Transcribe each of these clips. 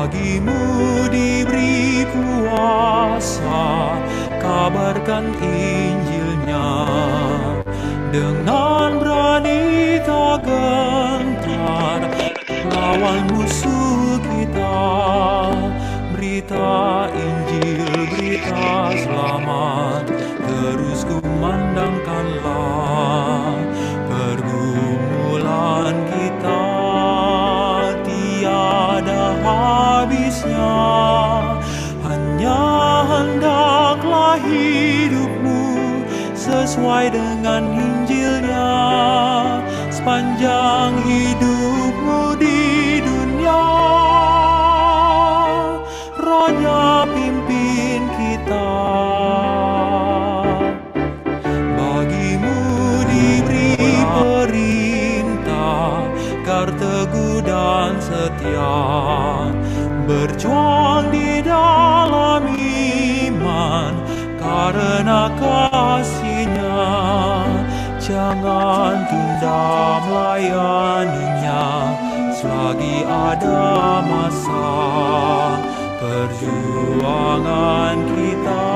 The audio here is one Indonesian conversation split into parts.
Bagimu diberi kuasa, kabarkan Injilnya. Dengan berani tak gentar, lawan musuh kita. Berita Injil, berita selamat, terus kumandangkanlah. Pergumulan kita tiada habisnya, hanya hendaklah hidupmu sesuai dengan Injilnya. Sepanjang hidupmu di dunia, Rohnya pimpin kita. Bagimu diberi perintah, agar teguh dan setia, berjuang di dalam iman karena kasih-Nya. Jangan tunda melayaninya selagi ada masa. Perjuangan kita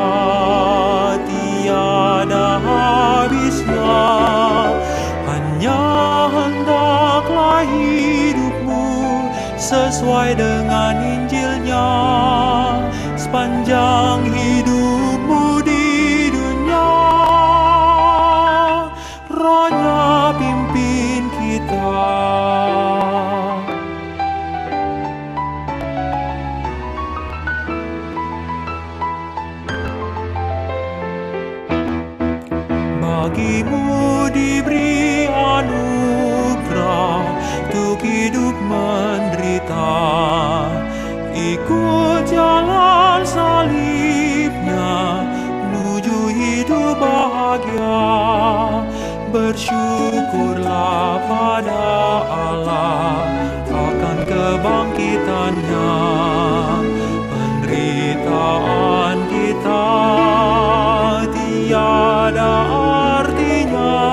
tiada habisnya, hanya hendaklah hidupmu sesuai dengan Injilnya. Sepanjang hidupmu di dunia, Rohnya pimpin kita. Bagimu diberi anugerah untuk hidup menderita, ikut jalan salib-Nya menuju hidup bahagia. Bersyukurlah pada Allah akan kebangkitan-Nya. Penderitaan kita tiada artinya,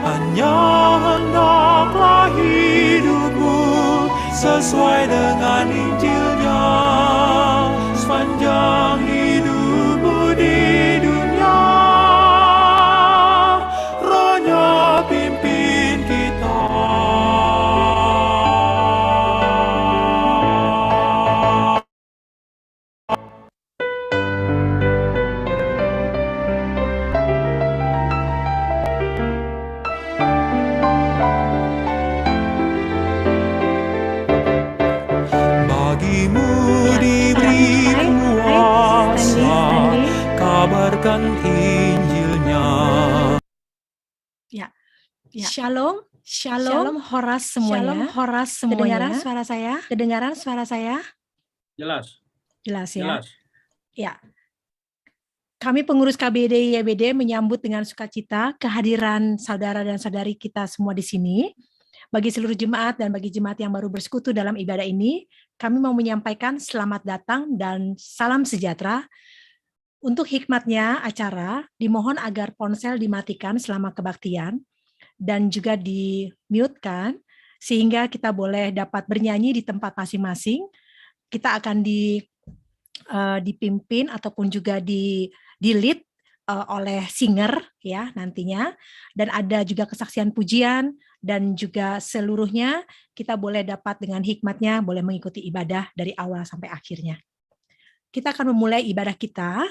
hanya hendaklah hidupmu sesuai dengan Injilnya. Sepanjang hidupmu di dunia, Rohnya pimpin kita. Bagimu diberi kuasa, kabarkan Injilnya. Ya, Shalom, Shalom, Horas semuanya. Shalom, Horas semuanya. Kedengaran suara saya? Kedengaran suara saya? Jelas. Jelas ya. Jelas. Ya. Kami pengurus KBD YBD menyambut dengan sukacita kehadiran saudara dan saudari kita semua di sini. Bagi seluruh jemaat dan bagi jemaat yang baru bersekutu dalam ibadah ini, kami mau menyampaikan selamat datang dan salam sejahtera. Untuk hikmatnya acara, dimohon agar ponsel dimatikan selama kebaktian dan juga di-mute-kan sehingga kita boleh dapat bernyanyi di tempat masing-masing. Kita akan dipimpin ataupun juga di-lead oleh singer ya nantinya, dan ada juga kesaksian pujian dan juga seluruhnya kita boleh dapat dengan hikmatnya boleh mengikuti ibadah dari awal sampai akhirnya. Kita akan memulai ibadah kita.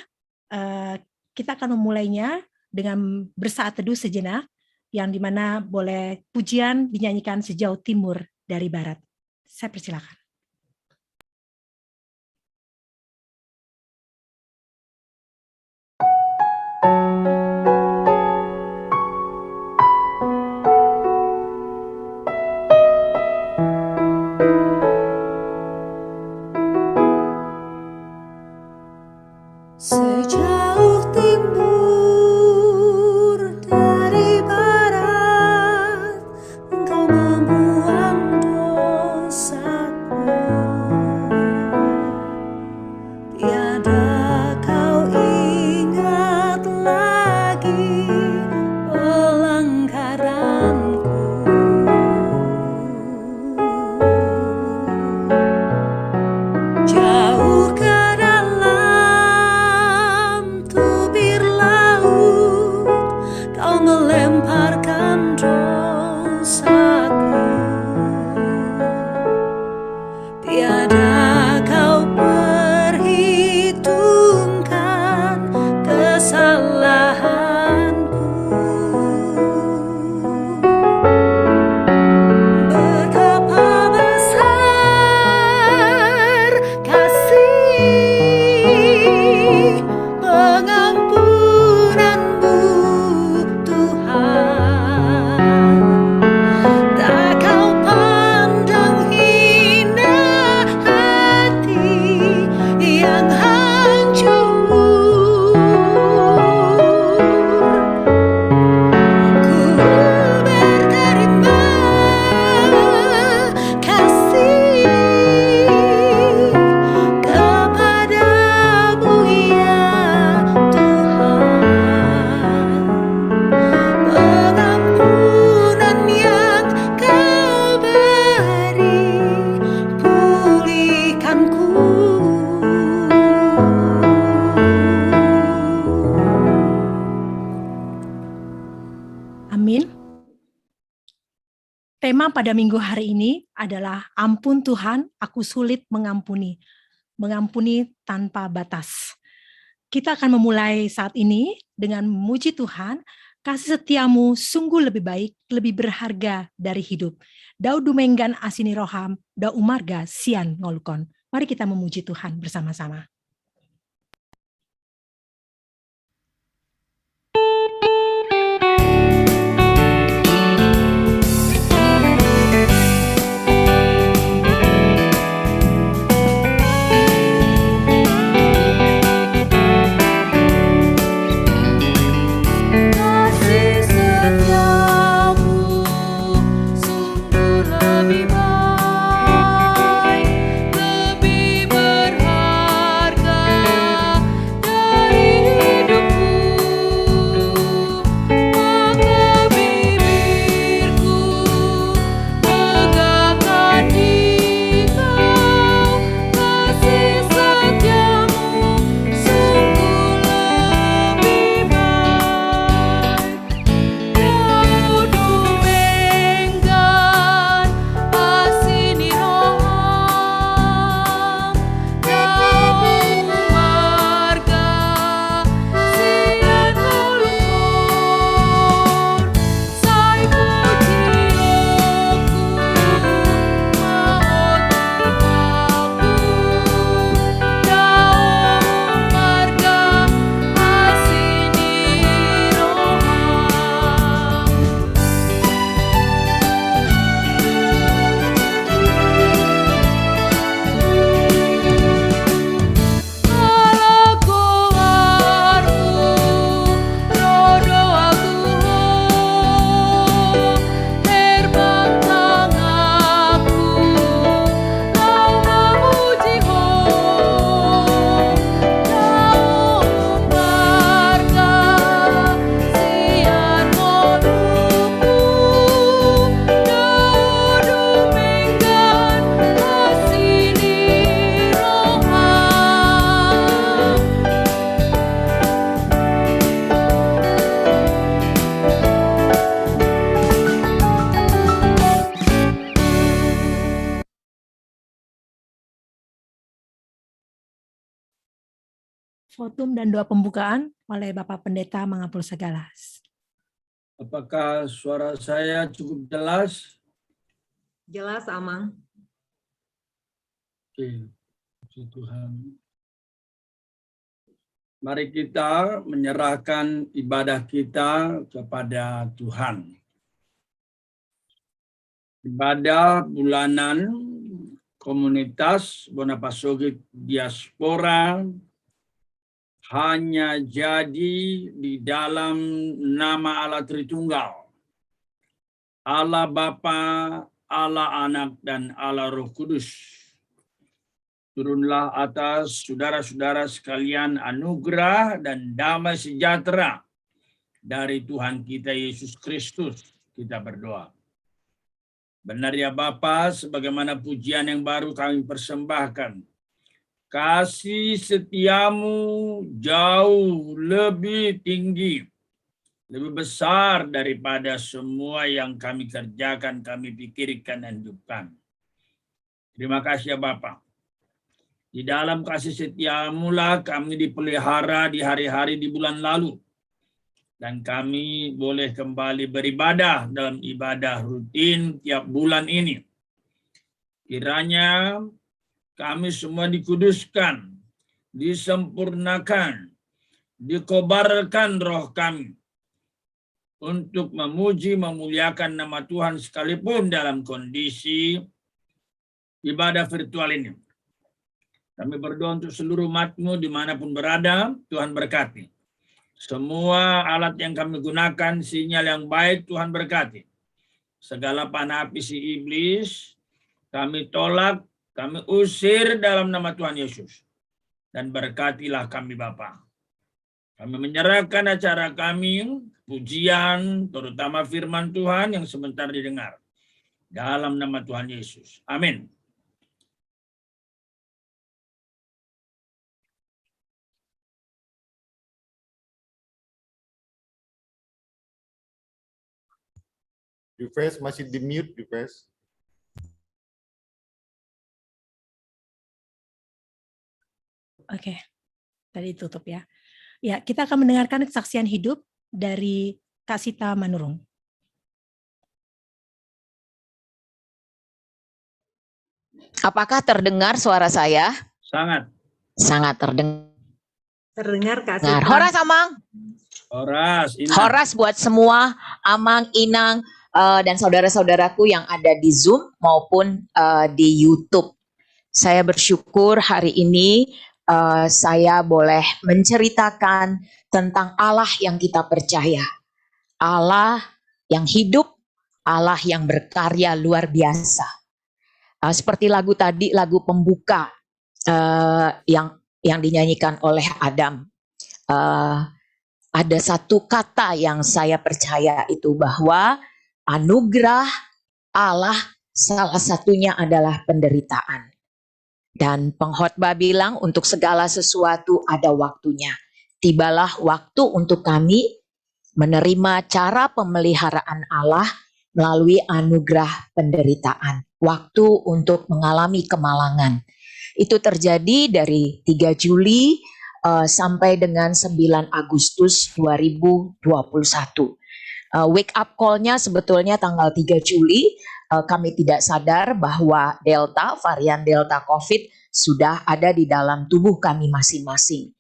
Kita akan memulainya dengan bersaat teduh sejenak, yang dimana boleh pujian dinyanyikan sejauh timur dari barat. Saya persilakan. Sejauh timur dari barat, Engkau membuang dosaku. Tema pada minggu hari ini adalah ampun Tuhan, aku sulit mengampuni. Mengampuni tanpa batas. Kita akan memulai saat ini dengan memuji Tuhan, kasih setiamu sungguh lebih baik, lebih berharga dari hidup. Dau dumenggan asini roham, dau umarga sian ngolkon. Mari kita memuji Tuhan bersama-sama. Kasih setiamu sungguh lebih baik, lebih berharga dari hidupku. Maka bibirku megahkan Dikau, kasih setiamu sungguh lebih baik. Dau dumenggan asini roham, dau marga sian ngolkon. Sai pujioku mahot Tuhaku, dau marga asini roham. Alago arku rodo aku herbang tangaku lau memuji dau marga sian ngoluku, dau dumenggan asini roham. Fotum dan doa pembukaan oleh Bapak Pendeta Mangapul Segala. Apakah suara saya cukup jelas? Jelas, Amang. Oke, puji Tuhan. Mari kita menyerahkan ibadah kita kepada Tuhan. Ibadah bulanan komunitas Bonapasogit Diaspora hanya jadi di dalam nama Allah Tritunggal. Allah Bapa, Allah Anak, dan Allah Roh Kudus. Turunlah atas saudara-saudara sekalian anugerah dan damai sejahtera dari Tuhan kita Yesus Kristus. Kita berdoa. Benar ya Bapa, sebagaimana pujian yang baru kami persembahkan. Kasih setiamu jauh lebih tinggi, lebih besar daripada semua yang kami kerjakan, kami pikirkan, dan hidupkan. Terima kasih ya Bapa. Di dalam kasih setiamu lah kami dipelihara di hari-hari di bulan lalu. Dan kami boleh kembali beribadah dalam ibadah rutin tiap bulan ini. Kiranya kami semua dikuduskan, disempurnakan, dikobarkan roh kami untuk memuji, memuliakan nama Tuhan sekalipun dalam kondisi ibadah virtual ini. Kami berdoa untuk seluruh umat-Mu dimanapun berada, Tuhan berkati. Semua alat yang kami gunakan, sinyal yang baik, Tuhan berkati. Segala panah api si iblis, kami tolak, kami usir dalam nama Tuhan Yesus. Dan berkatilah kami Bapa. Kami menyerahkan acara kami, pujian, terutama firman Tuhan yang sebentar didengar. Dalam nama Tuhan Yesus. Amin. Refresh, masih di mute, refresh. Oke, tadi tutup ya. Ya, kita akan mendengarkan kesaksian hidup dari Kak Sita Manurung. Apakah terdengar suara saya? Sangat. Sangat terdengar. Terdengar Kak Sita. Horas Amang, Horas, Inang. horas buat semua Amang, Inang, dan saudara-saudaraku yang ada di Zoom maupun di YouTube. Saya bersyukur hari ini saya boleh menceritakan tentang Allah yang kita percaya. Allah yang hidup, Allah yang berkarya luar biasa. Seperti lagu tadi, lagu pembuka yang dinyanyikan oleh Adam. Ada satu kata yang saya percaya itu bahwa anugerah Allah salah satunya adalah penderitaan. Dan pengkhotbah bilang untuk segala sesuatu ada waktunya. Tibalah waktu untuk kami menerima cara pemeliharaan Allah melalui anugerah penderitaan. Waktu untuk mengalami kemalangan. Itu terjadi dari 3 Juli sampai dengan 9 Agustus 2021. Wake up call-nya sebetulnya tanggal 3 Juli. Kami tidak sadar bahwa varian Delta COVID sudah ada di dalam tubuh kami masing-masing.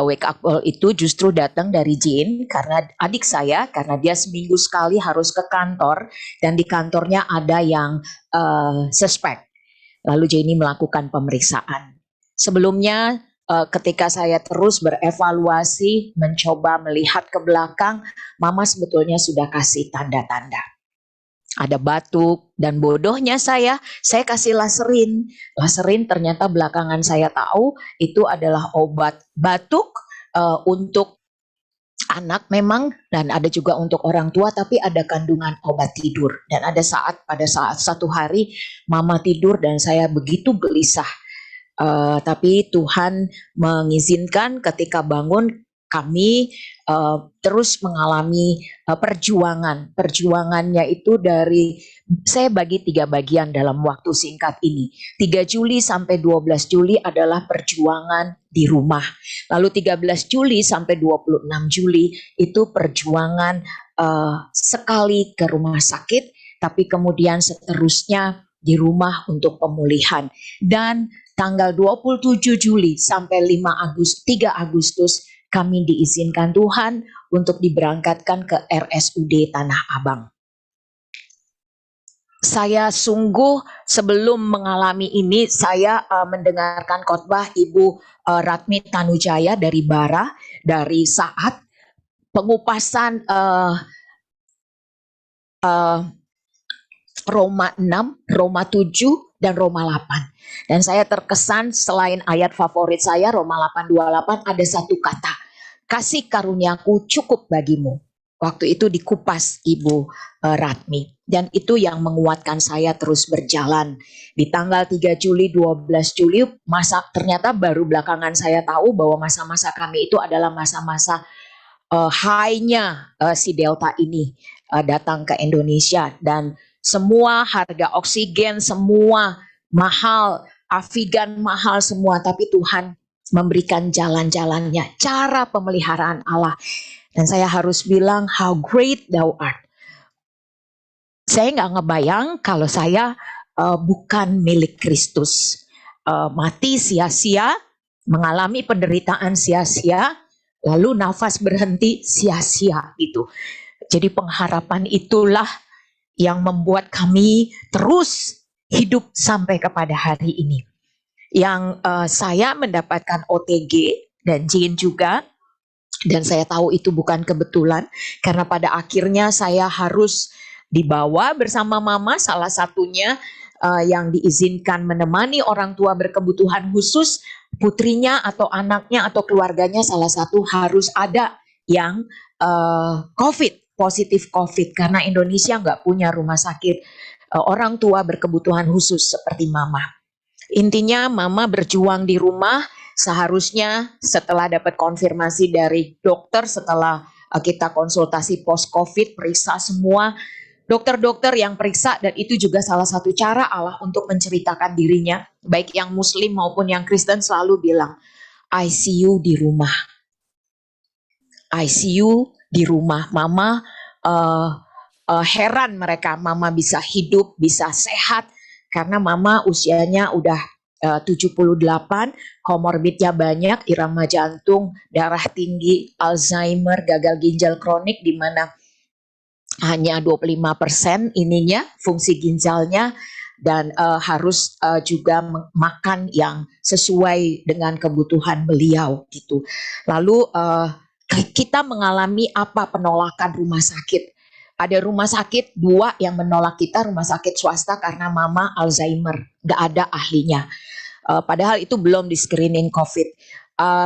Wake up call itu justru datang dari Jane karena adik saya, karena dia seminggu sekali harus ke kantor dan di kantornya ada yang suspek. Lalu Jane melakukan pemeriksaan. Sebelumnya ketika saya terus berevaluasi, mencoba melihat ke belakang, Mama sebetulnya sudah kasih tanda-tanda. Ada batuk dan bodohnya saya kasih laserin. Laserin ternyata belakangan saya tahu itu adalah obat batuk untuk anak memang dan ada juga untuk orang tua, tapi ada kandungan obat tidur. Dan pada saat satu hari Mama tidur dan saya begitu gelisah. Tapi Tuhan mengizinkan ketika bangun kami terus mengalami perjuangan. Perjuangannya itu saya bagi 3 bagian dalam waktu singkat ini. 3 Juli sampai 12 Juli adalah perjuangan di rumah. Lalu 13 Juli sampai 26 Juli itu perjuangan sekali ke rumah sakit, tapi kemudian seterusnya di rumah untuk pemulihan. Dan tanggal 27 Juli sampai 3 Agustus kami diizinkan Tuhan untuk diberangkatkan ke RSUD Tanah Abang. Saya sungguh sebelum mengalami ini, saya mendengarkan khotbah Ibu Ratmi Tanujaya dari Bara, dari saat pengupasan Roma 6, Roma 7, dan Roma 8. Dan saya terkesan selain ayat favorit saya, Roma 8:28, ada satu kata. Kasih karuniaku cukup bagimu. Waktu itu dikupas Ibu Ratmi. Dan itu yang menguatkan saya terus berjalan. Di tanggal 3 Juli, 12 Juli, ternyata baru belakangan saya tahu bahwa masa-masa kami itu adalah masa-masa high-nya si Delta ini datang ke Indonesia. Dan semua harga oksigen, semua mahal, Avigan mahal semua. Tapi Tuhan memberikan jalan-jalannya, cara pemeliharaan Allah. Dan saya harus bilang, how great thou art. Saya nggak ngebayang kalau saya bukan milik Kristus. Mati sia-sia, mengalami penderitaan sia-sia, lalu nafas berhenti sia-sia gitu. Jadi pengharapan itulah yang membuat kami terus hidup sampai kepada hari ini. Yang saya mendapatkan OTG dan Jane juga, dan saya tahu itu bukan kebetulan karena pada akhirnya saya harus dibawa bersama Mama, salah satunya yang diizinkan menemani orang tua berkebutuhan khusus, putrinya atau anaknya atau keluarganya salah satu harus ada yang positif COVID karena Indonesia nggak punya rumah sakit orang tua berkebutuhan khusus seperti Mama. Intinya Mama berjuang di rumah, seharusnya setelah dapat konfirmasi dari dokter, setelah kita konsultasi post-COVID, periksa semua, dokter-dokter yang periksa, dan itu juga salah satu cara Allah untuk menceritakan dirinya. Baik yang Muslim maupun yang Kristen selalu bilang, I see you di rumah. I see you di rumah. Mama heran mereka, mama bisa hidup, bisa sehat, karena mama usianya udah 78, komorbidnya banyak, irama jantung, darah tinggi, Alzheimer, gagal ginjal kronik, di mana hanya 25% ininya, fungsi ginjalnya, dan harus juga makan yang sesuai dengan kebutuhan beliau gitu. Lalu kita mengalami apa? Penolakan rumah sakit. Ada rumah sakit 2 yang menolak kita, rumah sakit swasta, karena mama Alzheimer, nggak ada ahlinya. Padahal itu belum di screening COVID.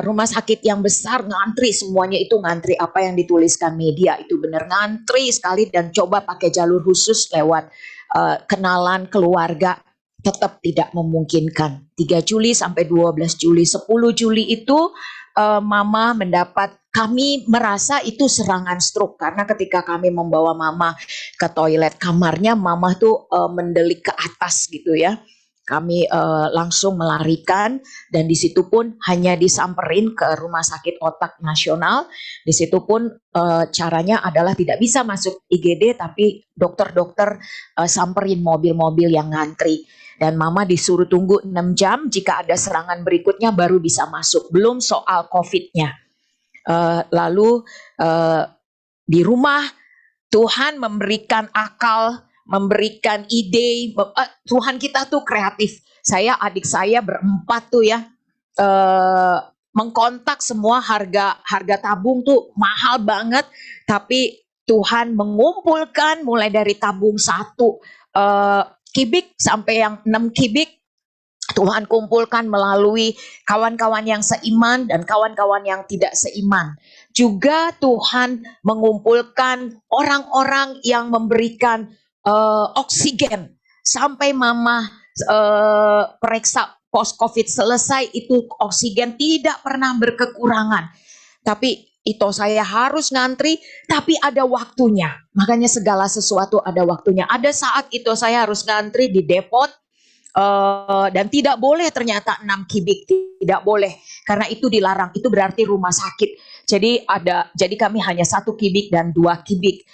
Rumah sakit yang besar ngantri, semuanya itu ngantri, apa yang dituliskan media itu benar, ngantri sekali, dan coba pakai jalur khusus lewat kenalan keluarga, tetap tidak memungkinkan. 3 Juli sampai 12 Juli, 10 Juli itu mama mendapat, kami merasa itu serangan stroke, karena ketika kami membawa mama ke toilet kamarnya, mama tuh mendelik ke atas gitu ya. Kami langsung melarikan, dan di situ pun hanya disamperin ke Rumah Sakit Otak Nasional. Di situ pun caranya adalah tidak bisa masuk IGD, tapi dokter-dokter samperin mobil-mobil yang ngantri. Dan mama disuruh tunggu 6 jam, jika ada serangan berikutnya baru bisa masuk. Belum soal COVID-nya. Lalu di rumah Tuhan memberikan akal, memberikan ide. Tuhan kita tuh kreatif. Saya, adik saya berempat tuh ya, mengkontak semua, harga tabung tuh mahal banget, tapi Tuhan mengumpulkan mulai dari tabung 1 kubik sampai yang 6 kubik. Tuhan kumpulkan melalui kawan-kawan yang seiman dan kawan-kawan yang tidak seiman. Juga Tuhan mengumpulkan orang-orang yang memberikan oksigen. Sampai mama periksa post-COVID selesai, itu oksigen tidak pernah berkekurangan. Tapi itu saya harus ngantri, tapi ada waktunya. Makanya segala sesuatu ada waktunya. Ada saat itu saya harus ngantri di depot, dan tidak boleh, ternyata 6 kubik, tidak boleh. Karena itu dilarang, itu berarti rumah sakit. Jadi kami hanya 1 kubik dan 2 kubik.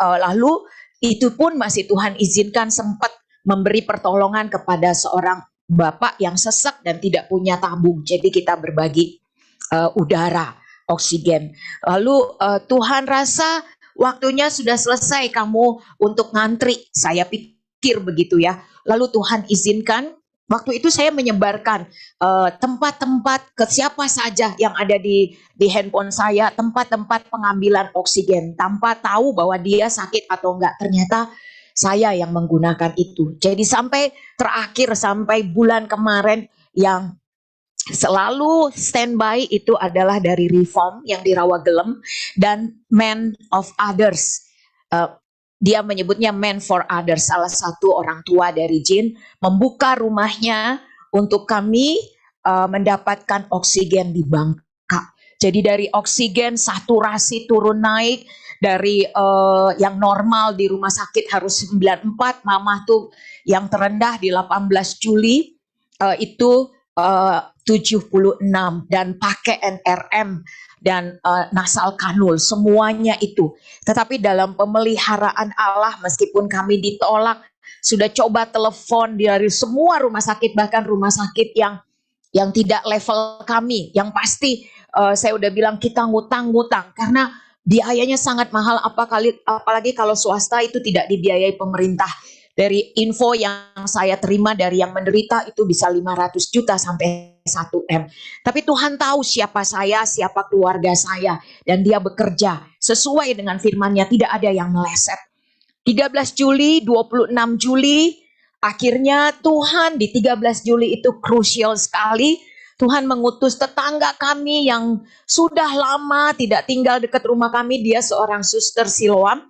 Lalu itu pun masih Tuhan izinkan sempat memberi pertolongan kepada seorang bapak yang sesak dan tidak punya tabung. Jadi kita berbagi udara, oksigen. Lalu Tuhan rasa waktunya sudah selesai kamu untuk ngantri. Saya pikir begitu ya. Lalu Tuhan izinkan, waktu itu saya menyebarkan tempat-tempat ke siapa saja yang ada di handphone saya, tempat-tempat pengambilan oksigen, tanpa tahu bahwa dia sakit atau enggak. Ternyata saya yang menggunakan itu. Jadi sampai terakhir, sampai bulan kemarin, yang selalu standby itu adalah dari Reform yang di Rawagelem dan Man of Others. Dia menyebutnya Man for Others, salah satu orang tua dari Jin, membuka rumahnya untuk kami mendapatkan oksigen di Bangka. Jadi dari oksigen saturasi turun naik, dari yang normal di rumah sakit harus 94, mama tuh yang terendah di 18 Juli itu 76, dan pakai NRM dan nasal kanul, semuanya itu. Tetapi dalam pemeliharaan Allah, meskipun kami ditolak, sudah coba telepon dari semua rumah sakit, bahkan rumah sakit yang tidak level kami, yang pasti saya udah bilang kita ngutang-ngutang, karena biayanya sangat mahal, apalagi kalau swasta itu tidak dibiayai pemerintah. Dari info yang saya terima dari yang menderita itu bisa 500 juta sampai 1 M. Tapi Tuhan tahu siapa saya, siapa keluarga saya. Dan dia bekerja sesuai dengan firman-Nya, tidak ada yang meleset. 13 Juli, 26 Juli, akhirnya Tuhan di 13 Juli itu krusial sekali. Tuhan mengutus tetangga kami yang sudah lama tidak tinggal dekat rumah kami, dia seorang suster Siloam.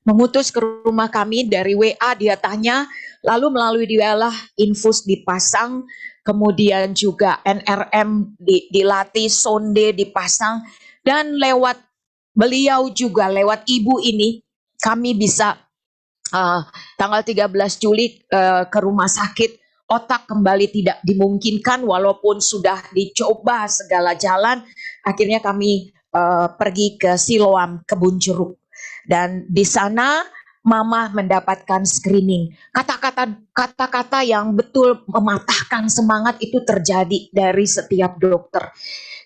Mengutus ke rumah kami dari WA, dia tanya, lalu melalui WA lah infus dipasang, kemudian juga NRM dilatih, sonde dipasang, dan lewat beliau juga, lewat ibu ini, kami bisa tanggal 13 Juli ke rumah sakit. Otak kembali tidak dimungkinkan walaupun sudah dicoba segala jalan. Akhirnya kami pergi ke Siloam, Kebun Jeruk. Dan di sana Mama mendapatkan screening. Kata-kata yang betul mematahkan semangat itu terjadi dari setiap dokter.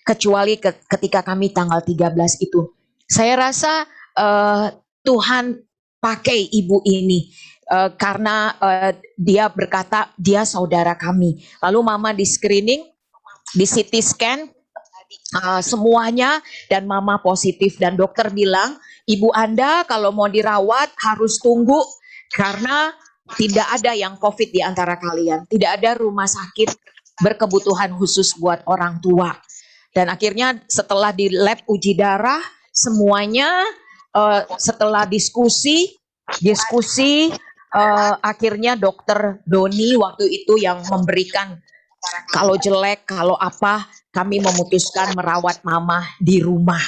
Kecuali ketika kami tanggal 13 itu. Saya rasa Tuhan pakai ibu ini. Karena dia berkata dia saudara kami. Lalu Mama di screening, di CT scan, semuanya dan Mama positif. Dan dokter bilang, ibu Anda kalau mau dirawat harus tunggu karena tidak ada yang COVID di antara kalian. Tidak ada rumah sakit berkebutuhan khusus buat orang tua. Dan akhirnya setelah di lab uji darah, semuanya setelah diskusi, akhirnya dokter Doni waktu itu yang memberikan kalau jelek, kalau apa, kami memutuskan merawat Mama di rumah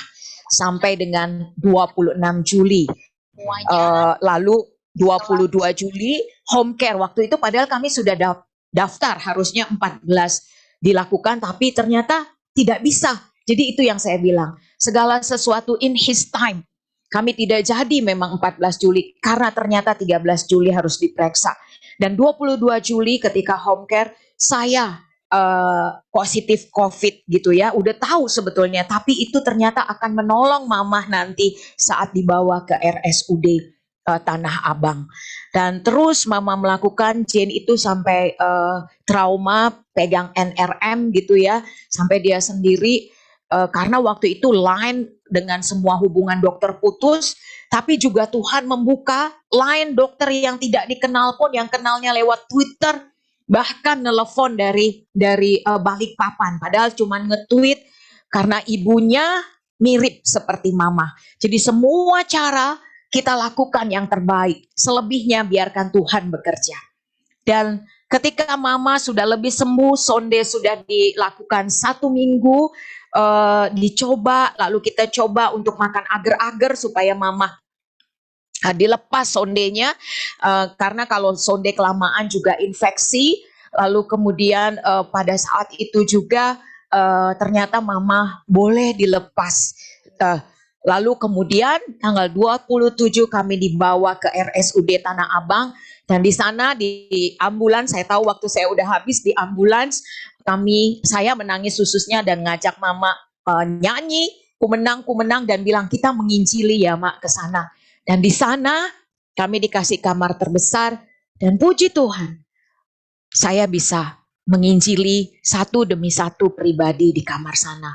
sampai dengan 26 Juli. Lalu 22 Juli home care. Waktu itu padahal kami sudah daftar, harusnya 14 dilakukan, tapi ternyata tidak bisa. Jadi itu yang saya bilang, segala sesuatu in his time. Kami tidak jadi memang 14 Juli, karena ternyata 13 Juli harus diperiksa. Dan 22 Juli ketika home care, saya positif COVID gitu ya, udah tahu sebetulnya, tapi itu ternyata akan menolong Mama nanti saat dibawa ke RSUD Tanah Abang. Dan terus Mama melakukan Jane itu sampai trauma, pegang NRM gitu ya, sampai dia sendiri, karena waktu itu line dengan semua hubungan dokter putus, tapi juga Tuhan membuka line dokter yang tidak dikenal pun, yang kenalnya lewat Twitter, bahkan nelpon dari Balikpapan, padahal cuma nge-tweet karena ibunya mirip seperti Mama. Jadi semua cara kita lakukan yang terbaik, selebihnya biarkan Tuhan bekerja. Dan ketika Mama sudah lebih sembuh, sonde sudah dilakukan 1 minggu, dicoba, lalu kita coba untuk makan agar-agar supaya Mama dilepas sondenya, karena kalau sonde kelamaan juga infeksi. Lalu kemudian pada saat itu juga ternyata Mama boleh dilepas. Lalu kemudian tanggal 27 kami dibawa ke RSUD Tanah Abang, dan di sana di ambulans, saya tahu waktu saya udah habis di ambulans, saya menangis khususnya dan ngajak Mama nyanyi kumenang dan bilang kita menginjili ya Mak ke sana. Dan di sana kami dikasih kamar terbesar, dan puji Tuhan saya bisa menginjili satu demi satu pribadi di kamar sana.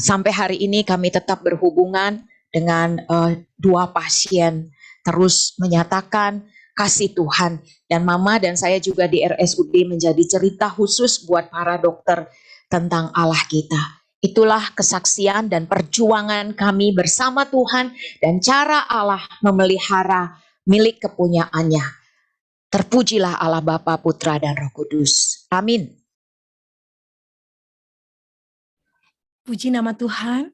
Sampai hari ini kami tetap berhubungan dengan 2 pasien, terus menyatakan kasih Tuhan. Dan Mama dan saya juga di RSUD menjadi cerita khusus buat para dokter tentang Allah kita. Itulah kesaksian dan perjuangan kami bersama Tuhan dan cara Allah memelihara milik kepunyaannya. Terpujilah Allah Bapa, Putra, dan Roh Kudus. Amin. Puji nama Tuhan,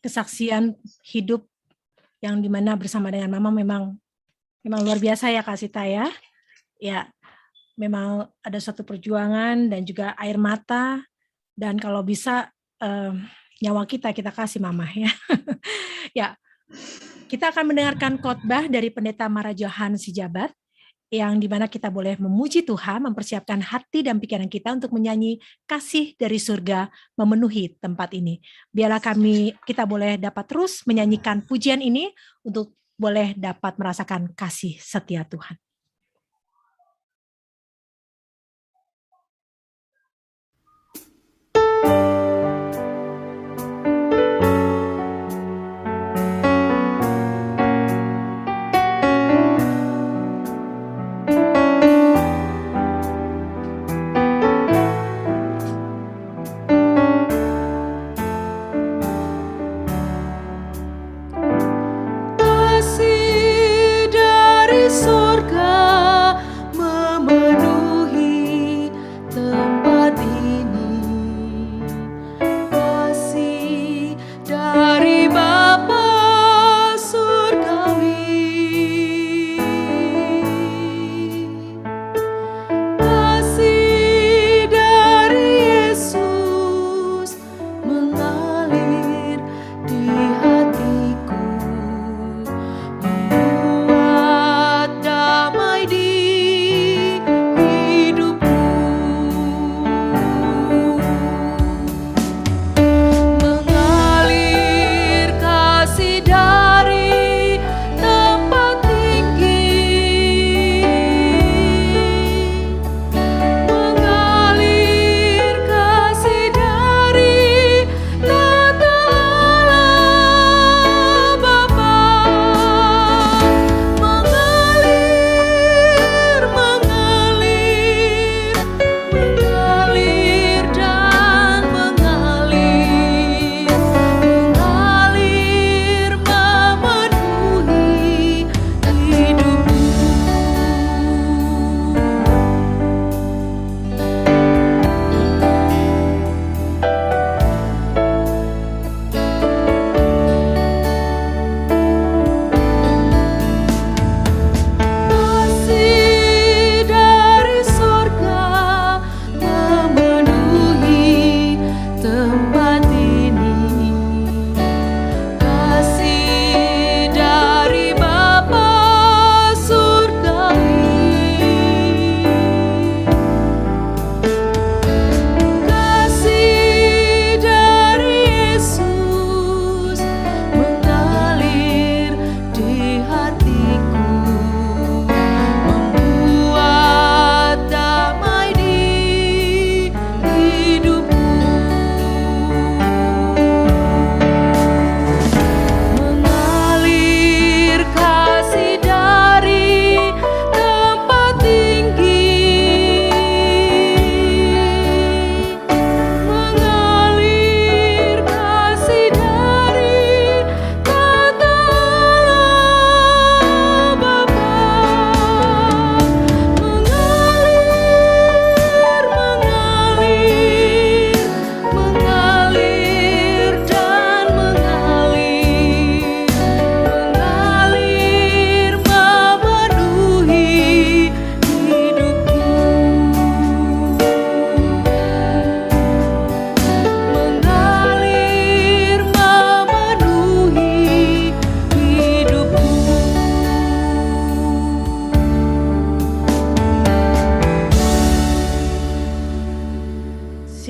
kesaksian hidup yang dimana bersama dengan Mama memang luar biasa ya Kak Sita ya. Ya, memang ada suatu perjuangan dan juga air mata, dan kalau bisa nyawa kita kasih Mama ya. Ya, kita akan mendengarkan khotbah dari Pendeta Marajohan Sijabat, yang dimana kita boleh memuji Tuhan, mempersiapkan hati dan pikiran kita untuk menyanyi kasih dari surga memenuhi tempat ini. Biarlah kita boleh dapat terus menyanyikan pujian ini untuk boleh dapat merasakan kasih setia Tuhan. Kasih dari surga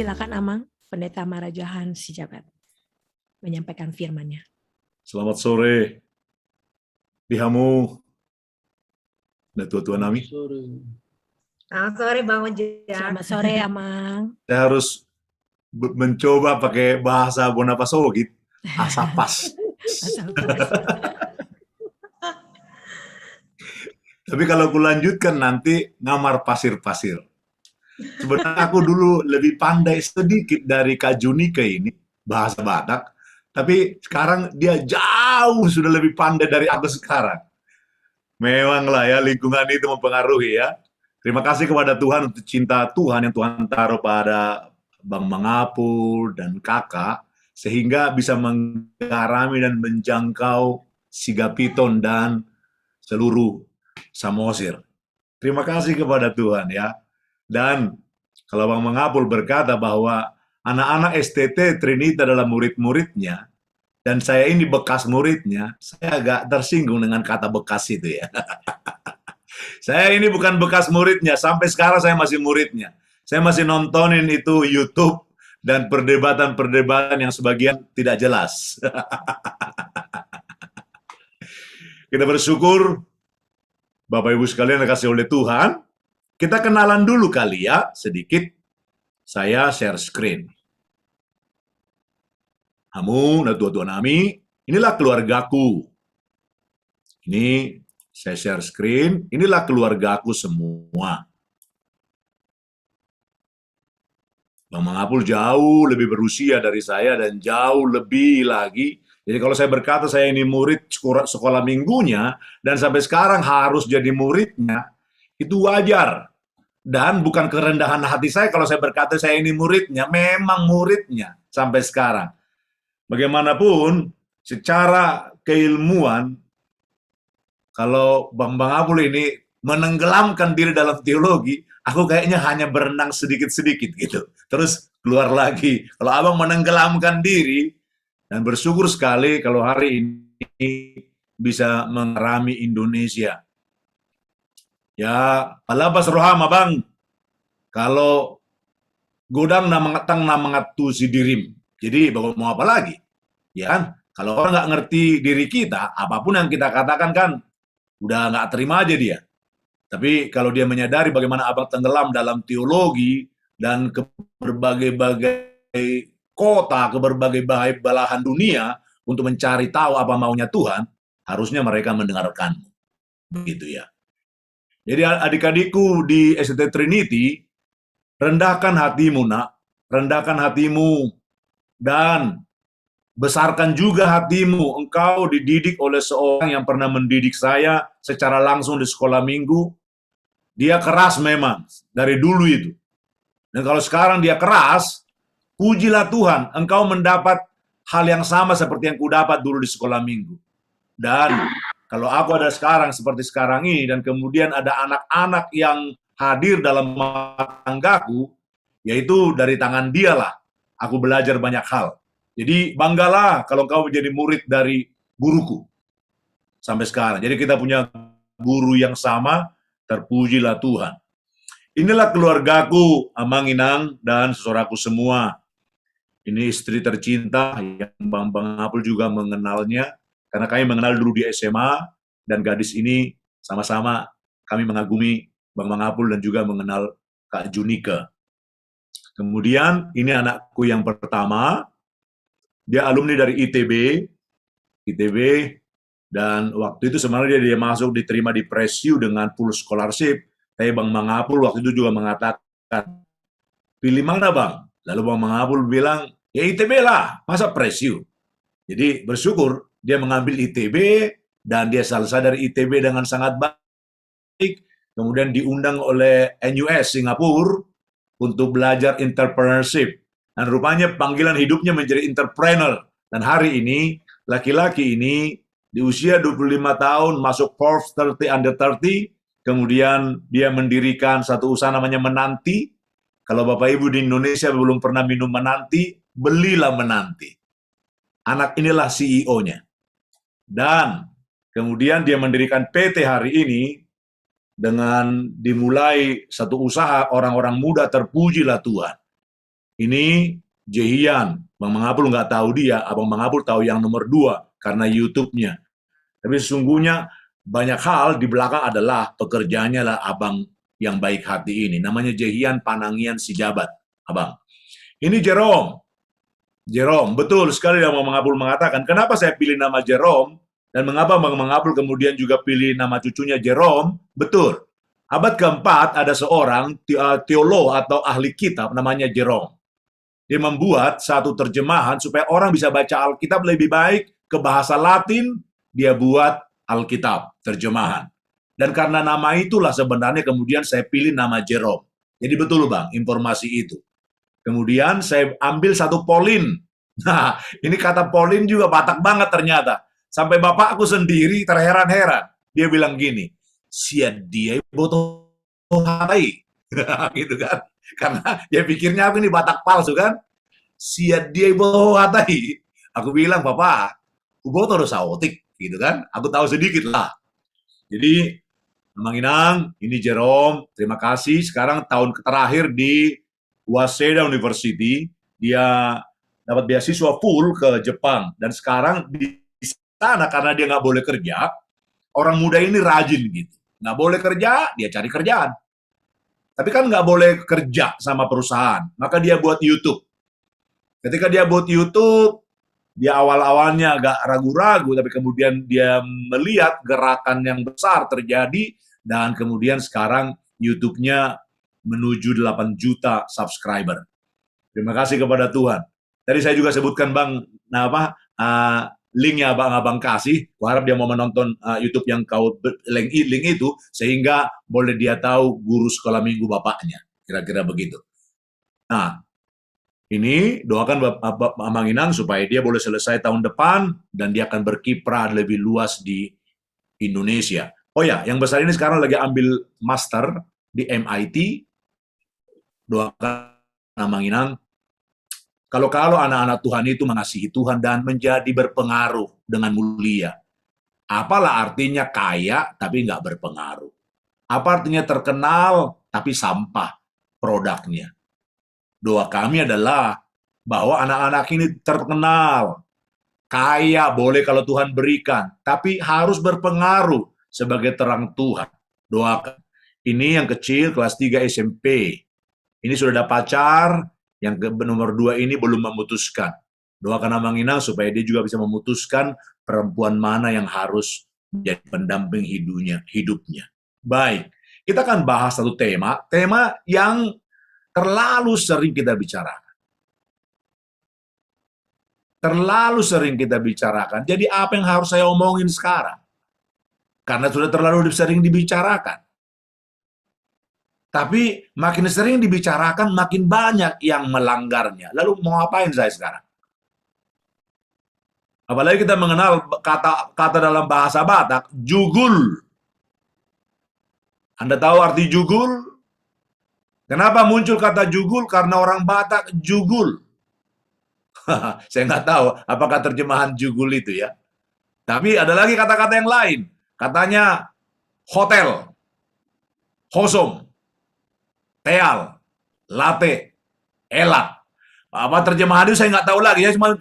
Silakan Amang, Pendeta Marajahan Sijabat, menyampaikan firman-Nya. Selamat sore, Bihamu, dan Tuhan Ami. Selamat sore Bang Ojek. Selamat sore Amang. Saya harus mencoba pakai bahasa Bonapasogit, asapas. Tapi kalau aku lanjutkan nanti ngamar pasir-pasir. Sebenarnya aku dulu lebih pandai sedikit dari Kak Junika ini, bahasa Batak. Tapi sekarang dia jauh sudah lebih pandai dari aku sekarang. Memanglah ya, lingkungan itu mempengaruhi ya. Terima kasih kepada Tuhan untuk cinta Tuhan yang Tuhan taruh pada Bang Mangapul dan kakak, sehingga bisa menggarami dan menjangkau Sigapiton dan seluruh Samosir. Terima kasih kepada Tuhan ya. Dan kalau Bang Mangapul berkata bahwa anak-anak STT Trinita adalah murid-muridnya, dan saya ini bekas muridnya, saya agak tersinggung dengan kata bekas itu ya. Saya ini bukan bekas muridnya, sampai sekarang saya masih muridnya. Saya masih nontonin itu YouTube dan perdebatan-perdebatan yang sebagian tidak jelas. Kita bersyukur, Bapak Ibu sekalian dikasih oleh Tuhan. Kita kenalan dulu kali ya, sedikit. Saya share screen. Kamu, dan Tuhan Ami, inilah keluargaku. Ini saya share screen, inilah keluargaku semua. Bang Mangapul jauh lebih berusia dari saya dan jauh lebih lagi. Jadi kalau saya berkata saya ini murid sekolah minggunya dan sampai sekarang harus jadi muridnya, itu wajar. Dan bukan kerendahan hati saya kalau saya berkata saya ini muridnya, memang muridnya sampai sekarang. Bagaimanapun, secara keilmuan, kalau Bang Mangapul ini menenggelamkan diri dalam teologi, aku kayaknya hanya berenang sedikit-sedikit gitu. Terus keluar lagi. Kalau Abang menenggelamkan diri, dan bersyukur sekali kalau hari ini bisa mengerami Indonesia. Ya, palabas rohama Bang. Kalau godang na mangatang na mangatu si dirim. Jadi mau apa lagi? Ya kan? Kalau orang nggak ngerti diri kita, apapun yang kita katakan kan udah nggak terima aja dia. Tapi kalau dia menyadari bagaimana Abang tenggelam dalam teologi dan ke berbagai-bagai kota, ke berbagai belahan dunia untuk mencari tahu apa maunya Tuhan, harusnya mereka mendengarkan. Begitu ya. Jadi adik-adikku di ST Trinity, rendahkan hatimu nak, rendahkan hatimu dan besarkan juga hatimu. Engkau dididik oleh seorang yang pernah mendidik saya secara langsung di sekolah minggu. Dia keras memang, dari dulu itu. Dan kalau sekarang dia keras, pujilah Tuhan, engkau mendapat hal yang sama seperti yang kudapat dulu di sekolah minggu. Dan kalau aku ada sekarang seperti sekarang ini, dan kemudian ada anak-anak yang hadir dalam tanggaku, yaitu dari tangan dialah aku belajar banyak hal. Jadi banggalah kalau kau menjadi murid dari guruku sampai sekarang. Jadi kita punya guru yang sama, terpujilah Tuhan. Inilah keluargaku, Amang Inang dan saudaraku semua. Ini istri tercinta yang Bang Mangapul juga mengenalnya, karena kami mengenal dulu di SMA, dan gadis ini sama-sama kami mengagumi Bang Mangapul dan juga mengenal Kak Junika. Kemudian ini anakku yang pertama, dia alumni dari ITB, dan waktu itu sebenarnya dia masuk diterima di Presiu dengan full scholarship. Tapi Bang Mangapul waktu itu juga mengatakan, pilih mana Bang? Lalu Bang Mangapul bilang, ya ITB lah, masa Presiu? Jadi bersyukur dia mengambil ITB dan dia selesai dari ITB dengan sangat baik. Kemudian diundang oleh NUS Singapura untuk belajar entrepreneurship. Dan rupanya panggilan hidupnya menjadi entrepreneur. Dan hari ini, laki-laki ini di usia 25 tahun masuk Forbes 30 under 30, kemudian dia mendirikan satu usaha namanya Menanti. Kalau Bapak Ibu di Indonesia belum pernah minum Menanti, belilah Menanti. Anak inilah CEO-nya. Dan kemudian dia mendirikan PT hari ini dengan dimulai satu usaha orang-orang muda, terpujilah Tuhan. Ini Jehian. Bang Mangapul nggak tahu dia, Abang Mangapul tahu yang nomor 2 karena YouTube-nya. Tapi sesungguhnya banyak hal di belakang adalah pekerjaannya lah abang yang baik hati ini. Namanya Jehian Panangian Sijabat, abang. Ini Jerome. Jerome, betul sekali yang Bang Mangapul mengatakan. Kenapa saya pilih nama Jerome? Dan mengapa Bang Mangapul kemudian juga pilih nama cucunya Jerome? Betul. Abad keempat ada seorang teolog atau ahli kitab namanya Jerome. Dia membuat satu terjemahan supaya orang bisa baca Alkitab lebih baik ke bahasa Latin, dia buat Alkitab, terjemahan. Dan karena nama itulah sebenarnya kemudian saya pilih nama Jerome. Jadi betul Bang, informasi itu. Kemudian saya ambil satu Pauline. Nah, ini kata Pauline juga Batak banget ternyata. Sampai bapakku sendiri terheran-heran. Dia bilang gini, sia dia botoh hai. Gitu kan. Karena dia pikirnya aku ini Batak palsu kan. Sia dia botoh hai. Aku bilang, Bapak, aku botoh dosa otik. Gitu kan. Aku tahu sedikit lah. Jadi, Mang Inang, ini Jerome. Terima kasih. Sekarang tahun terakhir di Waseda University, dia dapat beasiswa full ke Jepang. Dan sekarang di sana karena dia nggak boleh kerja, orang muda ini rajin gitu. Nggak boleh kerja, dia cari kerjaan. Tapi kan nggak boleh kerja sama perusahaan, maka dia buat YouTube. Ketika dia buat YouTube, dia awal-awalnya agak ragu-ragu, tapi kemudian dia melihat gerakan yang besar terjadi, dan kemudian sekarang YouTube-nya menuju 8 juta subscriber. Terima kasih kepada Tuhan. Tadi saya juga sebutkan Bang, linknya abang kasih. Kuharap dia mau menonton YouTube yang kau link itu, sehingga boleh dia tahu guru sekolah minggu bapaknya. Kira-kira begitu. Nah, ini doakan Bapak Mang Inang supaya dia boleh selesai tahun depan dan dia akan berkiprah lebih luas di Indonesia. Oh ya, yang besar ini sekarang lagi ambil master di MIT. Doakan Mang Inang. Kalau anak-anak Tuhan itu mengasihi Tuhan dan menjadi berpengaruh dengan mulia. Apalah artinya kaya tapi nggak berpengaruh? Apa artinya terkenal tapi sampah produknya? Doa kami adalah bahwa anak-anak ini terkenal, kaya boleh kalau Tuhan berikan, tapi harus berpengaruh sebagai terang Tuhan. Doakan. Ini yang kecil kelas 3 SMP. Ini sudah ada pacar, yang nomor 2 ini belum memutuskan. Doakan Mang Inang supaya dia juga bisa memutuskan perempuan mana yang harus menjadi pendamping hidupnya. Baik, kita akan bahas satu tema yang terlalu sering kita bicarakan. Terlalu sering kita bicarakan. Jadi apa yang harus saya omongin sekarang? Karena sudah terlalu sering dibicarakan. Tapi makin sering dibicarakan, makin banyak yang melanggarnya. Lalu mau ngapain saya sekarang? Apalagi kita mengenal kata dalam bahasa Batak, jugul. Anda tahu arti jugul? Kenapa muncul kata jugul? Karena orang Batak jugul. Saya nggak tahu apakah terjemahan jugul itu ya. Tapi ada lagi kata-kata yang lain. Katanya hotel, hosom, teal, latte, elat. Apa terjemahan itu saya nggak tahu lagi ya, cuma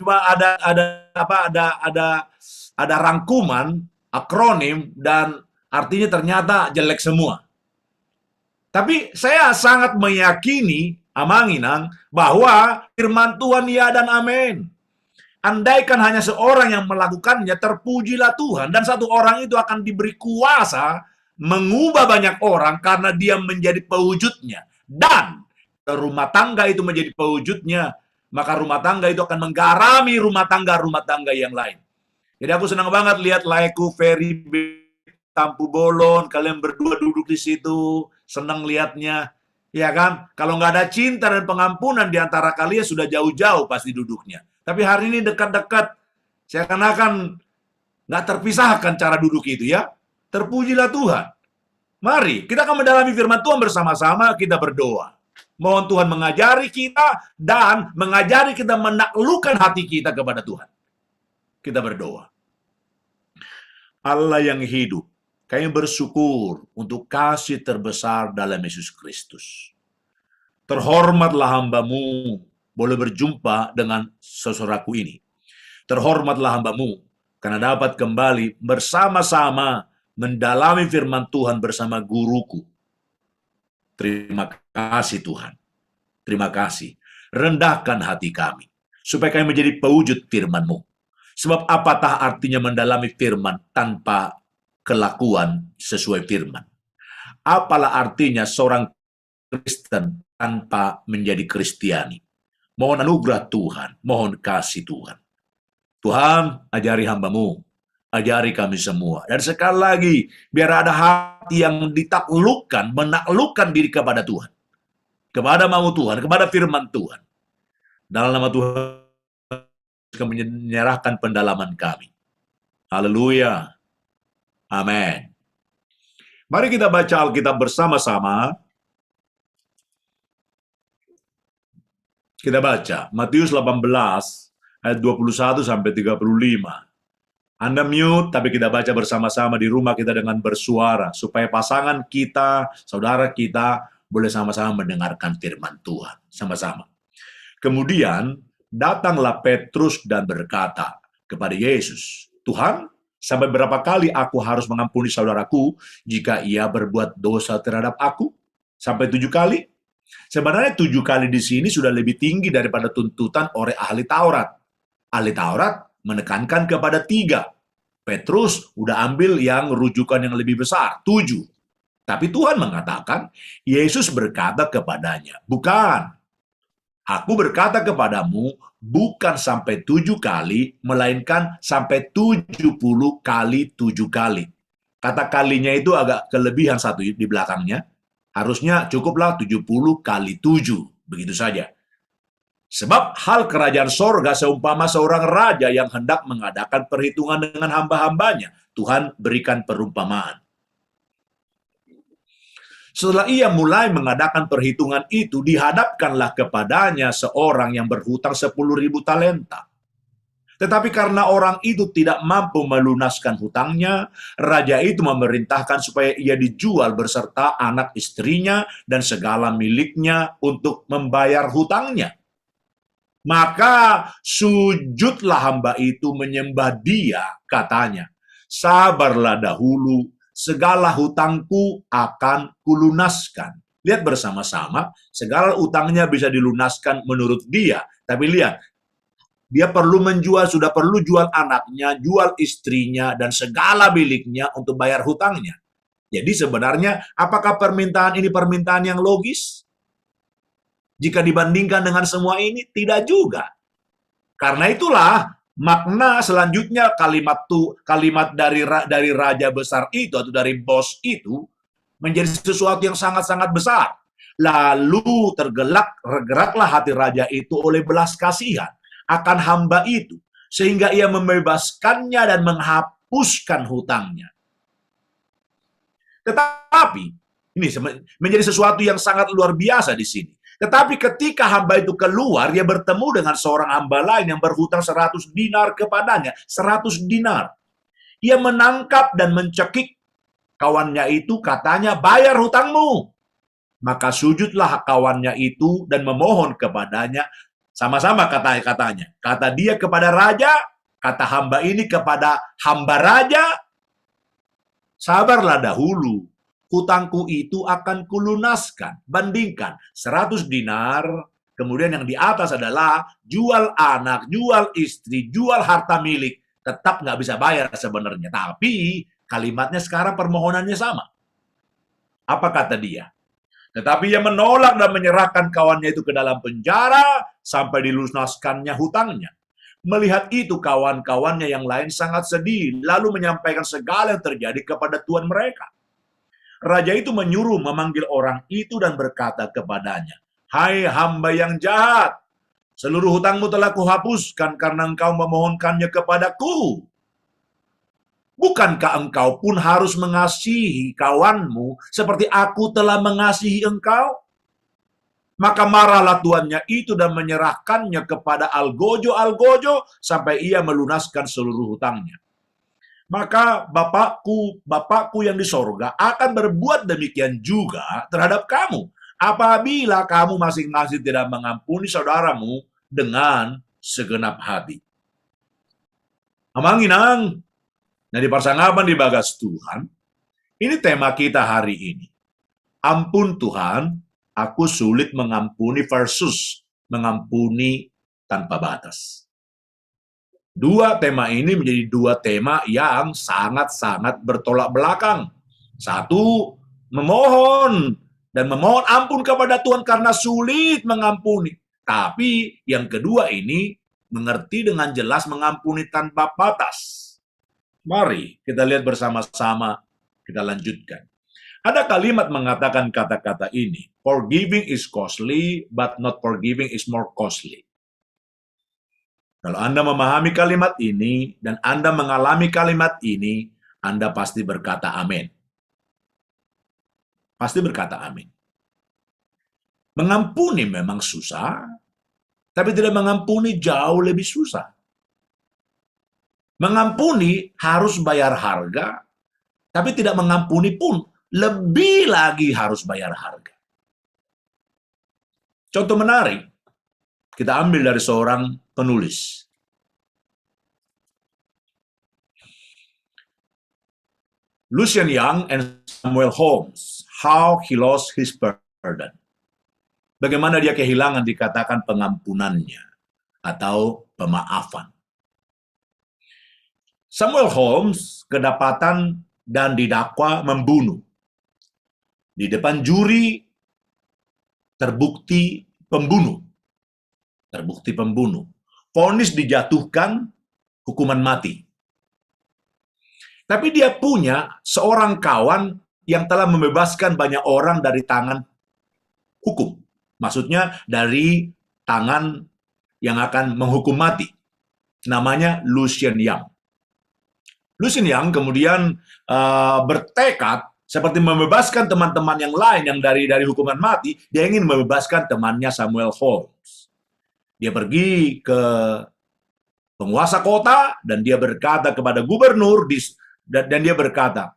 ada rangkuman akronim dan artinya ternyata jelek semua. Tapi saya sangat meyakini Mang Inang bahwa firman Tuhan ya dan amin. Andaikan hanya seorang yang melakukannya, terpujilah Tuhan, dan satu orang itu akan diberi kuasa mengubah banyak orang karena dia menjadi pewujudnya. Dan rumah tangga itu menjadi pewujudnya, maka rumah tangga itu akan menggarami rumah tangga yang lain. Jadi aku senang banget lihat Laiku, Ferry, Tampu Bolon, kalian berdua duduk di situ, senang lihatnya. Ya kan? Kalau nggak ada cinta dan pengampunan di antara kalian, sudah jauh-jauh pasti duduknya. Tapi hari ini dekat-dekat, seakan-akan nggak terpisahkan cara duduk itu ya. Terpujilah Tuhan. Mari, kita akan mendalami firman Tuhan bersama-sama, kita berdoa. Mohon Tuhan mengajari kita dan mengajari kita menaklukkan hati kita kepada Tuhan. Kita berdoa. Allah yang hidup, kami bersyukur untuk kasih terbesar dalam Yesus Kristus. Terhormatlah hamba-Mu, boleh berjumpa dengan saudaraku ini. Terhormatlah hamba-Mu karena dapat kembali bersama-sama mendalami firman Tuhan bersama guruku. Terima kasih Tuhan. Terima kasih. Rendahkan hati kami supaya kami menjadi pewujud firman-Mu. Sebab apatah artinya mendalami firman tanpa kelakuan sesuai firman? Apalah artinya seorang Kristen tanpa menjadi Kristiani? Mohon anugerah Tuhan, mohon kasih Tuhan. Tuhan, ajari hamba-Mu, ajari kami semua. Dan sekali lagi, biar ada hati yang ditaklukkan, menaklukkan diri kepada Tuhan. Kepada mau Tuhan, kepada firman Tuhan. Dalam nama Tuhan, kami menyerahkan pendalaman kami. Haleluya. Amin. Mari kita baca Alkitab bersama-sama. Kita baca Matius 18 ayat 21 sampai 35. Anda mute, tapi kita baca bersama-sama di rumah kita dengan bersuara supaya pasangan kita, saudara kita boleh sama-sama mendengarkan firman Tuhan sama-sama. Kemudian datanglah Petrus dan berkata kepada Yesus, "Tuhan, sampai berapa kali aku harus mengampuni saudaraku jika ia berbuat dosa terhadap aku? Sampai 7 kali?" Sebenarnya 7 kali di sini sudah lebih tinggi daripada tuntutan oleh ahli Taurat. Ahli Taurat menekankan kepada 3. Petrus udah ambil yang rujukan yang lebih besar, 7. Tapi Tuhan mengatakan, Yesus berkata kepadanya, "Bukan, aku berkata kepadamu, bukan sampai 7 kali, melainkan sampai 70 kali 7 kali. Kata kalinya itu agak kelebihan satu di belakangnya. Harusnya cukuplah 70 kali 7. Begitu saja. Sebab hal kerajaan sorga seumpama seorang raja yang hendak mengadakan perhitungan dengan hamba-hambanya. Tuhan berikan perumpamaan. Setelah ia mulai mengadakan perhitungan itu, dihadapkanlah kepadanya seorang yang berhutang 10.000 talenta. Tetapi karena orang itu tidak mampu melunaskan hutangnya, raja itu memerintahkan supaya ia dijual beserta anak istrinya dan segala miliknya untuk membayar hutangnya. Maka sujudlah hamba itu menyembah dia, katanya, "Sabarlah dahulu, segala hutangku akan kulunaskan." Lihat bersama-sama, segala hutangnya bisa dilunaskan menurut dia. Tapi lihat, dia perlu menjual, sudah perlu jual anaknya, jual istrinya, dan segala miliknya untuk bayar hutangnya. Jadi sebenarnya, apakah permintaan ini permintaan yang logis? Jika dibandingkan dengan semua ini, tidak juga. Karena itulah, makna selanjutnya kalimat dari raja besar itu, atau dari bos itu, menjadi sesuatu yang sangat-sangat besar. Lalu tergeraklah hati raja itu oleh belas kasihan akan hamba itu, sehingga ia membebaskannya dan menghapuskan hutangnya. Tetapi, ini menjadi sesuatu yang sangat luar biasa di sini. Tetapi ketika hamba itu keluar, dia bertemu dengan seorang hamba lain yang berhutang 100 dinar kepadanya. 100 dinar. Ia menangkap dan mencekik kawannya itu, katanya, "Bayar hutangmu." Maka sujudlah kawannya itu dan memohon kepadanya. Sama-sama katanya. Kata dia kepada raja, kata hamba ini kepada hamba raja, "Sabarlah dahulu, hutangku itu akan kulunaskan." Bandingkan 100 dinar, kemudian yang di atas adalah jual anak, jual istri, jual harta milik. Tetap nggak bisa bayar sebenarnya. Tapi kalimatnya sekarang permohonannya sama. Apa kata dia? Tetapi ia menolak dan menyerahkan kawannya itu ke dalam penjara sampai dilunaskannya hutangnya. Melihat itu, kawan-kawannya yang lain sangat sedih, lalu menyampaikan segala yang terjadi kepada tuan mereka. Raja itu menyuruh memanggil orang itu dan berkata kepadanya, "Hai hamba yang jahat, seluruh hutangmu telah kuhapuskan karena engkau memohonkannya kepadaku. Bukankah engkau pun harus mengasihi kawanmu seperti aku telah mengasihi engkau?" Maka marahlah tuannya itu dan menyerahkannya kepada algojo sampai ia melunaskan seluruh hutangnya. Maka Bapakku yang di sorga akan berbuat demikian juga terhadap kamu, apabila kamu masing-masing tidak mengampuni saudaramu dengan segenap hati. Amanginang. Nah, di persangapan di bagas Tuhan, ini tema kita hari ini. Ampun Tuhan, aku sulit mengampuni versus mengampuni tanpa batas. Dua tema ini menjadi dua tema yang sangat-sangat bertolak belakang. Satu, memohon dan memohon ampun kepada Tuhan karena sulit mengampuni. Tapi yang kedua ini mengerti dengan jelas mengampuni tanpa batas. Mari kita lihat bersama-sama, kita lanjutkan. Ada kalimat mengatakan kata-kata ini, forgiving is costly, but not forgiving is more costly. Kalau Anda memahami kalimat ini, dan Anda mengalami kalimat ini, Anda pasti berkata amin. Pasti berkata amin. Mengampuni memang susah, tapi tidak mengampuni jauh lebih susah. Mengampuni harus bayar harga, tapi tidak mengampuni pun lebih lagi harus bayar harga. Contoh menarik, kita ambil dari seorang penulis. Lucien Young and Samuel Holmes, How He Lost His Pardon. Bagaimana dia kehilangan dikatakan pengampunannya atau pemaafan. Samuel Holmes kedapatan dan didakwa membunuh. Di depan juri terbukti pembunuh. Terbukti pembunuh. Vonis dijatuhkan hukuman mati. Tapi dia punya seorang kawan yang telah membebaskan banyak orang dari tangan hukum. Maksudnya dari tangan yang akan menghukum mati. Namanya Lucien Young. Lucien Young kemudian bertekad seperti membebaskan teman-teman yang lain yang dari hukuman mati, dia ingin membebaskan temannya Samuel Holmes. Dia pergi ke penguasa kota dan dia berkata kepada gubernur dan dia berkata,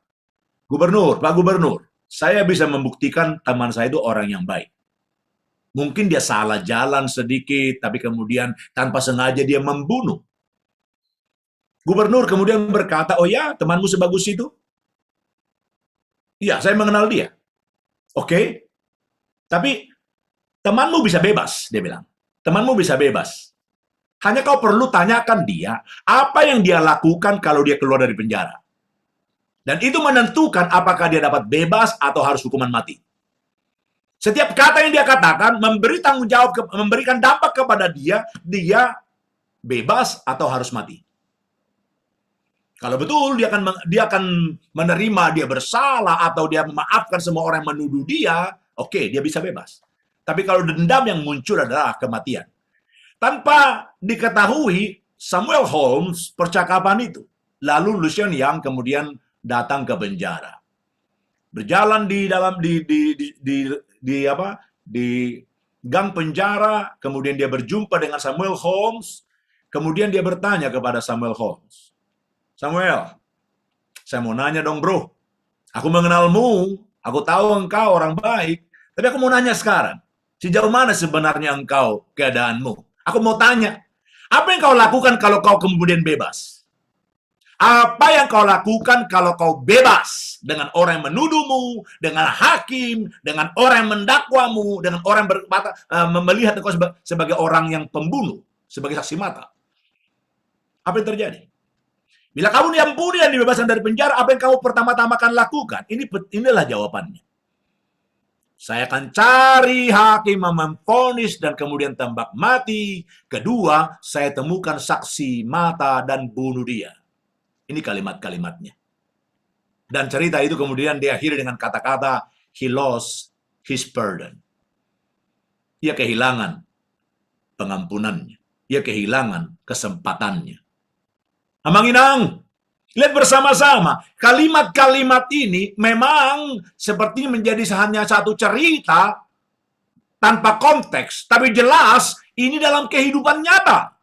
"Gubernur, Pak Gubernur, saya bisa membuktikan teman saya itu orang yang baik. Mungkin dia salah jalan sedikit, tapi kemudian tanpa sengaja dia membunuh." Gubernur kemudian berkata, "Oh ya, temanmu sebagus itu?" "Iya, saya mengenal dia." "Oke, tapi temanmu bisa bebas," dia bilang. "Temanmu bisa bebas. Hanya kau perlu tanyakan dia, apa yang dia lakukan kalau dia keluar dari penjara. Dan itu menentukan apakah dia dapat bebas atau harus hukuman mati. Setiap kata yang dia katakan memberi tanggung jawab, memberikan dampak kepada dia bebas atau harus mati. Kalau betul dia akan menerima dia bersalah atau dia memaafkan semua orang yang menuduh dia, oke, dia bisa bebas. Tapi kalau dendam yang muncul adalah kematian. Tanpa diketahui Samuel Holmes percakapan itu. Lalu Lucien Young kemudian datang ke penjara. Berjalan di gang penjara, kemudian dia berjumpa dengan Samuel Holmes, kemudian dia bertanya kepada Samuel Holmes, "Samuel, saya mau nanya dong bro, aku mengenalmu, aku tahu engkau orang baik, tapi aku mau nanya sekarang, sejauh mana sebenarnya engkau keadaanmu? Aku mau tanya, apa yang kau lakukan kalau kau kemudian bebas? Apa yang kau lakukan kalau kau bebas dengan orang yang menuduhmu, dengan hakim, dengan orang yang mendakwamu, dengan orang yang melihat engkau sebagai orang yang pembunuh, sebagai saksi mata? Apa yang terjadi? Bila kamu diampuni dan dibebaskan dari penjara, apa yang kamu pertama-tama akan lakukan?" Inilah jawabannya. "Saya akan cari hakim yang memvonis dan kemudian tembak mati. Kedua, saya temukan saksi mata dan bunuh dia." Ini kalimat-kalimatnya. Dan cerita itu kemudian diakhiri dengan kata-kata, "He lost his pardon." Ia kehilangan pengampunannya. Ia kehilangan kesempatannya. Amanginang, lihat bersama-sama. Kalimat-kalimat ini memang seperti menjadi hanya satu cerita tanpa konteks, tapi jelas ini dalam kehidupan nyata.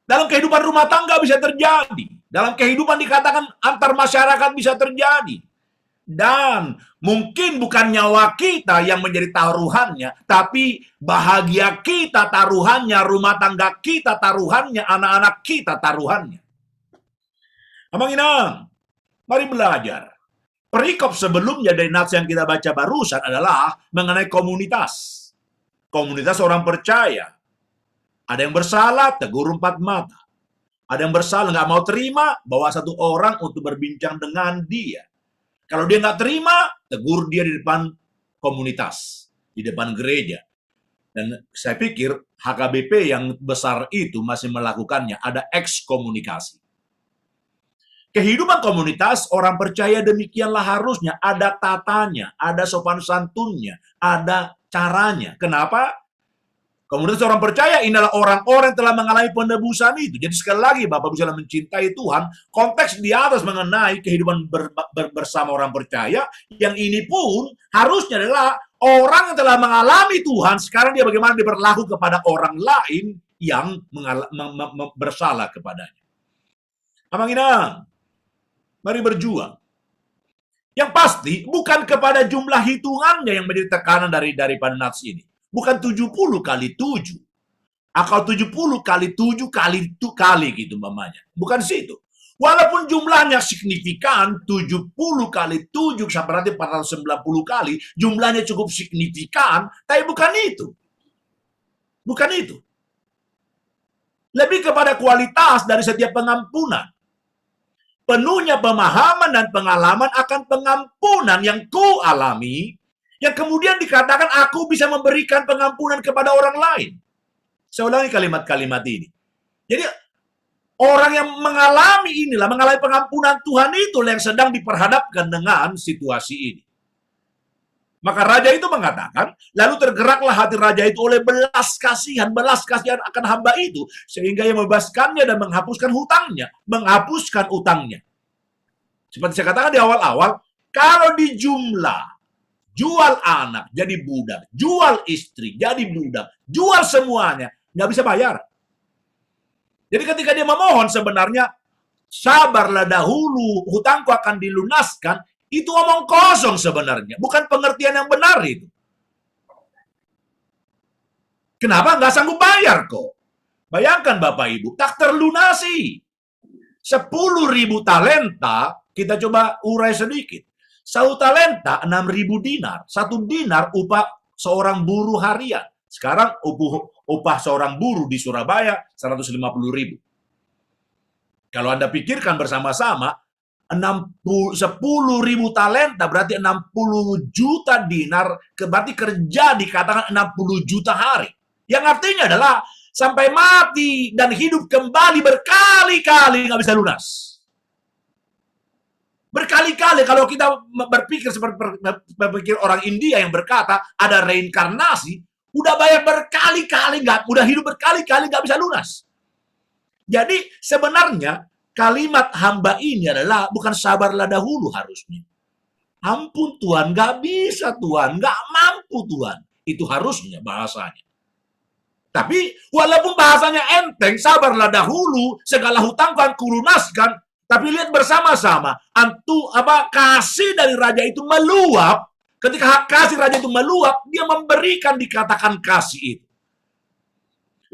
Dalam kehidupan rumah tangga bisa terjadi. Dalam kehidupan dikatakan antar masyarakat bisa terjadi. Dan mungkin bukan nyawa kita yang menjadi taruhannya, tapi bahagia kita taruhannya, rumah tangga kita taruhannya, anak-anak kita taruhannya. Abang Inang, mari belajar. Perikop sebelumnya dari nats yang kita baca barusan adalah mengenai komunitas. Komunitas orang percaya. Ada yang bersalah, tegur 4 mata. Ada yang bersalah, nggak mau terima, bawa 1 orang untuk berbincang dengan dia. Kalau dia nggak terima, tegur dia di depan komunitas, di depan gereja. Dan saya pikir HKBP yang besar itu masih melakukannya, ada ekskomunikasi. Kehidupan komunitas orang percaya demikianlah harusnya, ada tatanya, ada sopan santunnya, ada caranya. Kenapa? Komunitas orang percaya inilah orang-orang yang telah mengalami penebusan itu. Jadi sekali lagi Bapak bisa mencintai Tuhan, konteks di atas mengenai kehidupan bersama orang percaya, yang ini pun harusnya adalah orang yang telah mengalami Tuhan, sekarang dia bagaimana dia berlaku kepada orang lain yang bersalah kepadanya. Abang Inang, mari berjuang. Yang pasti bukan kepada jumlah hitungannya yang menjadi tekanan daripada nats ini. Bukan 70 kali 7. Atau 70 kali 7 kali gitu mamanya. Bukan situ. Walaupun jumlahnya signifikan, 70 kali 7 sampai nanti 490 kali, jumlahnya cukup signifikan, tapi bukan itu. Bukan itu. Lebih kepada kualitas dari setiap pengampunan. Penuhnya pemahaman dan pengalaman akan pengampunan yang ku alami, yang kemudian dikatakan aku bisa memberikan pengampunan kepada orang lain. Saya ulangi kalimat-kalimat ini. Jadi orang yang mengalami inilah, mengalami pengampunan Tuhan itulah yang sedang diperhadapkan dengan situasi ini. Maka raja itu mengatakan, lalu tergeraklah hati raja itu oleh belas kasihan akan hamba itu, sehingga ia membebaskannya dan menghapuskan hutangnya, menghapuskan utangnya. Seperti saya katakan di awal-awal, kalau di jumlah jual anak jadi budak, jual istri jadi budak, jual semuanya, nggak bisa bayar. Jadi ketika dia memohon sebenarnya, sabarlah dahulu, hutangku akan dilunaskan, itu omong kosong sebenarnya, bukan pengertian yang benar itu. Kenapa nggak sanggup bayar kok? Bayangkan Bapak Ibu, tak terlunasi. 10.000 talenta, kita coba urai sedikit. 1 talenta 6.000 dinar. 1 dinar upah seorang buruh harian. Sekarang upah seorang buruh di Surabaya 150.000. Kalau Anda pikirkan bersama-sama, 10.000 talenta berarti 60 juta dinar, berarti kerja dikatakan 60 juta hari. Yang artinya adalah sampai mati dan hidup kembali berkali-kali nggak bisa lunas. Berkali-kali kalau kita berpikir seperti berpikir orang India yang berkata ada reinkarnasi, udah bayar berkali-kali, udah hidup berkali-kali nggak bisa lunas. Jadi sebenarnya kalimat hamba ini adalah bukan sabarlah dahulu harusnya. Ampun Tuhan, nggak bisa Tuhan, nggak mampu Tuhan. Itu harusnya bahasanya. Tapi walaupun bahasanya enteng, sabarlah dahulu, segala hutang kan kulunaskan. Tapi lihat bersama-sama, kasih dari raja itu meluap. Ketika kasih raja itu meluap, dia memberikan dikatakan kasih itu.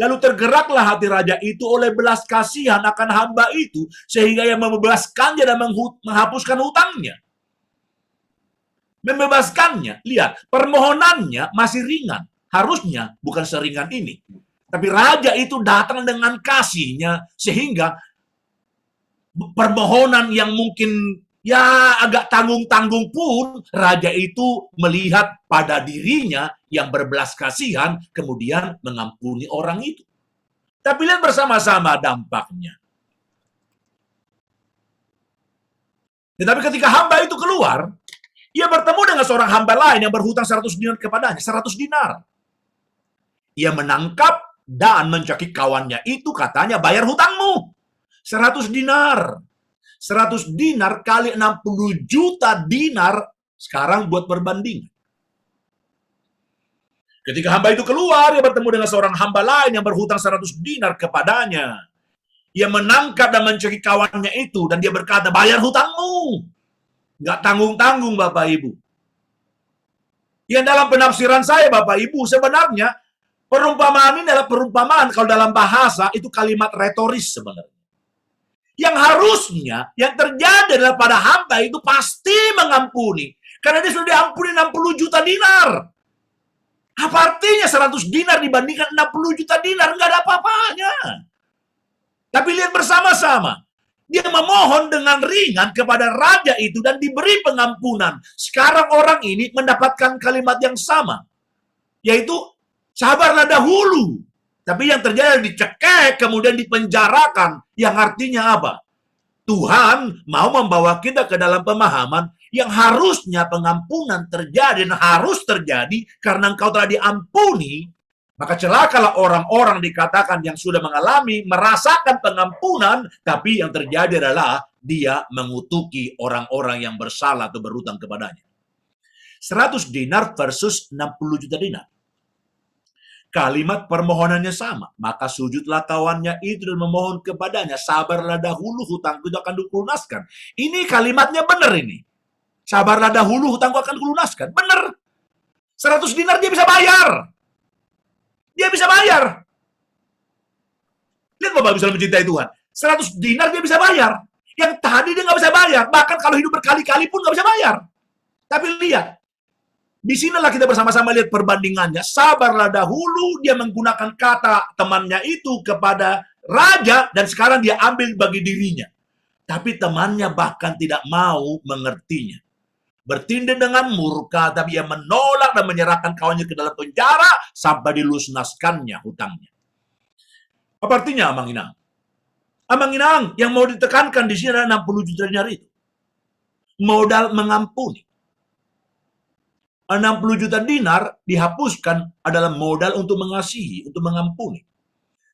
Lalu tergeraklah hati raja itu oleh belas kasihan akan hamba itu, sehingga ia membebaskannya dan menghapuskan hutangnya. Membebaskannya, lihat, permohonannya masih ringan. Harusnya bukan seringan ini. Tapi raja itu datang dengan kasihnya, sehingga permohonan yang mungkin ya agak tanggung-tanggung pun, raja itu melihat pada dirinya yang berbelas kasihan, kemudian mengampuni orang itu. Tapi lihat bersama-sama dampaknya. Tetapi ketika hamba itu keluar, ia bertemu dengan seorang hamba lain yang berhutang 100 dinar kepadanya, 100 dinar. Ia menangkap dan mencekik kawannya itu, katanya bayar hutangmu. 100 dinar. 100 dinar kali 60 juta dinar sekarang buat perbandingan. Ketika hamba itu keluar, ia bertemu dengan seorang hamba lain yang berhutang 100 dinar kepadanya. Ia menangkap dan mencekik kawannya itu dan dia berkata, bayar hutangmu. Nggak tanggung-tanggung Bapak Ibu. Yang dalam penafsiran saya Bapak Ibu, sebenarnya perumpamaan ini adalah perumpamaan, kalau dalam bahasa itu kalimat retoris sebenarnya. Yang harusnya, yang terjadi adalah pada hamba itu pasti mengampuni. Karena dia sudah diampuni 60 juta dinar. Apa artinya 100 dinar dibandingkan 60 juta dinar? Nggak ada apa-apanya. Tapi lihat bersama-sama. Dia memohon dengan ringan kepada raja itu dan diberi pengampunan. Sekarang orang ini mendapatkan kalimat yang sama. Yaitu, sabarlah dahulu. Tapi yang terjadi dicekek, kemudian dipenjarakan. Yang artinya apa? Tuhan mau membawa kita ke dalam pemahaman yang harusnya pengampunan terjadi dan harus terjadi karena engkau telah diampuni. Maka celakalah orang-orang dikatakan yang sudah mengalami, merasakan pengampunan, tapi yang terjadi adalah dia mengutuki orang-orang yang bersalah atau berhutang kepadanya. 100 dinar versus 60 juta dinar. Kalimat permohonannya sama. Maka sujudlah kawannya itu dan memohon kepadanya. Sabarlah dahulu, hutangku itu akan dikulunaskan. Ini kalimatnya benar ini. Sabarlah dahulu, hutangku akan dikulunaskan. Benar. 100 dinar dia bisa bayar. Dia bisa bayar. Lihat Bapak bisa mencintai Tuhan. 100 dinar dia bisa bayar. Yang tadi dia nggak bisa bayar. Bahkan kalau hidup berkali-kali pun nggak bisa bayar. Tapi lihat. Di sinilah kita bersama-sama lihat perbandingannya. Sabarlah dahulu, dia menggunakan kata temannya itu kepada raja, dan sekarang dia ambil bagi dirinya. Tapi temannya bahkan tidak mau mengertinya. Bertindak dengan murka, tapi ia menolak dan menyerahkan kawannya ke dalam penjara sampai dilusnaskannya hutangnya. Apa artinya Amang Inang? Amang Inang yang mau ditekankan di sini adalah 60 juta dinar itu. Modal mengampuni. 60 juta dinar dihapuskan adalah modal untuk mengasihi, untuk mengampuni.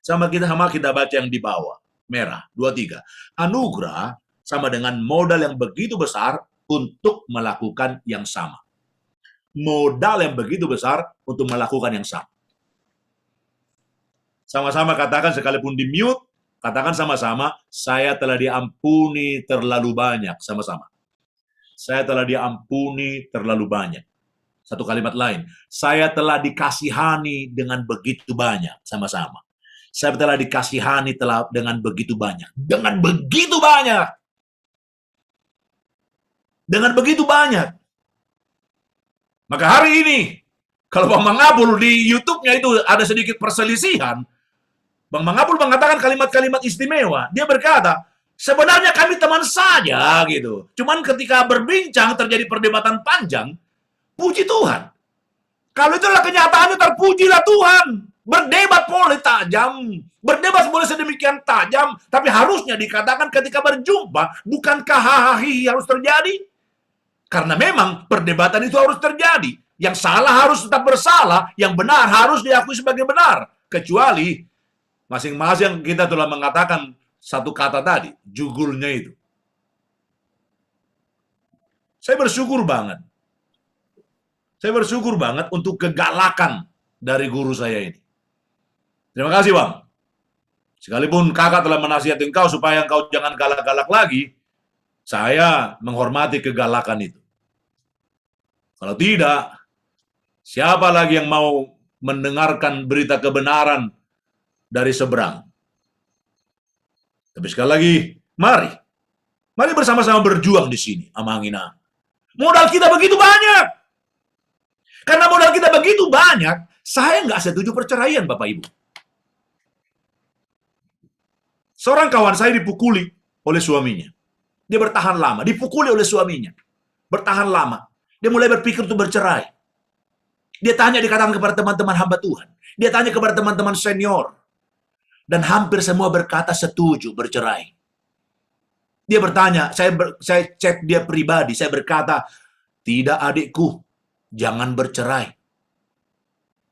Sama kita baca yang di bawah, merah, 23. Anugerah sama dengan modal yang begitu besar untuk melakukan yang sama. Modal yang begitu besar untuk melakukan yang sama. Sama-sama katakan, sekalipun di mute, katakan sama-sama, saya telah diampuni terlalu banyak. Sama-sama. Saya telah diampuni terlalu banyak. Satu kalimat lain, saya telah dikasihani dengan begitu banyak. Sama-sama. Saya telah dikasihani dengan begitu banyak. Dengan begitu banyak. Dengan begitu banyak. Maka hari ini, kalau Bang Mangabul di YouTube-nya itu ada sedikit perselisihan, Bang Mangabul mengatakan kalimat-kalimat istimewa. Dia berkata, sebenarnya kami teman saja gitu. Cuman ketika berbincang terjadi perdebatan panjang, puji Tuhan. Kalau itulah kenyataannya, terpujilah Tuhan. Berdebat boleh tajam, berdebat boleh sedemikian tajam, tapi harusnya dikatakan ketika berjumpa, bukankah hahaha harus terjadi? Karena memang perdebatan itu harus terjadi. Yang salah harus tetap bersalah, yang benar harus diakui sebagai benar. Kecuali masing-masing kita telah mengatakan satu kata tadi, jugulnya itu. Saya bersyukur banget. Saya bersyukur banget untuk kegalakan dari guru saya ini. Terima kasih Bang. Sekalipun kakak telah menasihati engkau supaya engkau jangan galak-galak lagi, saya menghormati kegalakan itu. Kalau tidak, siapa lagi yang mau mendengarkan berita kebenaran dari seberang? Tapi sekali lagi, mari bersama-sama berjuang di sini, Amang Inang. Modal kita begitu banyak. Karena modal kita begitu banyak, saya nggak setuju perceraian, Bapak Ibu. Seorang kawan saya dipukuli oleh suaminya. Dia bertahan lama, dipukuli oleh suaminya. Bertahan lama. Dia mulai berpikir untuk bercerai. Dia tanya, dikatakan kepada teman-teman hamba Tuhan. Dia tanya kepada teman-teman senior. Dan hampir semua berkata setuju bercerai. Dia bertanya, saya cek dia pribadi, saya berkata, tidak adikku, jangan bercerai.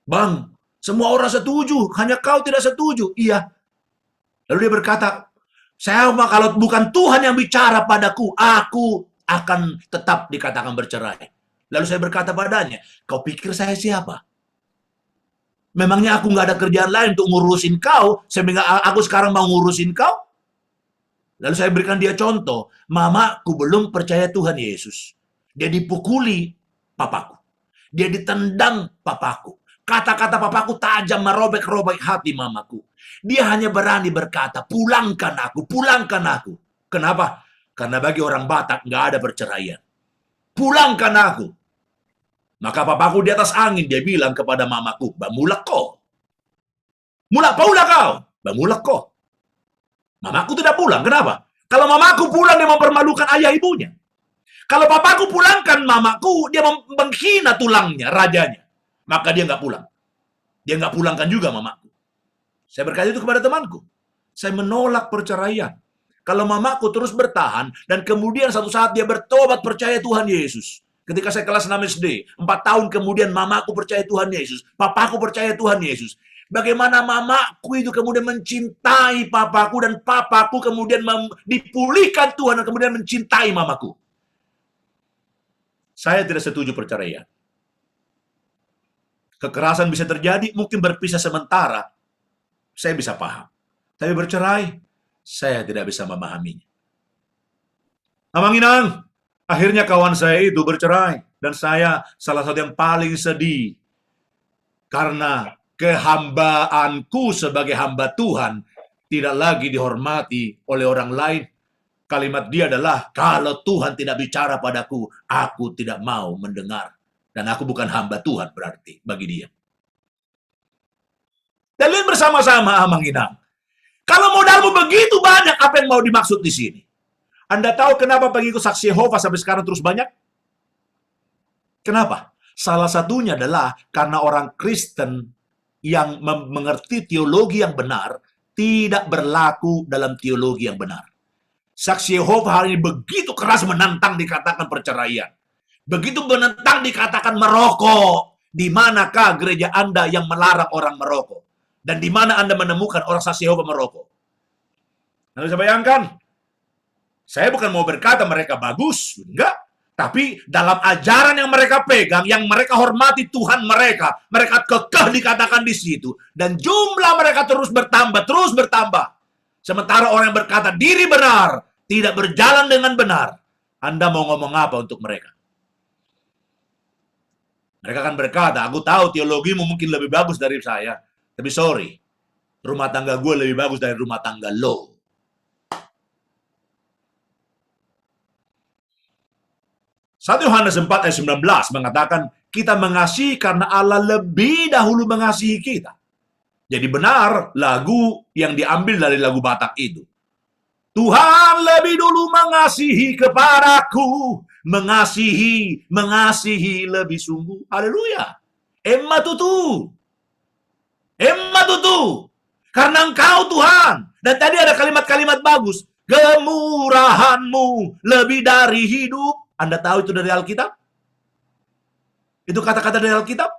Bang, semua orang setuju, hanya kau tidak setuju. Iya. Lalu dia berkata, saya kalau bukan Tuhan yang bicara padaku, aku akan tetap dikatakan bercerai. Lalu saya berkata padanya, kau pikir saya siapa? Memangnya aku nggak ada kerjaan lain untuk ngurusin kau, sehingga aku sekarang mau ngurusin kau? Lalu saya berikan dia contoh, mamaku belum percaya Tuhan Yesus. Dia dipukuli papaku. Dia ditendang papaku. Kata-kata papaku tajam merobek-robek hati mamaku. Dia hanya berani berkata, pulangkan aku, pulangkan aku. Kenapa? Karena bagi orang Batak nggak ada perceraian. Pulangkan aku. Maka papaku di atas angin, dia bilang kepada mamaku, bamulak ko. Mulak paulah kau. Bamulak ko. Mamaku tidak pulang. Kenapa? Kalau mamaku pulang, dia mempermalukan ayah ibunya. Kalau papaku pulangkan mamaku, dia menghina tulangnya, rajanya. Maka dia nggak pulang. Dia nggak pulangkan juga mamaku. Saya berkata itu kepada temanku. Saya menolak perceraian. Kalau mamaku terus bertahan, dan kemudian satu saat dia bertobat percaya Tuhan Yesus. Ketika saya kelas 6 SD, 4 tahun kemudian mamaku percaya Tuhan Yesus. Papaku percaya Tuhan Yesus. Bagaimana mamaku itu kemudian mencintai papaku, dan papaku kemudian dipulihkan Tuhan dan kemudian mencintai mamaku. Saya tidak setuju perceraian. Kekerasan bisa terjadi, mungkin berpisah sementara. Saya bisa paham. Tapi bercerai, saya tidak bisa memahaminya. Amang Inang, akhirnya kawan saya itu bercerai. Dan saya salah satu yang paling sedih. Karena kehambaanku sebagai hamba Tuhan tidak lagi dihormati oleh orang lain. Kalimat dia adalah, kalau Tuhan tidak bicara padaku, aku tidak mau mendengar. Dan aku bukan hamba Tuhan berarti bagi dia. Dan lihat bersama-sama Amang Inang. Kalau modalmu begitu banyak, apa yang mau dimaksud di sini? Anda tahu kenapa pengikut saksi Yehova sampai sekarang terus banyak? Kenapa? Salah satunya adalah karena orang Kristen yang mengerti teologi yang benar tidak berlaku dalam teologi yang benar. Saksi Yehova hari ini begitu keras menantang dikatakan perceraian. Begitu menentang dikatakan merokok. Di manakah gereja Anda yang melarang orang merokok? Dan di mana Anda menemukan orang saksi Yehova merokok? Lalu saya bayangkan, saya bukan mau berkata mereka bagus, enggak. Tapi dalam ajaran yang mereka pegang, yang mereka hormati Tuhan mereka kekeh dikatakan di situ. Dan jumlah mereka terus bertambah, terus bertambah. Sementara orang yang berkata diri benar, tidak berjalan dengan benar. Anda mau ngomong apa untuk mereka? Mereka akan berkata, aku tahu teologimu mungkin lebih bagus dari saya. Tapi sorry, rumah tangga gue lebih bagus dari rumah tangga lo. 1 Yohanes 4 ayat 19 mengatakan, kita mengasihi karena Allah lebih dahulu mengasihi kita. Jadi benar lagu yang diambil dari lagu Batak itu. Tuhan lebih dulu mengasihi kepadaku, mengasihi lebih sungguh. Haleluya. Emma tutu. Karena Engkau Tuhan. Dan tadi ada kalimat-kalimat bagus. Kemurahan-Mu lebih dari hidup. Anda tahu itu dari Alkitab? Itu kata-kata dari Alkitab?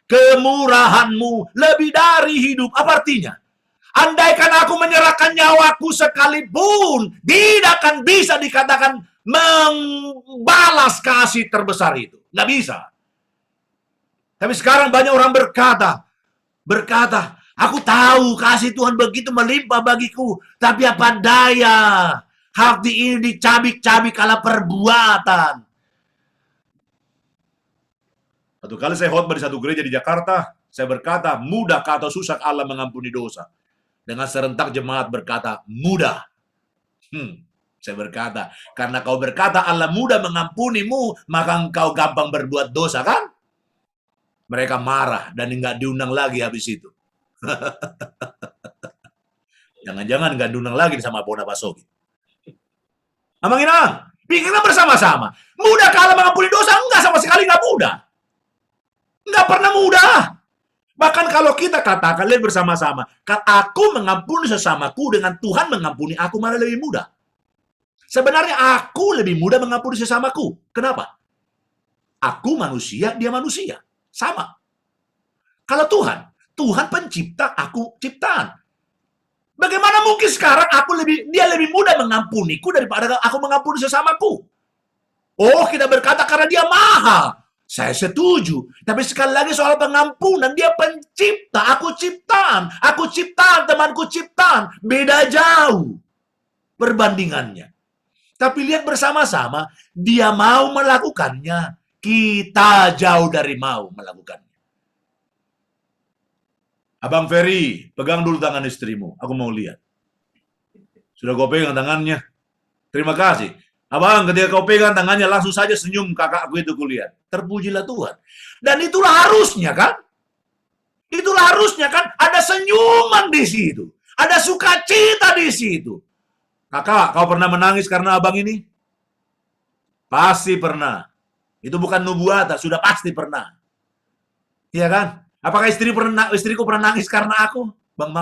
Kemurahan-Mu lebih dari hidup. Apa artinya? Andaikan aku menyerahkan nyawaku sekalipun, tidak akan bisa dikatakan membalas kasih terbesar itu. Nggak bisa. Tapi sekarang banyak orang berkata, aku tahu kasih Tuhan begitu melimpah bagiku, tapi apa daya, hati ini dicabik-cabik ala perbuatan. Satu kali saya khotbah di satu gereja di Jakarta, saya berkata, mudah atau susah Allah mengampuni dosa. Dengan serentak jemaat berkata, mudah. Saya berkata, karena kau berkata Allah mudah mengampunimu, maka engkau gampang berbuat dosa, kan? Mereka marah dan nggak diundang lagi habis itu. Jangan-jangan nggak diundang lagi sama Bona Pasogi. Amang Inang, pikirkan bersama-sama. Mudah kalau mengampuni dosa? Enggak, sama sekali nggak mudah. Nggak pernah mudah. Bahkan kalau kita katakan, lihat bersama-sama, aku mengampuni sesamaku dengan Tuhan mengampuni aku malah lebih mudah. Sebenarnya aku lebih mudah mengampuni sesamaku. Kenapa? Aku manusia, dia manusia. Sama. Kalau Tuhan pencipta, aku ciptaan. Bagaimana mungkin sekarang dia lebih mudah mengampuniku daripada aku mengampuni sesamaku? Oh, kita berkata karena dia mahal. Saya setuju. Tapi sekali lagi soal pengampunan, dia pencipta, aku ciptaan, temanku ciptaan. Beda jauh. perbandingannya. Tapi lihat bersama-sama, dia mau melakukannya. Kita jauh dari mau melakukannya. Abang Ferry, pegang dulu tangan istrimu. Aku mau lihat. Sudah kau pegang tangannya. Terima kasih. Abang, ketika kau pegang tangannya, langsung saja senyum kakakku itu kulihat. Terpujilah Tuhan. Dan itulah harusnya kan? Itulah harusnya kan? Ada senyuman di situ. Ada sukacita di situ. Kakak, kau pernah menangis karena abang ini? Pasti pernah. Itu bukan nubuatan, sudah pasti pernah. Iya kan? Apakah istriku pernah nangis karena aku? Bang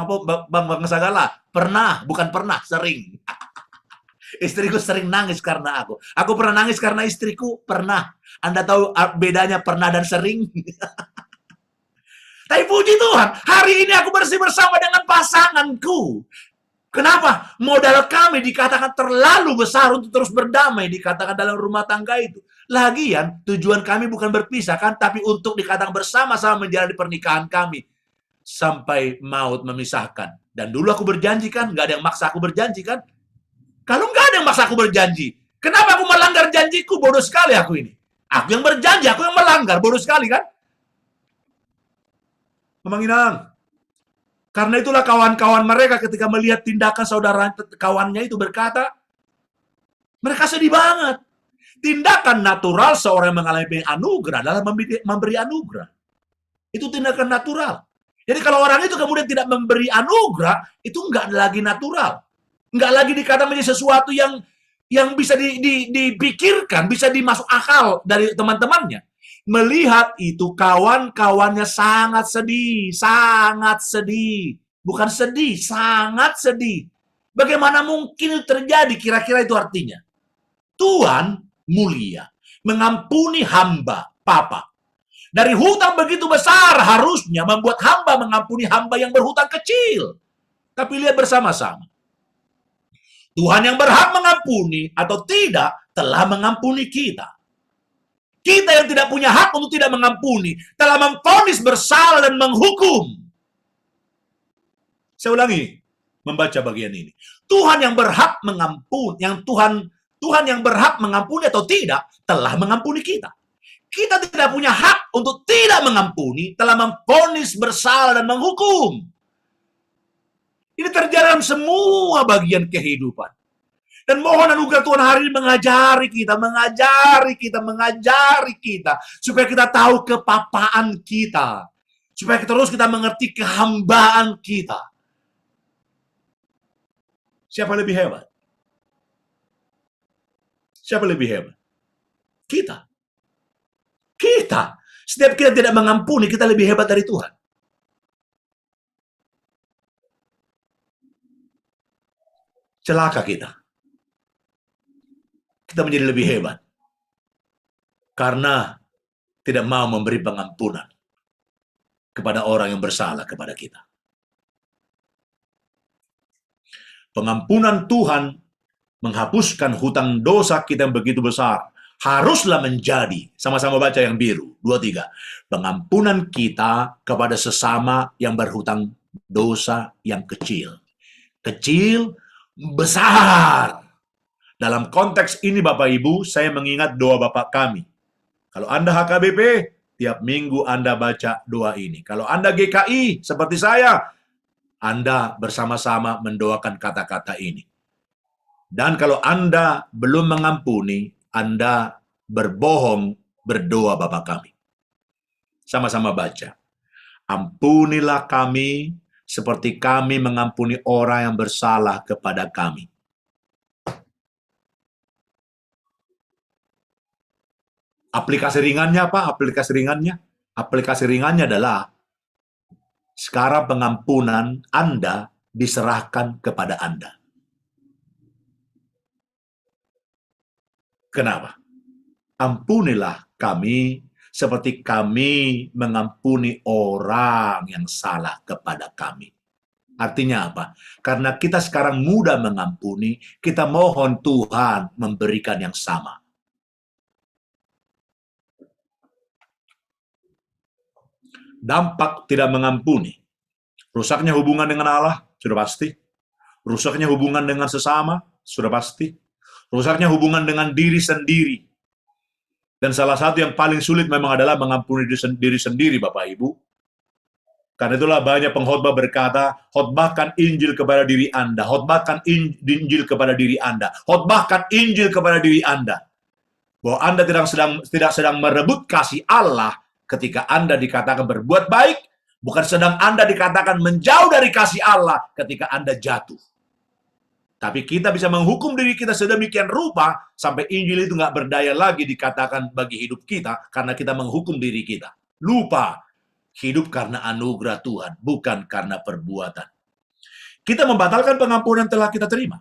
Sagala, pernah, bukan pernah, sering. Istriku sering nangis karena aku. Aku pernah nangis karena istriku, pernah. Anda tahu bedanya pernah dan sering? Tapi puji Tuhan, hari ini aku bersih bersama dengan pasanganku. Kenapa? Modal kami dikatakan terlalu besar untuk terus berdamai, dikatakan dalam rumah tangga itu. Lagian, tujuan kami bukan berpisah kan, tapi untuk dikatakan bersama-sama menjalani pernikahan kami. Sampai maut memisahkan. Dan dulu aku berjanji kan, nggak ada yang maksa aku berjanji kan. Kalau nggak ada yang maksa aku berjanji, kenapa aku melanggar janjiku? Bodoh sekali aku ini. Aku yang berjanji, aku yang melanggar. Bodoh sekali kan? Memang Inang. Karena itulah kawan-kawan mereka ketika melihat tindakan saudara kawannya itu berkata, mereka sedih banget. Tindakan natural seorang yang mengalami anugerah adalah memberi anugerah. Itu tindakan natural. Jadi kalau orang itu kemudian tidak memberi anugerah, itu enggak lagi natural. Enggak lagi dikatakan menjadi sesuatu yang bisa dipikirkan, bisa dimasuk akal dari teman-temannya. Melihat itu kawan-kawannya sangat sedih. Bukan sedih, sangat sedih. Bagaimana mungkin itu terjadi? Kira-kira itu artinya. Tuhan mulia, mengampuni hamba, Papa. Dari hutang begitu besar harusnya membuat hamba mengampuni hamba yang berhutang kecil. Tapi lihat bersama-sama. Tuhan yang berhak mengampuni atau tidak telah mengampuni kita. Kita yang tidak punya hak untuk tidak mengampuni telah memvonis bersalah dan menghukum. Saya ulangi membaca bagian ini. Tuhan yang berhak mengampuni, Tuhan yang berhak mengampuni atau tidak telah mengampuni kita. Kita tidak punya hak untuk tidak mengampuni, telah memvonis bersalah dan menghukum. Ini terjadi dalam semua bagian kehidupan. Dan mohon anugerah Tuhan hari ini mengajari kita, supaya kita tahu kepapaan kita. Supaya terus kita mengerti kehambaan kita. Siapa lebih hebat? Siapa lebih hebat? Kita. Setiap kita tidak mengampuni, kita lebih hebat dari Tuhan. Celaka kita. Kita menjadi lebih hebat. Karena tidak mau memberi pengampunan kepada orang yang bersalah kepada kita. Pengampunan Tuhan menghapuskan hutang dosa kita yang begitu besar. Haruslah menjadi, sama-sama baca yang biru, 2-3. Pengampunan kita kepada sesama yang berhutang dosa yang kecil. Kecil, besar. Dalam konteks ini Bapak Ibu, saya mengingat doa Bapak kami. Kalau Anda HKBP, tiap minggu Anda baca doa ini. Kalau Anda GKI, seperti saya, Anda bersama-sama mendoakan kata-kata ini. Dan kalau Anda belum mengampuni, Anda berbohong berdoa Bapa kami. Sama-sama baca. Ampunilah kami seperti kami mengampuni orang yang bersalah kepada kami. Aplikasi ringannya apa? Aplikasi ringannya adalah sekarang pengampunan Anda diserahkan kepada Anda. Kenapa? Ampunilah kami seperti kami mengampuni orang yang salah kepada kami. Artinya apa? Karena kita sekarang mudah mengampuni, kita mohon Tuhan memberikan yang sama. Dampak tidak mengampuni. Rusaknya hubungan dengan Allah, sudah pasti. Rusaknya hubungan dengan sesama, sudah pasti. Rusaknya hubungan dengan diri sendiri. Dan salah satu yang paling sulit memang adalah mengampuni diri sendiri, Bapak Ibu. Karena itulah banyak pengkhotbah berkata, khotbahkan Injil kepada diri Anda, khotbahkan Injil kepada diri Anda, khotbahkan Injil kepada diri Anda. Bahwa Anda tidak sedang merebut kasih Allah ketika Anda dikatakan berbuat baik, bukan sedang Anda dikatakan menjauh dari kasih Allah ketika Anda jatuh. Tapi kita bisa menghukum diri kita sedemikian rupa sampai Injil itu nggak berdaya lagi dikatakan bagi hidup kita karena kita menghukum diri kita. Lupa, hidup karena anugerah Tuhan, bukan karena perbuatan. Kita membatalkan pengampunan telah kita terima.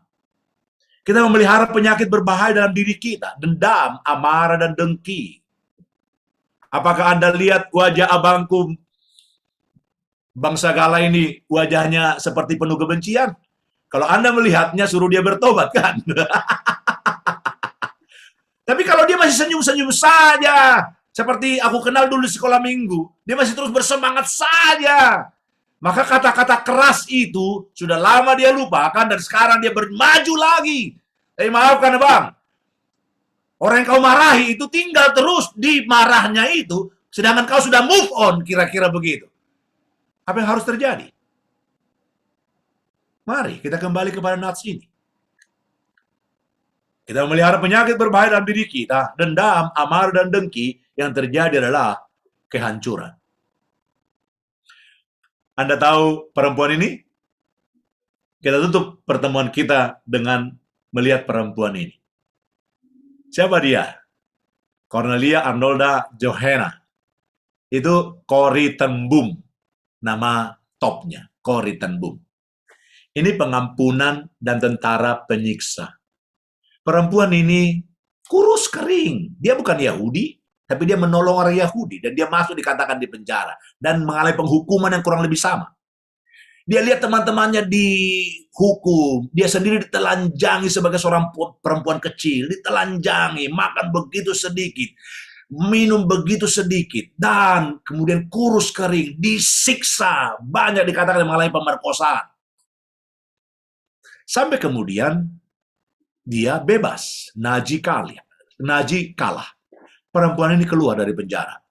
Kita memelihara penyakit berbahaya dalam diri kita, dendam, amarah, dan dengki. Apakah Anda lihat wajah abangku, Bang Sagala ini, wajahnya seperti penuh kebencian? Kalau Anda melihatnya, suruh dia bertobat, kan? Tapi kalau dia masih senyum-senyum saja, seperti aku kenal dulu di sekolah minggu, dia masih terus bersemangat saja. Maka kata-kata keras itu sudah lama dia lupakan dan sekarang dia bermaju lagi. Tapi maafkan Bang, orang yang kau marahi itu tinggal terus di marahnya itu, sedangkan kau sudah move on, kira-kira begitu. Apa yang harus terjadi? Mari kita kembali kepada nats ini. Kita memelihara penyakit berbahaya dalam diri kita, dendam, amarah, dan dengki, yang terjadi adalah kehancuran. Anda tahu perempuan ini? Kita tutup pertemuan kita dengan melihat perempuan ini. Siapa dia? Cornelia Arnolda Johanna. Itu Corrie ten Boom. Nama topnya, Corrie ten Boom. Ini pengampunan dan tentara penyiksa. Perempuan ini kurus kering. Dia bukan Yahudi, tapi dia menolong orang Yahudi. Dan dia masuk dikatakan di penjara. Dan mengalami penghukuman yang kurang lebih sama. Dia lihat teman-temannya dihukum. Dia sendiri ditelanjangi sebagai seorang perempuan kecil. Ditelanjangi, makan begitu sedikit. Minum begitu sedikit. Dan kemudian kurus kering, disiksa. Banyak dikatakan mengalami pemerkosaan. Sampai kemudian dia bebas. Naji kalah. Perempuan ini keluar dari penjara.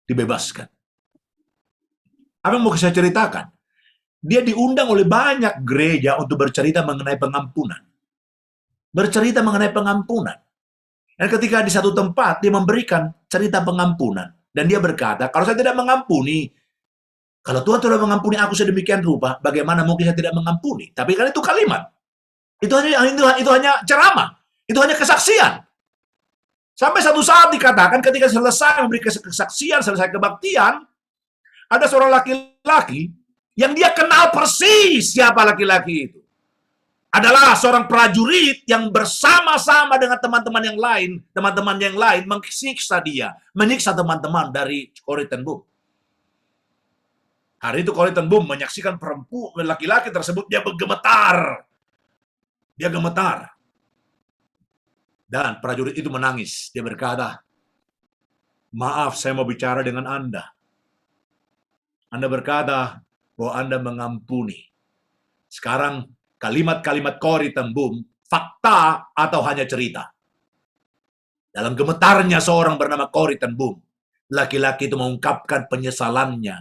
Dibebaskan. Apa yang mau saya ceritakan? Dia diundang oleh banyak gereja untuk bercerita mengenai pengampunan. Bercerita mengenai pengampunan. Dan ketika di satu tempat dia memberikan cerita pengampunan. Dan dia berkata, kalau saya tidak mengampuni, kalau Tuhan telah mengampuni aku sedemikian rupa, bagaimana mungkin saya tidak mengampuni? Tapi kan itu kalimat. Itu hanya ceramah. Itu hanya kesaksian. Sampai satu saat dikatakan ketika selesai memberi kesaksian, selesai kebaktian, ada seorang laki-laki yang dia kenal persis siapa laki-laki itu. Adalah seorang prajurit yang bersama-sama dengan teman-teman yang lain menyiksa dia, menyiksa teman-teman dari Corrie ten Boom. Hari itu Corrie ten Boom menyaksikan perempuan laki-laki tersebut, dia bergemetar. Dia gemetar. Dan prajurit itu menangis. Dia berkata, maaf, saya mau bicara dengan Anda. Anda berkata bahwa Anda mengampuni. Sekarang kalimat-kalimat Corrie ten Boom, fakta atau hanya cerita? Dalam gemetarnya seorang bernama Corrie ten Boom, laki-laki itu mengungkapkan penyesalannya,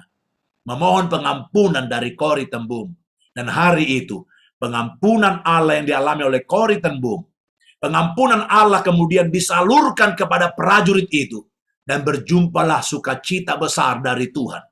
memohon pengampunan dari Corrie ten Boom. Dan hari itu, pengampunan Allah yang dialami oleh Corrie ten Boom, pengampunan Allah kemudian disalurkan kepada prajurit itu, dan berjumpalah sukacita besar dari Tuhan.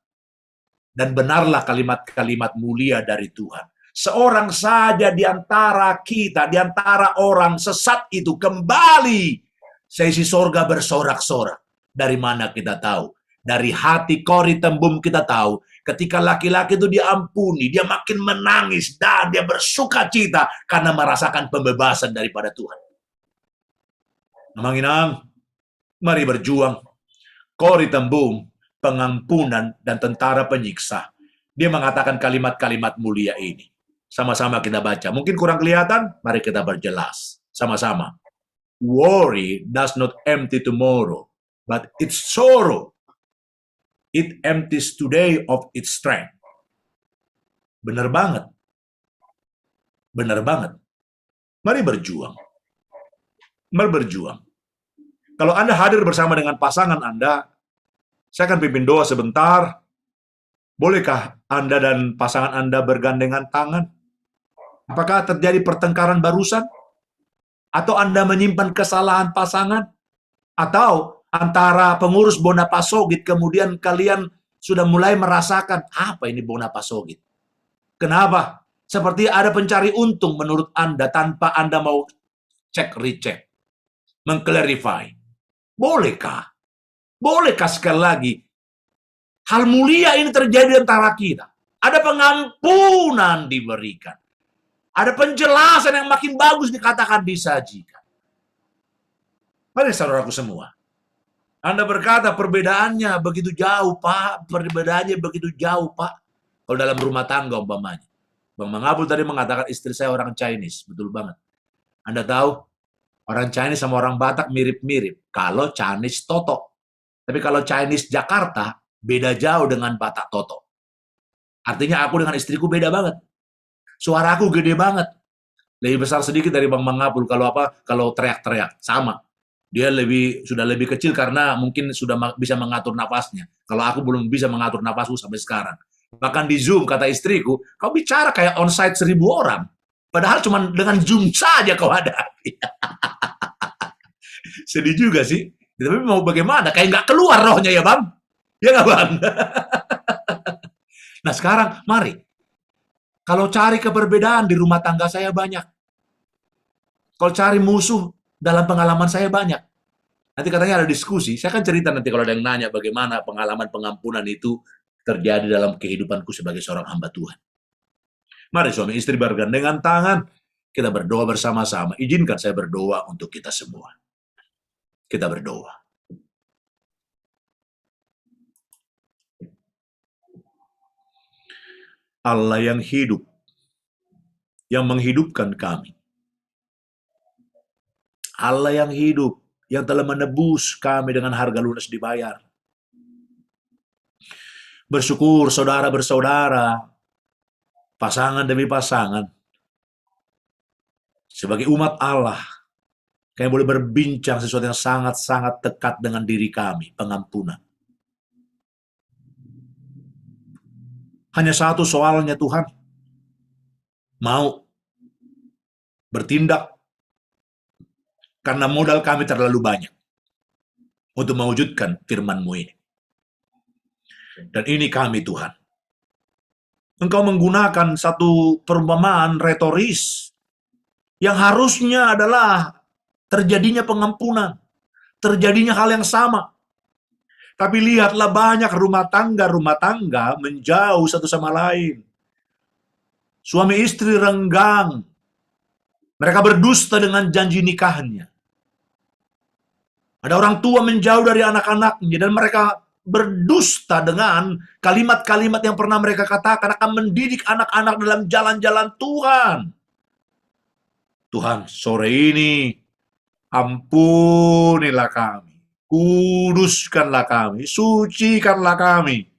Dan benarlah kalimat-kalimat mulia dari Tuhan. Seorang saja di antara kita, di antara orang sesat itu kembali. Seisi sorga bersorak-sorak. Dari mana kita tahu? Dari hati Corrie ten Boom kita tahu. Ketika laki-laki itu diampuni, dia makin menangis dan dia bersukacita karena merasakan pembebasan daripada Tuhan. Namang-inang, mari berjuang. Corrie ten Boom, pengampunan dan tentara penyiksa. Dia mengatakan kalimat-kalimat mulia ini. Sama-sama kita baca. Mungkin kurang kelihatan, mari kita berjelas. Sama-sama. Worry does not empty tomorrow, but its sorrow. It empties today of its strength. Benar banget. Benar banget. Mari berjuang. Mari berjuang. Kalau Anda hadir bersama dengan pasangan Anda, saya akan pimpin doa sebentar. Bolehkah Anda dan pasangan Anda bergandengan tangan? Apakah terjadi pertengkaran barusan? Atau Anda menyimpan kesalahan pasangan? Atau antara pengurus Bona Pasogit kemudian kalian sudah mulai merasakan, apa ini Bona Pasogit? Kenapa? Seperti ada pencari untung menurut Anda tanpa Anda mau cek-recek, mengklarify. Bolehkah? Bolehkah sekali lagi hal mulia ini terjadi di antara kita? Ada pengampunan diberikan. Ada penjelasan yang makin bagus dikatakan, disajikan. Mari saudaraku semua. Anda berkata perbedaannya begitu jauh, Pak. Perbedaannya begitu jauh, Pak. Kalau dalam rumah tangga umpamanya. Bang Mangabul tadi mengatakan istri saya orang Chinese. Betul banget. Anda tahu, orang Chinese sama orang Batak mirip-mirip. Kalau Chinese Toto. Tapi kalau Chinese Jakarta, beda jauh dengan Batak Toto. Artinya aku dengan istriku beda banget. Suaraku gede banget. Lebih besar sedikit dari Bang Mangabul kalau teriak-teriak. Sama. Dia sudah lebih kecil karena mungkin sudah bisa mengatur nafasnya. Kalau aku belum bisa mengatur nafasku sampai sekarang. Bahkan di Zoom kata istriku, kau bicara kayak onsite 1.000 orang. Padahal cuma dengan Zoom saja kau ada. Sedih juga sih. Tapi mau bagaimana? Kayak nggak keluar rohnya ya Bang. Ya nggak Bang? Nah sekarang mari. Kalau cari keberbedaan di rumah tangga saya banyak. Kalau cari musuh dalam pengalaman saya banyak. Nanti katanya ada diskusi. Saya akan cerita nanti kalau ada yang nanya bagaimana pengalaman pengampunan itu terjadi dalam kehidupanku sebagai seorang hamba Tuhan. Mari suami istri bergandengan tangan. Kita berdoa bersama-sama. Izinkan saya berdoa untuk kita semua. Kita berdoa. Allah yang hidup, yang menghidupkan kami. Allah yang hidup, yang telah menebus kami dengan harga lunas dibayar. Bersyukur saudara bersaudara, pasangan demi pasangan, sebagai umat Allah, kami boleh berbincang sesuatu yang sangat-sangat dekat dengan diri kami, pengampunan. Hanya satu soalnya Tuhan, mau bertindak karena modal kami terlalu banyak untuk mewujudkan firman-Mu ini. Dan ini kami Tuhan. Engkau menggunakan satu perumpamaan retoris yang harusnya adalah terjadinya pengampunan, terjadinya hal yang sama. Tapi lihatlah banyak rumah tangga menjauh satu sama lain. Suami istri renggang. Mereka berdusta dengan janji nikahnya. Ada orang tua menjauh dari anak-anaknya dan mereka berdusta dengan kalimat-kalimat yang pernah mereka katakan akan mendidik anak-anak dalam jalan-jalan Tuhan. Tuhan, sore ini ampunilah kami. Kuduskanlah kami, sucikanlah kami.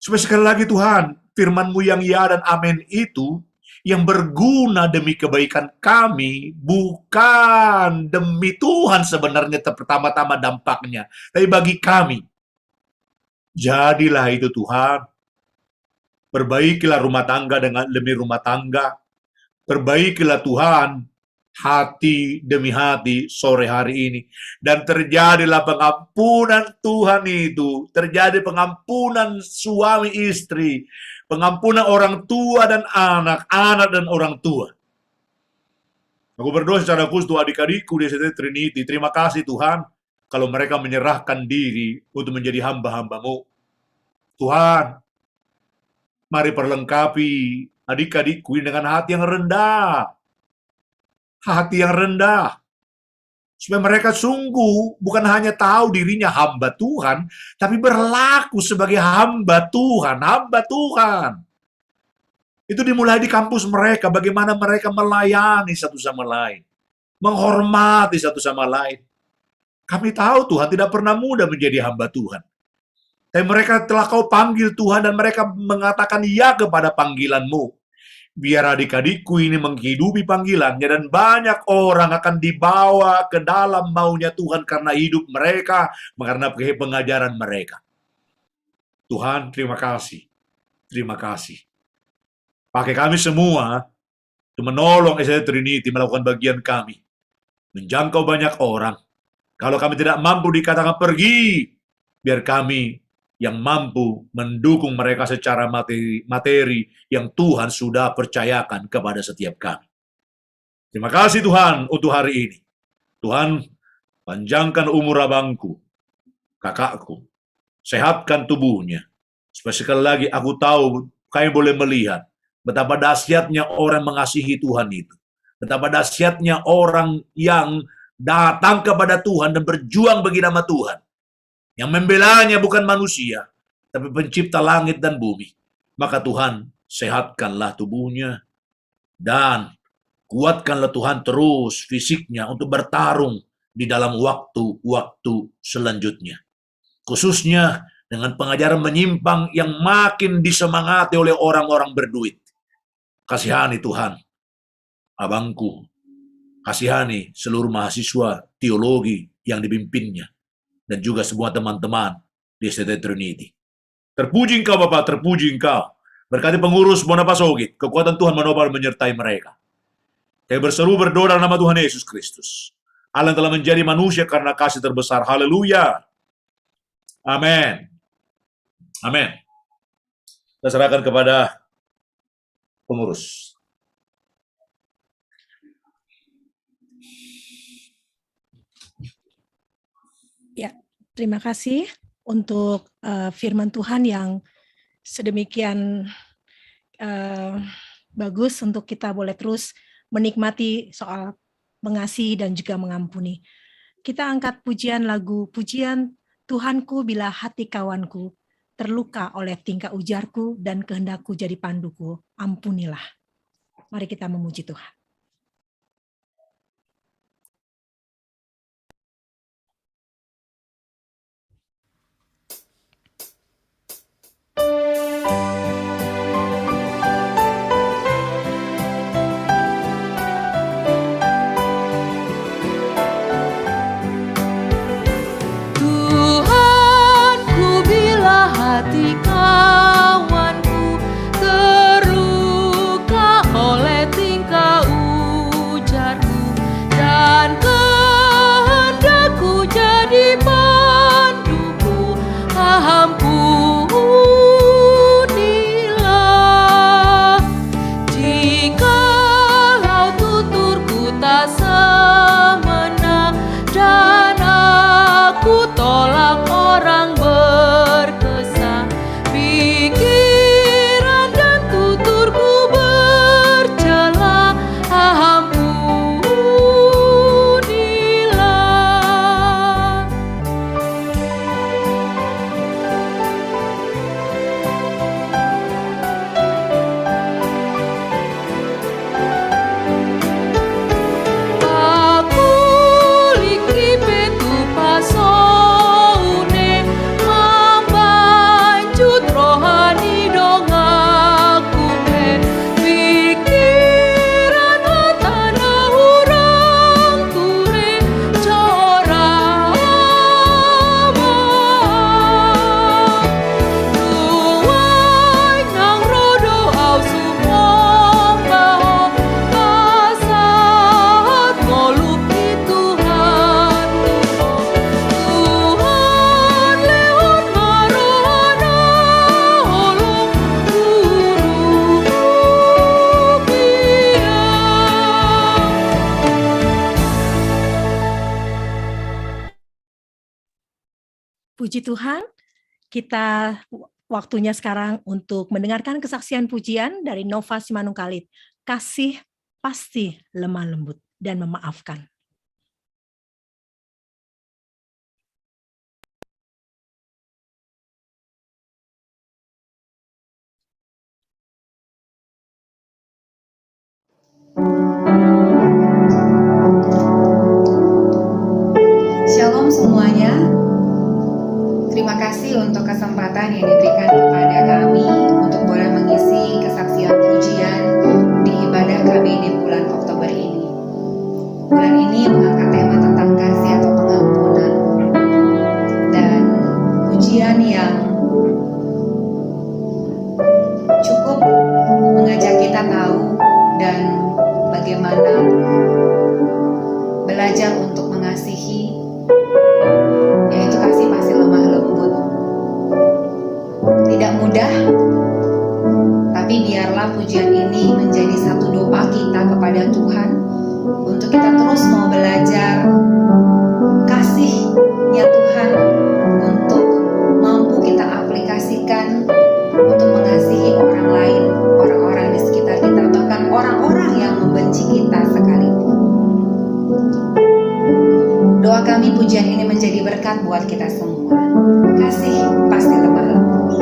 Supaya sekali lagi Tuhan, firman-Mu yang ya dan amin itu yang berguna demi kebaikan kami, bukan demi Tuhan sebenarnya pertama-tama dampaknya, tapi bagi kami. Jadilah itu Tuhan. Perbaikilah rumah tangga demi rumah tangga. Perbaikilah Tuhan hati demi hati sore hari ini. Dan terjadilah pengampunan Tuhan itu. Terjadi pengampunan suami istri. Pengampunan orang tua dan anak. Anak dan orang tua. Aku berdoa secara khusus untuk adik-adikku di SDT Trinity. Terima kasih Tuhan. Kalau mereka menyerahkan diri untuk menjadi hamba-hamba-Mu. Tuhan, mari perlengkapi adik-adikku dengan hati yang rendah. Hati yang rendah. Supaya mereka sungguh bukan hanya tahu dirinya hamba Tuhan, tapi berlaku sebagai hamba Tuhan, hamba Tuhan. Itu dimulai di kampus mereka, bagaimana mereka melayani satu sama lain. Menghormati satu sama lain. Kami tahu Tuhan tidak pernah mudah menjadi hamba Tuhan. Tapi mereka telah Kau panggil Tuhan dan mereka mengatakan ya kepada panggilan-Mu. biar adik-adikku ini menghidupi panggilannya dan banyak orang akan dibawa ke dalam maunya Tuhan karena hidup mereka, karena pengajaran mereka. Tuhan, terima kasih. Terima kasih. Pakai kami semua untuk menolong SDT Trinity melakukan bagian kami. Menjangkau banyak orang. Kalau kami tidak mampu dikatakan pergi, biar kami yang mampu mendukung mereka secara materi yang Tuhan sudah percayakan kepada setiap kami. Terima kasih Tuhan untuk hari ini. Tuhan, panjangkan umur abangku, kakakku, sehatkan tubuhnya. Supaya sekali lagi aku tahu, kami boleh melihat betapa dahsyatnya orang mengasihi Tuhan itu. Betapa dahsyatnya orang yang datang kepada Tuhan dan berjuang bagi nama Tuhan. Yang membelanya bukan manusia, tapi pencipta langit dan bumi. Maka Tuhan, sehatkanlah tubuhnya dan kuatkanlah Tuhan terus fisiknya untuk bertarung di dalam waktu-waktu selanjutnya. Khususnya dengan pengajaran menyimpang yang makin disemangati oleh orang-orang berduit. Kasihani Tuhan, abangku, kasihani seluruh mahasiswa teologi yang dipimpinnya, dan juga semua teman-teman di SDT Trinity. Terpuji Engkau Bapa, terpuji Engkau. Berkati pengurus Bonapa Sogit, kekuatan Tuhan menopang menyertai mereka. Kami berseru berdoa dalam nama Tuhan Yesus Kristus. Allah yang telah menjadi manusia karena kasih terbesar. Haleluya. Amin. Amin. Kita serahkan kepada pengurus. Ya, terima kasih untuk firman Tuhan yang sedemikian bagus untuk kita boleh terus menikmati soal mengasihi dan juga mengampuni. Kita angkat pujian lagu, pujian Tuhanku bila hati kawanku terluka oleh tingkah ujarku dan kehendakku jadi panduku, ampunilah. Mari kita memuji Tuhan. Tuhanku bila hati kawanku terluka oleh tingkah ujarku dan kehendakku jadi panduku, ampunilah. Jikalau tuturku tak semena dan aku tolak orang berkesah, pikiran dan tuturku bercela, ampunilah. Aku likipe tu pasone membancut rohani dong aku pe pikiran tanah urang ture corama tuai nang rodo au sumong bao kasat ngolupi Tuhan Tuhan lewat marohana holong guru Puji Tuhan, kita waktunya sekarang untuk mendengarkan kesaksian pujian dari Nova Simanungkalit. Kasih pasti lemah lembut dan memaafkan. Shalom semuanya. Terima kasih untuk kesempatan yang diberikan kepada kami untuk boleh mengisi kesaksian pujian kita tahu dan bagaimana belajar untuk mengasihi, yaitu kasih pasti lemah lembut. Tidak mudah, tapi biarlah pujian ini menjadi satu doa kita kepada Tuhan untuk kita terus mau belajar kasih-Nya Tuhan, untuk mampu kita aplikasikan untuk mengasihi orang lain, orang-orang di sekitar kita, bahkan orang-orang yang membenci kita sekalipun. Doa kami pujian ini menjadi berkat buat kita semua. Kasih pasti lemah lembut.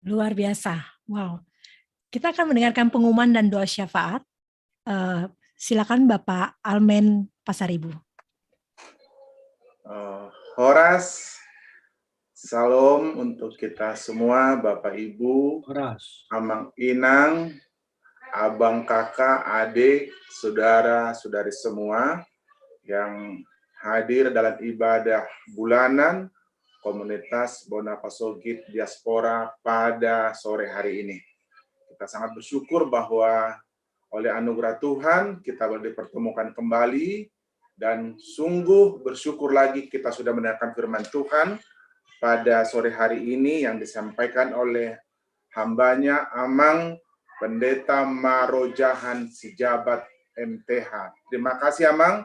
Luar biasa. Wow. Kita akan mendengarkan pengumuman dan doa syafaat. Silakan Bapak Almen Pasaribu. Horas, salam untuk kita semua, Bapak Ibu, Horas. Amang Inang, Abang Kakak, adik, saudara-saudari semua yang hadir dalam ibadah bulanan komunitas Bonapasogit Diaspora pada sore hari ini. Kita sangat bersyukur bahwa oleh anugerah Tuhan kita boleh dipertemukan kembali, dan sungguh bersyukur lagi kita sudah mendengarkan firman Tuhan pada sore hari ini yang disampaikan oleh hambanya Amang Pendeta Marojahan Sijabat MTH. Terima kasih Amang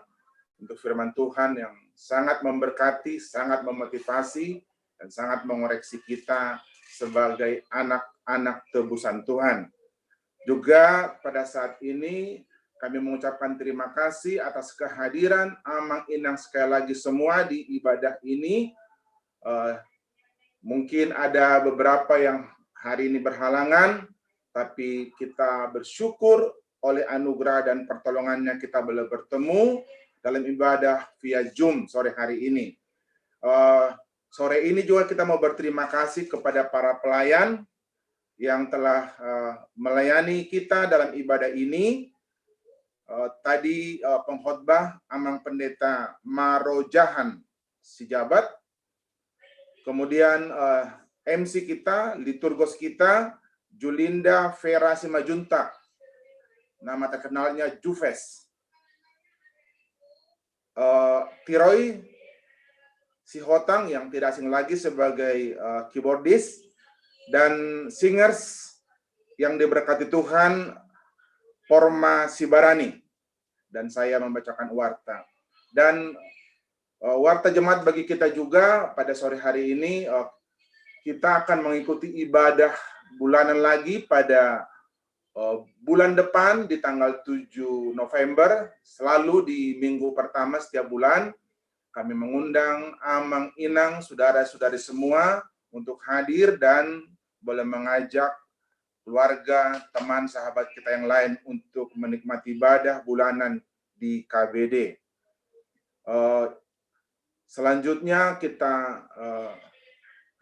untuk firman Tuhan yang sangat memberkati, sangat memotivasi, dan sangat mengoreksi kita sebagai anak-anak tebusan Tuhan. Juga pada saat ini kami mengucapkan terima kasih atas kehadiran Amang Inang sekali lagi semua di ibadah ini. Mungkin ada beberapa yang hari ini berhalangan, tapi kita bersyukur oleh anugerah dan pertolongannya kita boleh bertemu dalam ibadah via Zoom sore hari ini. Sore ini juga kita mau berterima kasih kepada para pelayan yang telah melayani kita dalam ibadah ini. Tadi pengkhotbah Amang Pendeta Marojahan Sijabat, kemudian MC kita, liturgos kita, Julinda Vera Simajunta, nama terkenalnya Jufes, Tiroy Sihotang yang tidak asing lagi sebagai keyboardist, dan singers yang diberkati Tuhan, Porma Sibarani, dan saya membacakan warta. Dan warta jemaat bagi kita juga pada sore hari ini, kita akan mengikuti ibadah bulanan lagi pada bulan depan di tanggal 7 November, selalu di minggu pertama setiap bulan. Kami mengundang Amang Inang, saudara-saudari semua untuk hadir dan boleh mengajak keluarga, teman, sahabat kita yang lain untuk menikmati ibadah bulanan di KBD. Selanjutnya kita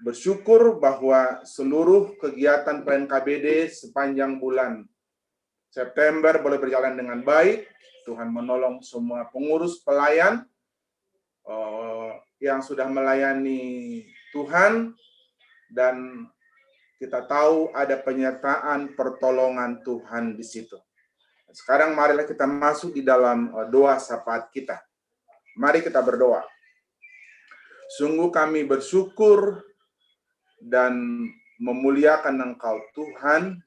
bersyukur bahwa seluruh kegiatan pelayan KBD sepanjang bulan September boleh berjalan dengan baik. Tuhan menolong semua pengurus pelayan yang sudah melayani Tuhan, dan kita tahu ada penyertaan pertolongan Tuhan di situ. Sekarang marilah kita masuk di dalam doa syafaat kita. Mari kita berdoa. Sungguh kami bersyukur dan memuliakan Engkau Tuhan,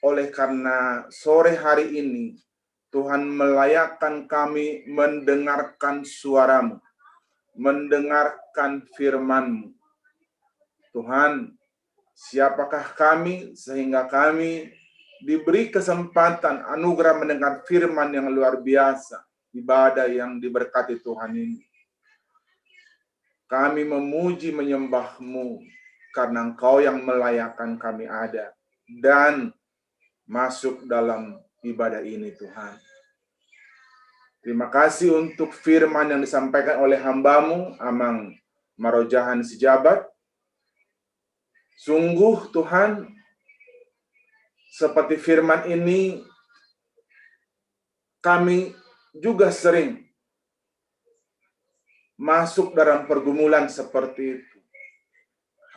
oleh karena sore hari ini Tuhan melayakkan kami mendengarkan suara-Mu, mendengarkan firman-Mu. Tuhan, siapakah kami sehingga kami diberi kesempatan anugerah mendengar firman yang luar biasa, ibadah yang diberkati Tuhan ini. Kami memuji menyembah-Mu karena Engkau yang melayakkan kami ada dan masuk dalam ibadah ini Tuhan. Terima kasih untuk firman yang disampaikan oleh hamba-Mu Amang Marojahan Sijabat. Sungguh Tuhan, seperti firman ini, kami juga sering masuk dalam pergumulan seperti itu.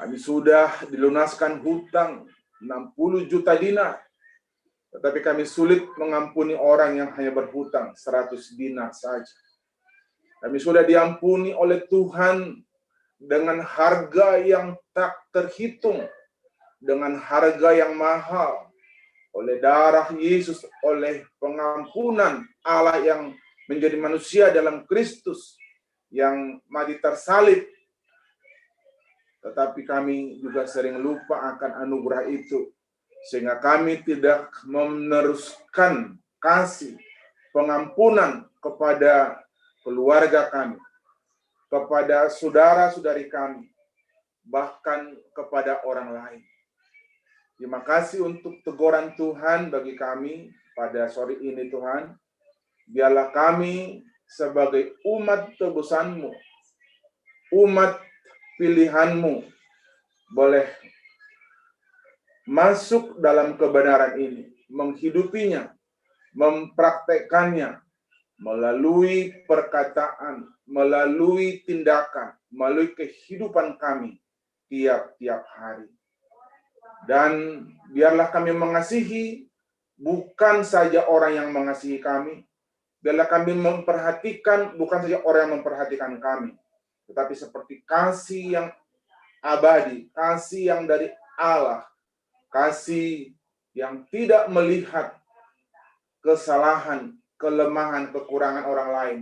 Kami sudah dilunaskan hutang 60 juta dinar, tetapi kami sulit mengampuni orang yang hanya berhutang 100 dinar saja. Kami sudah diampuni oleh Tuhan dengan harga yang tak terhitung, dengan harga yang mahal, oleh darah Yesus, oleh pengampunan Allah yang menjadi manusia dalam Kristus, yang mati tersalib. Tetapi kami juga sering lupa akan anugerah itu, sehingga kami tidak meneruskan kasih pengampunan kepada keluarga kami, kepada saudara-saudari kami, bahkan kepada orang lain. Terima kasih untuk teguran Tuhan bagi kami pada sore ini Tuhan. Biarlah kami sebagai umat tebusan-Mu umat pilihan-Mu boleh masuk dalam kebenaran ini, menghidupinya, mempraktekannya melalui perkataan, melalui tindakan, melalui kehidupan kami tiap-tiap hari. Dan biarlah kami mengasihi bukan saja orang yang mengasihi kami, biarlah kami memperhatikan bukan saja orang yang memperhatikan kami, tetapi seperti kasih yang abadi, kasih yang dari Allah, kasih yang tidak melihat kesalahan, kelemahan, kekurangan orang lain.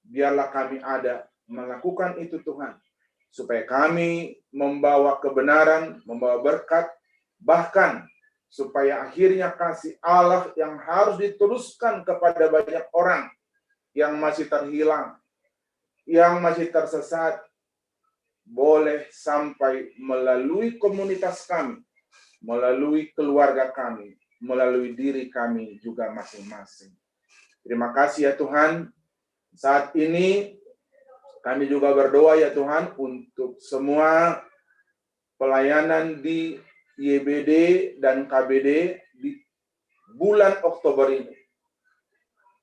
Biarlah kami ada melakukan itu Tuhan, supaya kami membawa kebenaran, membawa berkat, bahkan supaya akhirnya kasih Allah yang harus diteruskan kepada banyak orang yang masih terhilang, yang masih tersesat, boleh sampai melalui komunitas kami, melalui keluarga kami, melalui diri kami juga masing-masing. Terima kasih ya Tuhan. Saat ini kami juga berdoa ya Tuhan untuk semua pelayanan di YBD dan KBD di bulan Oktober ini.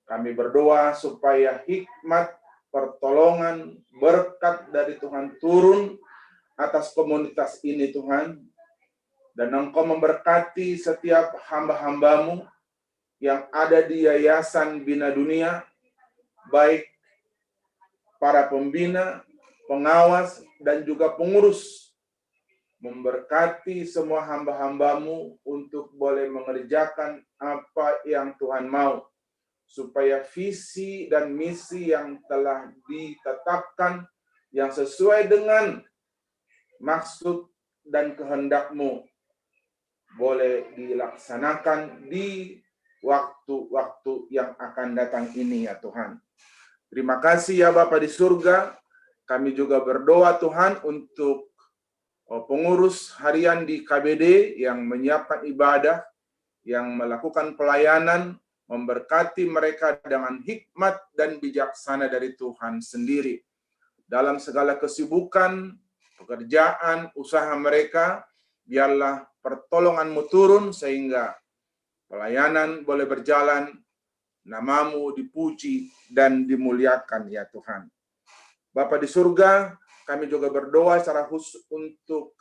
Kami berdoa supaya hikmat, pertolongan, berkat dari Tuhan turun atas komunitas ini Tuhan. Dan Engkau memberkati setiap hamba-hamba-Mu yang ada di Yayasan Bina Dunia, baik para pembina, pengawas, dan juga pengurus. Memberkati semua hamba-hamba-Mu untuk boleh mengerjakan apa yang Tuhan mau, supaya visi dan misi yang telah ditetapkan, yang sesuai dengan maksud dan kehendak-Mu, boleh dilaksanakan di waktu-waktu yang akan datang ini ya Tuhan. Terima kasih ya Bapa di surga. Kami juga berdoa Tuhan untuk pengurus harian di KBD yang menyiapkan ibadah, yang melakukan pelayanan, memberkati mereka dengan hikmat dan bijaksana dari Tuhan sendiri. Dalam segala kesibukan, pekerjaan, usaha mereka, biarlah pertolongan-Mu turun sehingga pelayanan boleh berjalan, nama-Mu dipuji dan dimuliakan ya Tuhan. Bapa di surga, kami juga berdoa secara khusus untuk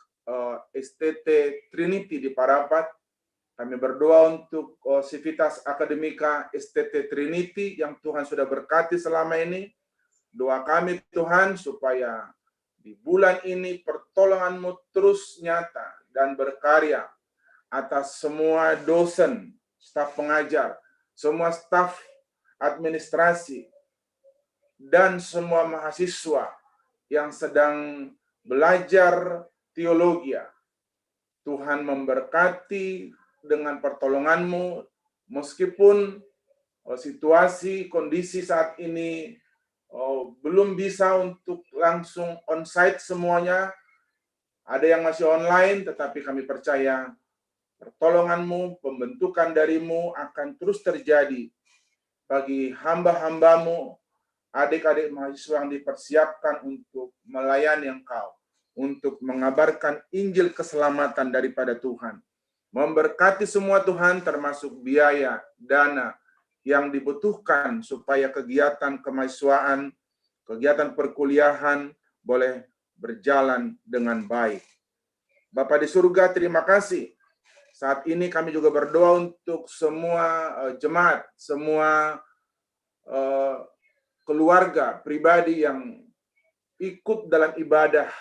STT Trinity di Parapat. Kami berdoa untuk Civitas Akademika STT Trinity yang Tuhan sudah berkati selama ini. Doa kami Tuhan supaya di bulan ini pertolongan-Mu terus nyata dan berkarya atas semua dosen, staf pengajar, semua staf administrasi, dan semua mahasiswa yang sedang belajar teologi. Tuhan memberkati dengan pertolongan-Mu, meskipun situasi, kondisi saat ini belum bisa untuk langsung on-site semuanya. Ada yang masih online, tetapi kami percaya pertolongan-Mu, pembentukan dari-Mu akan terus terjadi bagi hamba-hamba-Mu, adik-adik mahasiswa yang dipersiapkan untuk melayani Engkau, untuk mengabarkan Injil keselamatan daripada Tuhan. Memberkati semua Tuhan, termasuk biaya, dana yang dibutuhkan supaya kegiatan kemahasiswaan, kegiatan perkuliahan boleh berjalan dengan baik. Bapa di surga, terima kasih. Saat ini kami juga berdoa untuk semua jemaat, semua keluarga pribadi yang ikut dalam ibadah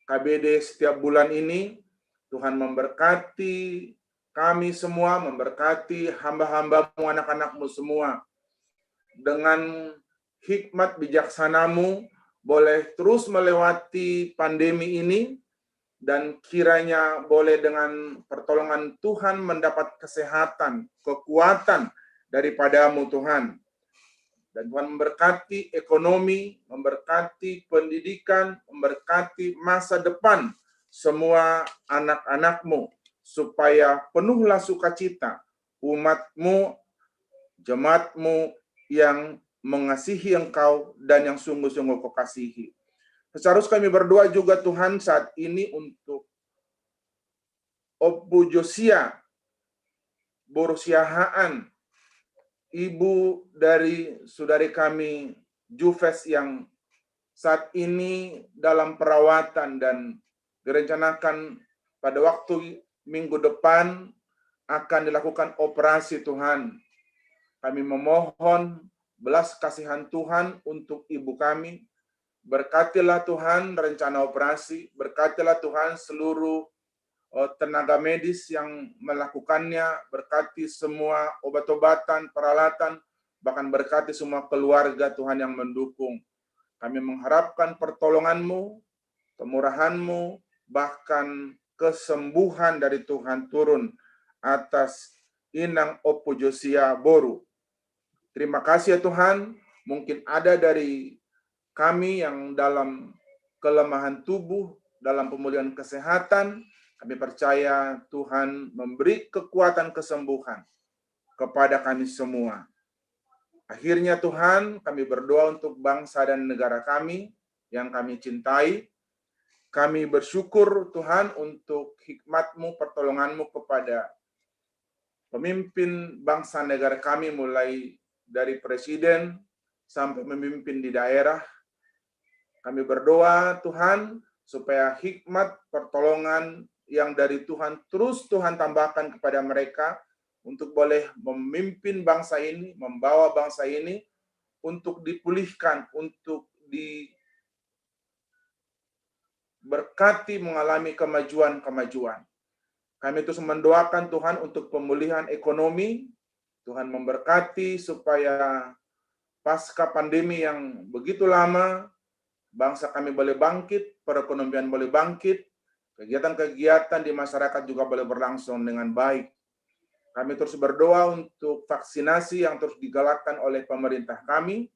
KBD setiap bulan ini. Tuhan memberkati kami semua, memberkati hamba-hamba-Mu, anak-anak-Mu semua. Dengan hikmat bijaksana-Mu, boleh terus melewati pandemi ini, dan kiranya boleh dengan pertolongan Tuhan mendapat kesehatan, kekuatan daripada-Mu Tuhan. Dan Tuhan memberkati ekonomi, memberkati pendidikan, memberkati masa depan semua anak-anak-Mu, supaya penuhlah sukacita umat-Mu, jemaat-Mu yang mengasihi Engkau dan yang sungguh-sungguh Kau kasihi. Seharusnya kami berdoa juga Tuhan saat ini untuk Opu Josia Borusiahaan, ibu dari saudari kami Jufes yang saat ini dalam perawatan dan direncanakan pada waktu minggu depan akan dilakukan operasi Tuhan. Kami memohon belas kasihan Tuhan untuk ibu kami. Berkatilah Tuhan rencana operasi, berkatilah Tuhan seluruh tenaga medis yang melakukannya, berkati semua obat-obatan, peralatan, bahkan berkati semua keluarga Tuhan yang mendukung. Kami mengharapkan pertolongan-Mu, kemurahan-Mu, bahkan kesembuhan dari Tuhan turun atas Inang Opu Josia Boru. Terima kasih ya Tuhan, mungkin ada dari kami yang dalam kelemahan tubuh, dalam pemulihan kesehatan, kami percaya Tuhan memberi kekuatan kesembuhan kepada kami semua. Akhirnya Tuhan, kami berdoa untuk bangsa dan negara kami yang kami cintai. Kami bersyukur Tuhan untuk hikmat-Mu, pertolongan-Mu kepada pemimpin bangsa negara kami, mulai dari presiden sampai memimpin di daerah. Kami berdoa Tuhan supaya hikmat pertolongan yang dari Tuhan terus Tuhan tambahkan kepada mereka untuk boleh memimpin bangsa ini, membawa bangsa ini untuk dipulihkan, untuk diberkati mengalami kemajuan-kemajuan. Kami terus mendoakan Tuhan untuk pemulihan ekonomi, Tuhan memberkati supaya pasca pandemi yang begitu lama, bangsa kami boleh bangkit, perekonomian boleh bangkit, kegiatan-kegiatan di masyarakat juga boleh berlangsung dengan baik. Kami terus berdoa untuk vaksinasi yang terus digalakkan oleh pemerintah kami.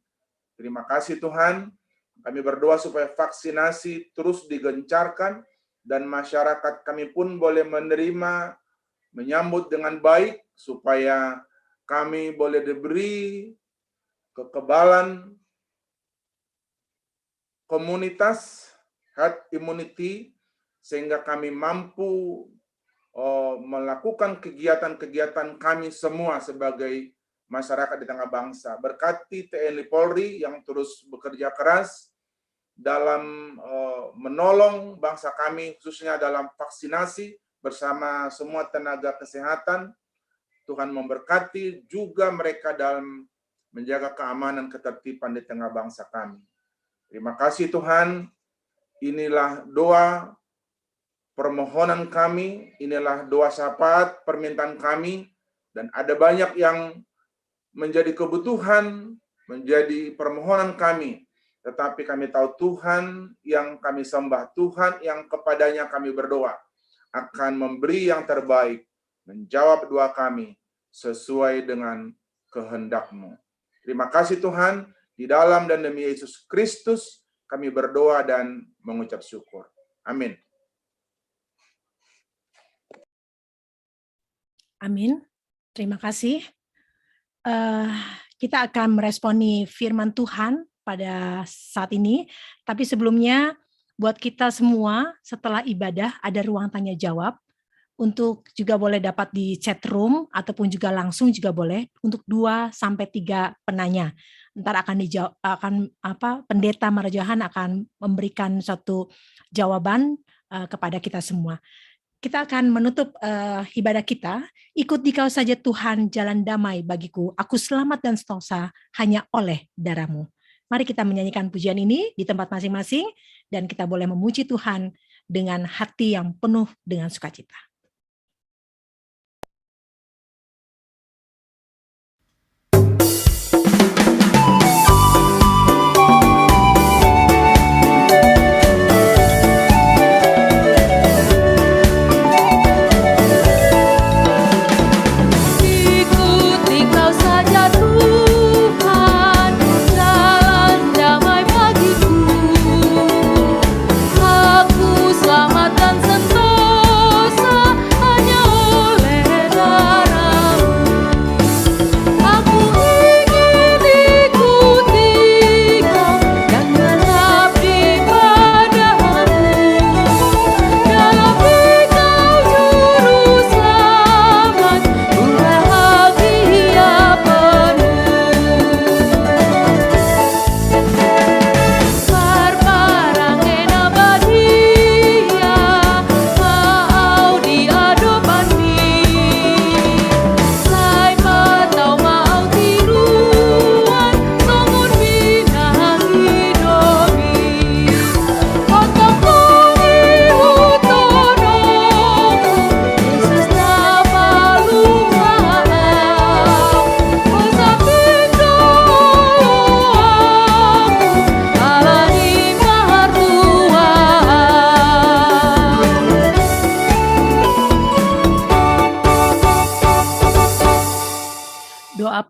Terima kasih Tuhan. Kami berdoa supaya vaksinasi terus digencarkan dan masyarakat kami pun boleh menerima, menyambut dengan baik supaya kami boleh diberi kekebalan komunitas, herd immunity, sehingga kami mampu melakukan kegiatan-kegiatan kami semua sebagai masyarakat di tengah bangsa. Berkati TNI Polri yang terus bekerja keras dalam menolong bangsa kami, khususnya dalam vaksinasi bersama semua tenaga kesehatan. Tuhan memberkati juga mereka dalam menjaga keamanan ketertiban di tengah bangsa kami. Terima kasih Tuhan. Inilah doa permohonan kami, inilah doa syafaat permintaan kami, dan ada banyak yang menjadi kebutuhan, menjadi permohonan kami. Tetapi kami tahu Tuhan yang kami sembah, Tuhan yang kepadanya kami berdoa, akan memberi yang terbaik, menjawab doa kami sesuai dengan kehendak-Mu. Terima kasih Tuhan, di dalam dan demi Yesus Kristus kami berdoa dan mengucap syukur. Amin. Amin. Terima kasih. Kita akan meresponi firman Tuhan pada saat ini. Tapi sebelumnya, buat kita semua setelah ibadah ada ruang tanya jawab. Untuk juga boleh dapat di chat room ataupun juga langsung juga boleh untuk 2-3 penanya. Ntar akan dijawab, Pendeta Marajohan akan memberikan suatu jawaban kepada kita semua. Kita akan menutup ibadah kita. Ikut dikau saja Tuhan, jalan damai bagiku. Aku selamat dan sentosa hanya oleh darah-Mu. Mari kita menyanyikan pujian ini di tempat masing-masing dan kita boleh memuji Tuhan dengan hati yang penuh dengan sukacita. Aku selamat dan sentosa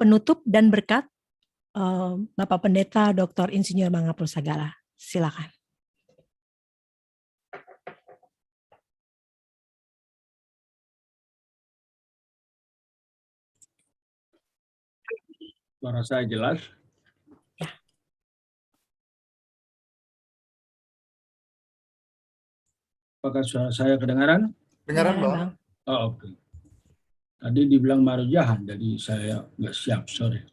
penutup dan berkat Bapak Pendeta Dr. Insinyur Mangga Prusagala. Silakan. Suara saya jelas? Ya. Apakah suara saya kedengaran? Dengaran, Bang. Oh, oke. Tadi dibilang marujahan, jadi saya nggak siap, sorry.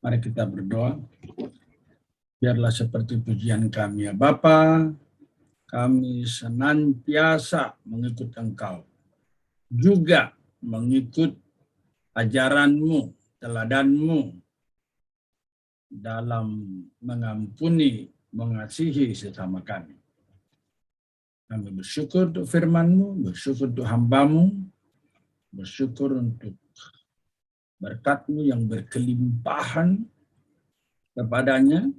Mari kita berdoa. Biarlah seperti pujian kami ya Bapa, kami senantiasa mengikut Engkau. Juga mengikut ajaran-Mu, teladan-Mu dalam mengampuni, mengasihi sesama kami. Kami bersyukur untuk firman-Mu, bersyukur untuk hamba-Mu, bersyukur untuk berkat-Mu yang berkelimpahan kepadanya,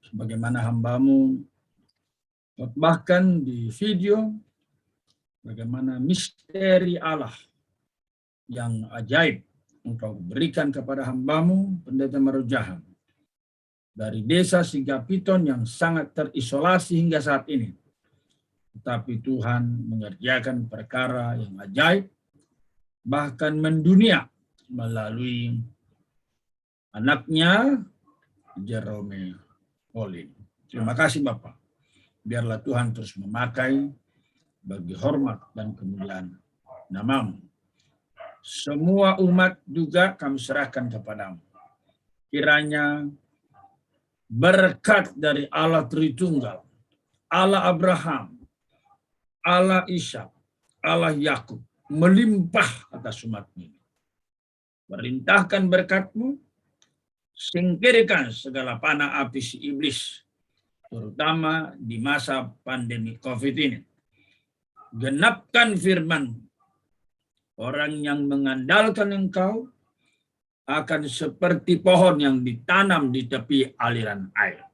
sebagaimana hamba-Mu khotbahkan di video, bagaimana misteri Allah yang ajaib Engkau berikan kepada hamba-Mu, Pendeta Marujahan, dari desa Sigapiton yang sangat terisolasi hingga saat ini. Tetapi Tuhan mengerjakan perkara yang ajaib, bahkan mendunia, melalui anaknya Jerome Pauline. Terima kasih Bapak. Biarlah Tuhan terus memakai bagi hormat dan kemuliaan nama-Mu. Semua umat juga kami serahkan kepadamu. Kiranya berkat dari Allah Tritunggal, Allah Abraham, Allah Ishak, Allah Yakub melimpah atas umat-Mu. Perintahkan berkat-Mu, singkirkan segala panah api si iblis, terutama di masa pandemi COVID ini. Genapkan firman-Mu. Orang yang mengandalkan Engkau akan seperti pohon yang ditanam di tepi aliran air.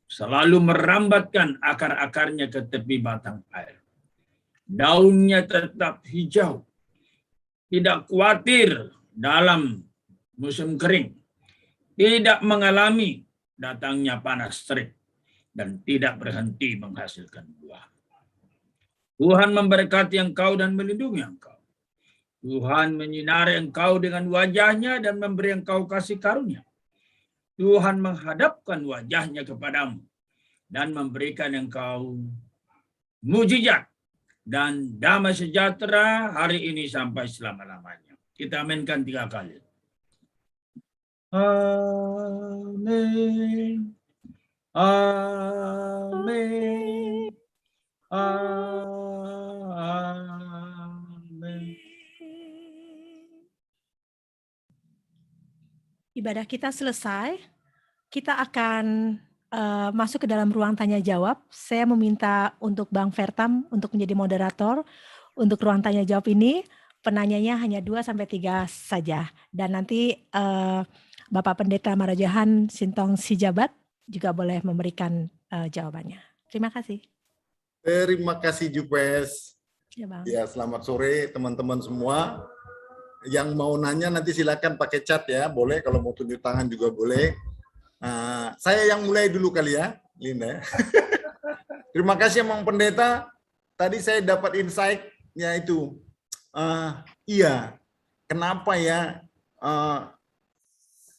Selalu merambatkan akar-akarnya ke tepi batang air. Daunnya tetap hijau. Tidak khawatir dalam musim kering. Tidak mengalami datangnya panas terik. Dan tidak berhenti menghasilkan buah. Tuhan memberkati Engkau dan melindungi Engkau. Tuhan menyinari Engkau dengan wajahnya dan memberi Engkau kasih karunia. Tuhan menghadapkan wajahnya kepadamu dan memberikan Engkau mujizat dan damai sejahtera hari ini sampai selama-lamanya. Kita aminkan 3 kali. Amin. Amin. Amin. Ibadah kita selesai. Kita akan masuk ke dalam ruang tanya jawab. Saya meminta untuk Bang Vertam untuk menjadi moderator untuk ruang tanya jawab ini. Penanyanya hanya 2-3 saja. Dan nanti Bapak Pendeta Marujahan Sintong Sijabat juga boleh memberikan jawabannya. Terima kasih. Terima kasih Jupes. Ya, Bang. Ya, selamat sore teman-teman semua. Yang mau nanya nanti silakan pakai chat ya, boleh. Kalau mau tunjuk tangan juga boleh. Saya yang mulai dulu kali ya, Linda. Terima kasih Bang Pendeta. Tadi saya dapat insight-nya itu. Iya, kenapa ya?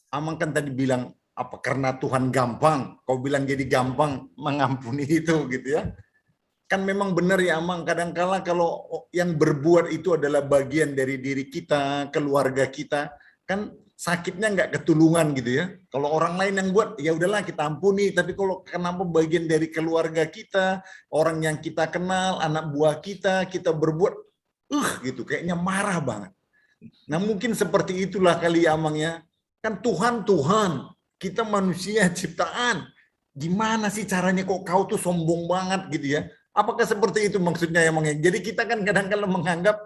Amang kan tadi bilang, apa karena Tuhan gampang? Kau bilang jadi gampang mengampuni itu gitu ya. Kan memang benar ya Amang, kadang-kala kalau yang berbuat itu adalah bagian dari diri kita, keluarga kita, kan sakitnya nggak ketulungan gitu ya. Kalau orang lain yang buat, ya udahlah kita ampuni, tapi kalau kenapa bagian dari keluarga kita, orang yang kita kenal, anak buah kita berbuat, gitu, kayaknya marah banget. Nah mungkin seperti itulah kali ya Amang ya, kan Tuhan, kita manusia ciptaan, gimana sih caranya kok kau tuh sombong banget gitu ya. Apakah seperti itu maksudnya ya Mang? Jadi kita kan kadang-kadang menganggap,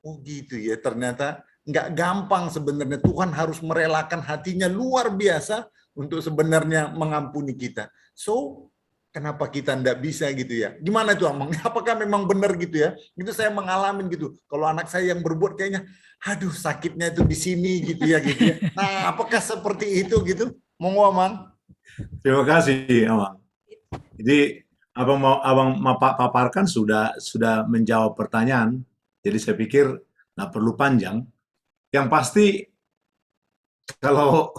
oh gitu ya, ternyata nggak gampang sebenarnya. Tuhan harus merelakan hatinya luar biasa untuk sebenarnya mengampuni kita. So, kenapa kita ndak bisa gitu ya? Gimana itu Amang? Apakah memang benar gitu ya? Itu saya mengalamin gitu. Kalau anak saya yang berbuat kayaknya, aduh sakitnya itu di sini gitu ya gitu ya. Nah, apakah seperti itu gitu? Monggo Amang. Terima kasih, Amang. Jadi abang paparkan sudah menjawab pertanyaan. Jadi saya pikir nggak perlu panjang. Yang pasti kalau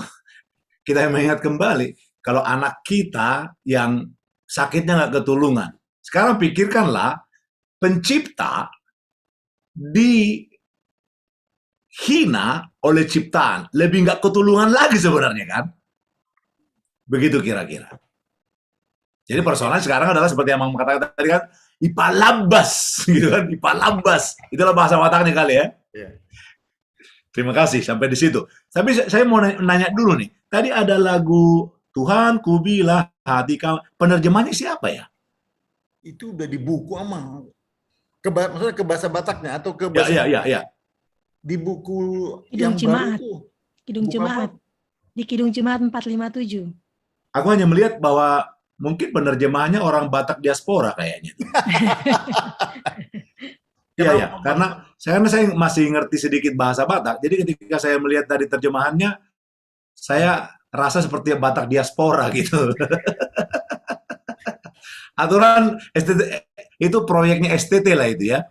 kita mengingat kembali, kalau anak kita yang sakitnya nggak ketulungan. Sekarang pikirkanlah, pencipta dihina oleh ciptaan. Lebih nggak ketulungan lagi sebenarnya kan? Begitu kira-kira. Jadi persoalan sekarang adalah seperti yang mengatakan tadi kan, ipalabas, gitu kan? Ipalabas. Itulah bahasa Bataknya kali ya. Terima kasih, sampai di situ. Tapi saya mau nanya dulu nih. Tadi ada lagu Tuhan ku bila hati kamu. Penerjemahnya siapa ya? Itu udah di buku Amang. Maksudnya ke bahasa Bataknya atau ke bahasa... Ya. Di buku Kidung yang Jemaat. baru itu. Kidung Buku Jemaat. apa? Di Kidung Jemaat 457. Aku hanya melihat bahwa mungkin penerjemahnya orang Batak diaspora kayaknya. Iya, karena saya masih ngerti sedikit bahasa Batak. Jadi ketika saya melihat dari terjemahannya, saya rasa seperti Batak diaspora gitu. Aturan STT, itu proyeknya STT lah itu ya.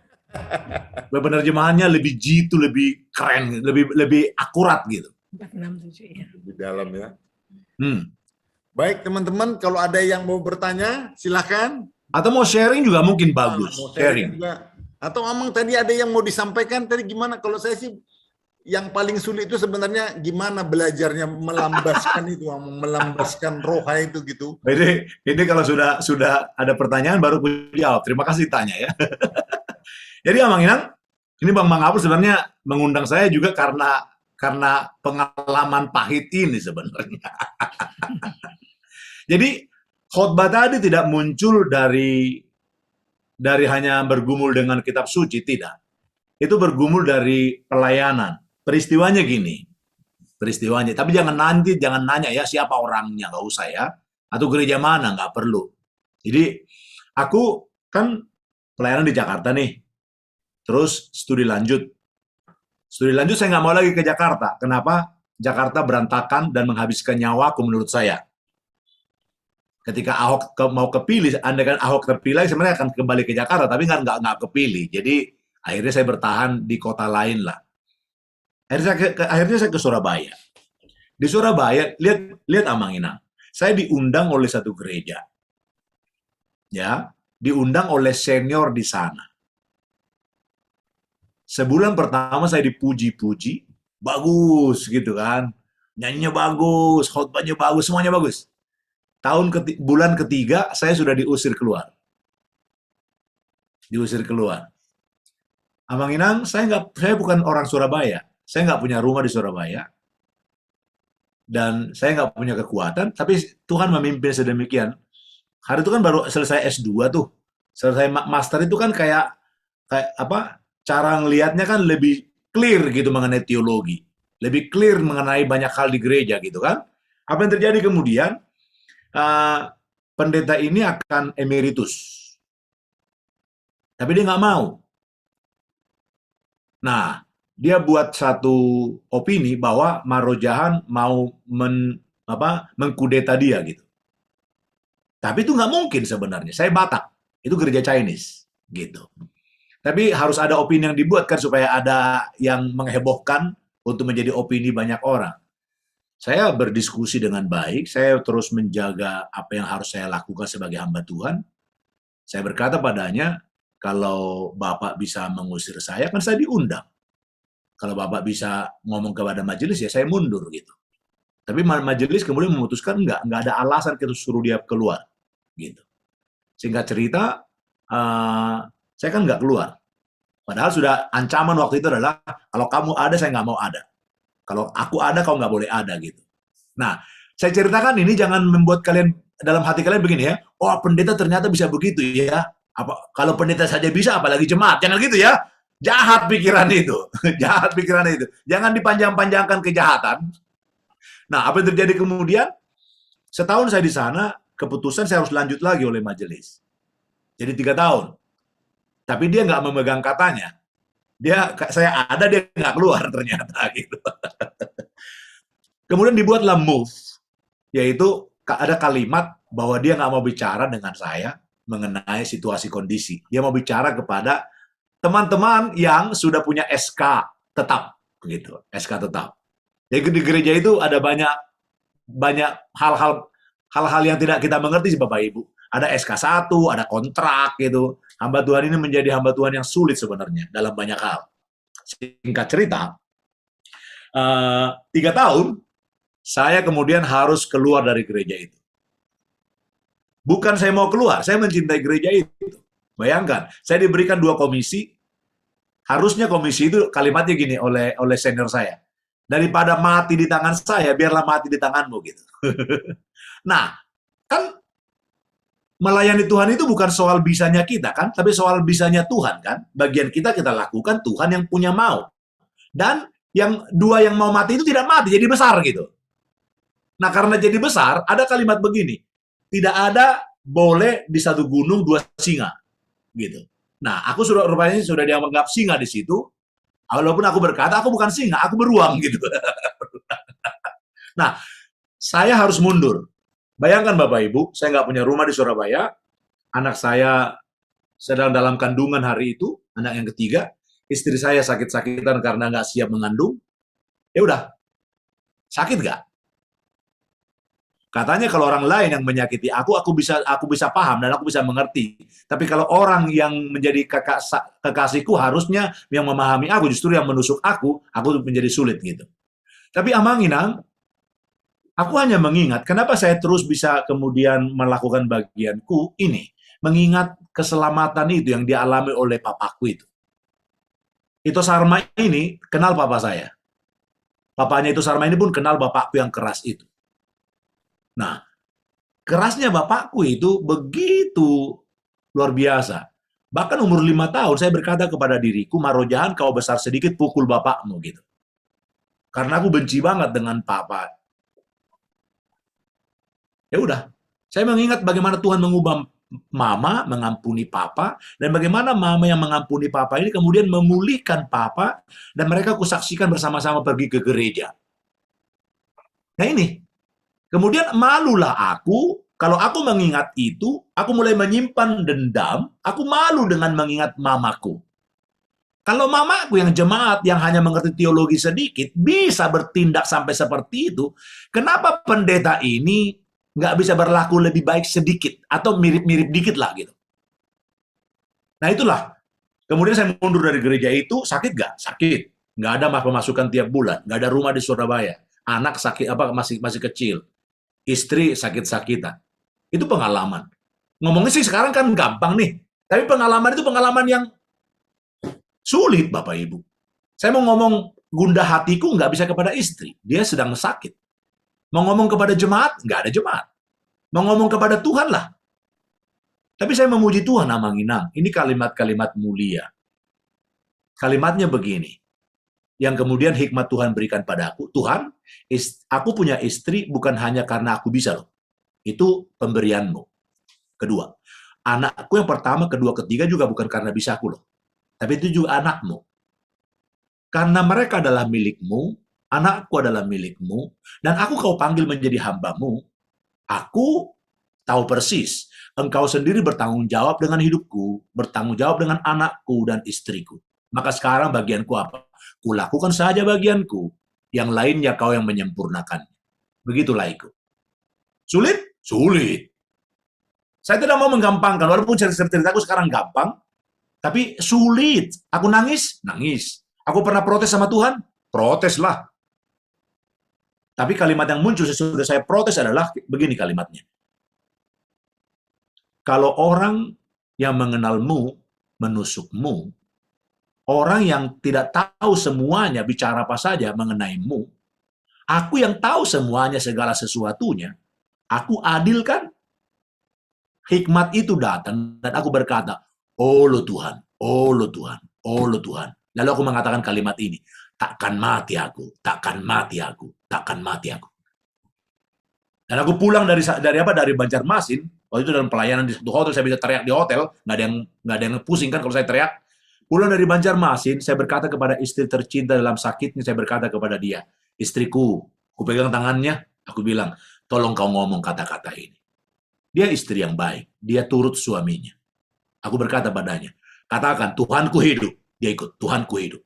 Penerjemahannya lebih jitu, lebih keren, lebih akurat gitu. 467 ya. Di dalam ya. Baik teman-teman, kalau ada yang mau bertanya, silakan. Atau mau sharing juga mungkin bagus. Mau Sharing. juga. Atau Amang tadi ada yang mau disampaikan tadi gimana? Kalau saya sih yang paling sulit itu sebenarnya gimana belajarnya melambaskan itu, melambaskan roha itu gitu. Ini kalau sudah ada pertanyaan baru aku jawab. Terima kasih tanya ya. Jadi Amang Inang, ini Bang Apur sebenarnya mengundang saya juga karena pengalaman pahit ini sebenarnya. Jadi khotbah tadi tidak muncul dari hanya bergumul dengan kitab suci, tidak. Itu bergumul dari pelayanan. Peristiwanya gini. Peristiwanya. Tapi jangan nanya ya siapa orangnya, nggak usah ya. Atau gereja mana, nggak perlu. Jadi aku kan pelayanan di Jakarta nih. Terus studi lanjut. Studi lanjut saya nggak mau lagi ke Jakarta. Kenapa? Jakarta berantakan dan menghabiskan nyawaku menurut saya. Ketika Ahok mau kepilih, andaikan Ahok terpilih, sebenarnya akan kembali ke Jakarta, tapi nggak kepilih. Jadi akhirnya saya bertahan di kota lain lah. Akhirnya saya ke Surabaya. Di Surabaya, lihat Amang Inang, saya diundang oleh satu gereja, ya, diundang oleh senior di sana. Sebulan pertama saya dipuji-puji, bagus gitu kan, nyanyinya bagus, khotbahnya bagus, semuanya bagus. Bulan ketiga saya sudah diusir keluar. Diusir keluar. Amang Inang, saya bukan orang Surabaya. Saya nggak punya rumah di Surabaya. Dan saya nggak punya kekuatan, tapi Tuhan memimpin sedemikian. Hari itu kan baru selesai S2 tuh. Selesai master itu kan kayak apa? Cara ngelihatnya kan lebih clear gitu mengenai teologi. Lebih clear mengenai banyak hal di gereja gitu kan. Apa yang terjadi kemudian? Pendeta ini akan emeritus. Tapi dia nggak mau. Nah, dia buat satu opini bahwa Marojahan mau mengkudeta dia gitu. Tapi itu nggak mungkin sebenarnya. Saya Batak, itu gereja Chinese gitu. Tapi harus ada opini yang dibuat kan supaya ada yang menghebohkan untuk menjadi opini banyak orang. Saya berdiskusi dengan baik, saya terus menjaga apa yang harus saya lakukan sebagai hamba Tuhan. Saya berkata padanya, kalau Bapak bisa mengusir saya, kan saya diundang. Kalau Bapak bisa ngomong kepada majelis, ya saya mundur gitu. Tapi majelis kemudian memutuskan enggak ada alasan kita suruh dia keluar. Gitu. Singkat cerita, saya kan nggak keluar. Padahal sudah ancaman waktu itu adalah, kalau kamu ada, saya nggak mau ada. Kalau aku ada, kau nggak boleh ada gitu. Nah, saya ceritakan ini jangan membuat kalian dalam hati kalian begini ya. Oh, pendeta ternyata bisa begitu ya. Kalau pendeta saja bisa, apalagi jemaat. Jangan gitu ya. Jahat pikiran itu. Jahat pikiran itu. Jangan dipanjang-panjangkan kejahatan. Nah, apa yang terjadi kemudian? Setahun saya di sana, keputusan saya harus lanjut lagi oleh majelis. Jadi 3 tahun. Tapi dia nggak memegang katanya. Saya ada, dia nggak keluar ternyata gitu. Kemudian dibuatlah move, yaitu ada kalimat bahwa dia nggak mau bicara dengan saya mengenai situasi kondisi. Dia mau bicara kepada teman-teman yang sudah punya SK tetap, gitu, SK tetap. Jadi di gereja itu ada banyak hal-hal yang tidak kita mengerti sih Bapak Ibu. Ada SK1, ada kontrak gitu. Hamba Tuhan ini menjadi hamba Tuhan yang sulit sebenarnya dalam banyak hal. Singkat cerita, 3 tahun saya kemudian harus keluar dari gereja itu. Bukan saya mau keluar, saya mencintai gereja itu. Bayangkan, saya diberikan 2 komisi. Harusnya komisi itu kalimatnya gini oleh senior saya. Daripada mati di tangan saya, biarlah mati di tanganmu gitu. Nah, kan melayani Tuhan itu bukan soal bisanya kita kan, tapi soal bisanya Tuhan kan. Bagian kita lakukan, Tuhan yang punya mau. Dan yang 2 yang mau mati itu tidak mati, jadi besar gitu. Nah, karena jadi besar, ada kalimat begini, tidak ada boleh di satu gunung 2 singa, gitu. Nah, aku rupanya sudah dianggap singa di situ, walaupun aku berkata, aku bukan singa, aku beruang, gitu. Nah, saya harus mundur. Bayangkan Bapak Ibu, saya nggak punya rumah di Surabaya, anak saya sedang dalam kandungan hari itu, anak yang ketiga, istri saya sakit-sakitan karena nggak siap mengandung, ya udah, sakit nggak? Katanya kalau orang lain yang menyakiti aku bisa paham dan aku bisa mengerti. Tapi kalau orang yang menjadi kekasihku harusnya yang memahami aku, justru yang menusuk aku menjadi sulit gitu. Tapi Amanginang, aku hanya mengingat kenapa saya terus bisa kemudian melakukan bagianku ini. Mengingat keselamatan itu yang dialami oleh papaku itu. Ito Sarma ini kenal papa saya. Papanya Ito Sarma ini pun kenal bapakku yang keras itu. Nah, kerasnya bapakku itu begitu luar biasa. Bahkan umur 5 tahun saya berkata kepada diriku, Marojahan kau besar sedikit pukul bapakmu gitu. Karena aku benci banget dengan papa. Ya udah, saya mengingat bagaimana Tuhan mengubah mama, mengampuni papa, dan bagaimana mama yang mengampuni papa ini kemudian memulihkan papa, dan mereka kusaksikan bersama-sama pergi ke gereja. Nah ini, kemudian malulah aku, kalau aku mengingat itu, aku mulai menyimpan dendam, aku malu dengan mengingat mamaku. Kalau mamaku yang jemaat, yang hanya mengerti teologi sedikit, bisa bertindak sampai seperti itu, kenapa pendeta ini nggak bisa berlaku lebih baik sedikit, atau mirip-mirip dikit lah gitu. Nah itulah, kemudian saya mundur dari gereja itu, sakit nggak? Sakit. Nggak ada pemasukan tiap bulan, nggak ada rumah di Surabaya, anak sakit masih kecil. Istri sakit-sakitan. Itu pengalaman. Ngomongnya sih sekarang kan gampang nih. Tapi pengalaman itu pengalaman yang sulit, Bapak Ibu. Saya mau ngomong gundah hatiku nggak bisa kepada istri. Dia sedang sakit. Mau ngomong kepada jemaat, nggak ada jemaat. Mau ngomong kepada Tuhan lah. Tapi saya memuji Tuhan, Amanginang. Ini kalimat-kalimat mulia. Kalimatnya begini. Yang kemudian hikmat Tuhan berikan padaku, Tuhan, aku punya istri bukan hanya karena aku bisa loh. Itu pemberianmu. Kedua, anakku yang pertama, kedua, ketiga juga bukan karena bisa aku loh. Tapi itu juga anakmu. Karena mereka adalah milikmu, anakku adalah milikmu, dan aku kau panggil menjadi hambamu, aku tahu persis, engkau sendiri bertanggung jawab dengan hidupku, bertanggung jawab dengan anakku dan istriku. Maka sekarang bagianku apa? Kulakukan saja bagianku, yang lainnya kau yang menyempurnakan. Begitulah ikut. Sulit? Sulit. Saya tidak mau menggampangkan, walaupun ceritaku sekarang gampang, tapi sulit. Aku nangis? Nangis. Aku pernah protes sama Tuhan? Proteslah. Tapi kalimat yang muncul sesudah saya protes adalah begini kalimatnya. Kalau orang yang mengenalmu, menusukmu, orang yang tidak tahu semuanya, bicara apa saja mengenaimu, aku yang tahu semuanya, segala sesuatunya, aku adil kan? Hikmat itu datang, dan aku berkata, oh lo Tuhan, oh lo Tuhan, oh lo Tuhan. Lalu aku mengatakan kalimat ini, takkan mati aku, takkan mati aku, takkan mati aku. Dan aku pulang dari Banjarmasin, waktu itu dalam pelayanan di satu hotel, saya bisa teriak di hotel, nggak ada yang pusing kan kalau saya teriak. Pulang dari Banjarmasin, saya berkata kepada istri tercinta dalam sakitnya, saya berkata kepada dia, istriku, aku pegang tangannya, aku bilang, tolong kau ngomong kata-kata ini. Dia istri yang baik, dia turut suaminya. Aku berkata padanya, katakan, Tuhanku hidup. Dia ikut, Tuhanku hidup.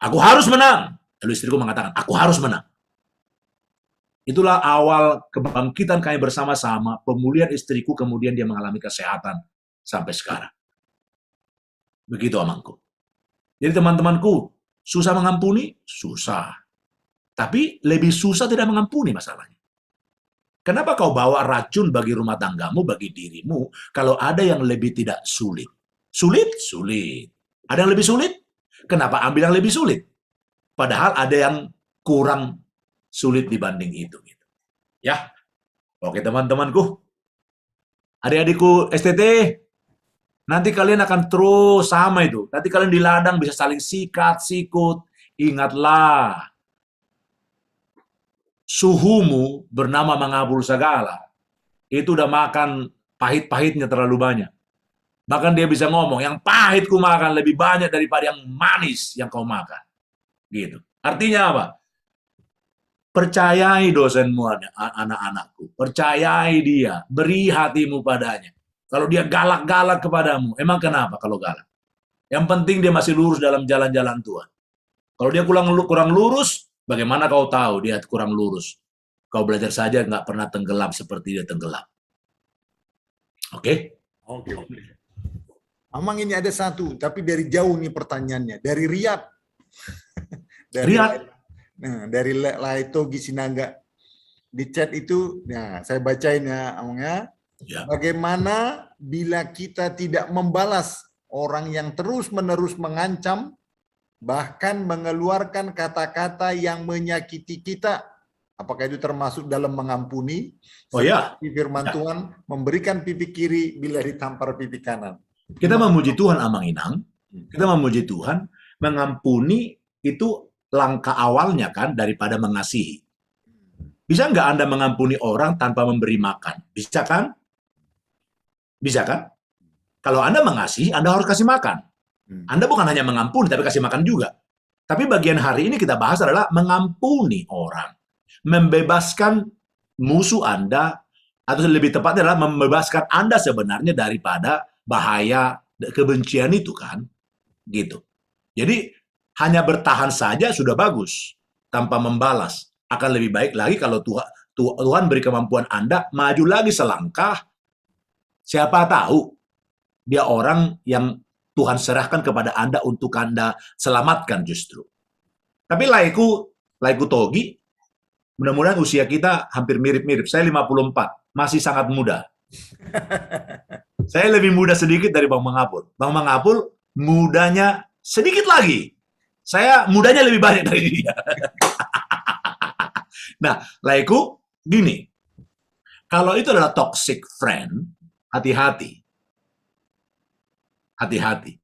Aku harus menang. Lalu istriku mengatakan, aku harus menang. Itulah awal kebangkitan kami bersama-sama, pemulihan istriku, kemudian dia mengalami kesehatan sampai sekarang. Begitu amangku. Jadi teman-temanku, susah mengampuni? Susah. Tapi lebih susah tidak mengampuni masalahnya. Kenapa kau bawa racun bagi rumah tanggamu, bagi dirimu, kalau ada yang lebih tidak sulit? Sulit? Sulit. Ada yang lebih sulit? Kenapa ambil yang lebih sulit? Padahal ada yang kurang sulit dibanding itu. Ya, oke teman-temanku, adik-adikku STT, nanti kalian akan terus sama itu. Nanti kalian di ladang bisa saling sikat, sikut. Ingatlah, suhumu bernama mengabul segala. Itu udah makan pahit-pahitnya terlalu banyak. Bahkan dia bisa ngomong, yang pahit ku makan lebih banyak daripada yang manis yang kau makan. Gitu. Artinya apa? Percayai dosenmu, anak-anakku. Percayai dia. Beri hatimu padanya. Kalau dia galak-galak kepadamu, emang kenapa kalau galak? Yang penting dia masih lurus dalam jalan-jalan Tuhan. Kalau dia kurang lurus, bagaimana kau tahu dia kurang lurus? Kau belajar saja, nggak pernah tenggelam seperti dia tenggelam. Oke? Oke. Amang ini ada satu, tapi dari jauh nih pertanyaannya. Dari Riyadh. Nah, dari Laetogi Sinaga. Di chat itu, nah, saya bacain ya, Amangnya. Ya. Bagaimana bila kita tidak membalas orang yang terus-menerus mengancam, bahkan mengeluarkan kata-kata yang menyakiti kita? Apakah itu termasuk dalam mengampuni? Oh ya. Firman Tuhan, memberikan pipi kiri bila ditampar pipi kanan. Kita memuji Tuhan, Amang Inang. Kita memuji Tuhan, mengampuni itu langkah awalnya kan daripada mengasihi. Bisa nggak Anda mengampuni orang tanpa memberi makan? Bisa kan? Bisa kan? Kalau Anda mengasihi, Anda harus kasih makan. Anda bukan hanya mengampuni, tapi kasih makan juga. Tapi bagian hari ini kita bahas adalah mengampuni orang. Membebaskan musuh Anda, atau lebih tepatnya adalah membebaskan Anda sebenarnya daripada bahaya kebencian itu kan. Gitu. Jadi, hanya bertahan saja sudah bagus. Tanpa membalas. Akan lebih baik lagi kalau Tuhan beri kemampuan Anda maju lagi selangkah. Siapa tahu dia orang yang Tuhan serahkan kepada Anda untuk Anda selamatkan justru. Tapi laiku Togi, mudah-mudahan usia kita hampir mirip-mirip. Saya 54, masih sangat muda. Saya lebih muda sedikit dari Bang Mangapul. Bang Mangapul mudanya sedikit lagi. Saya mudanya lebih banyak dari dia. Nah, laiku gini. Kalau itu adalah toxic friend, hati-hati. Hati-hati.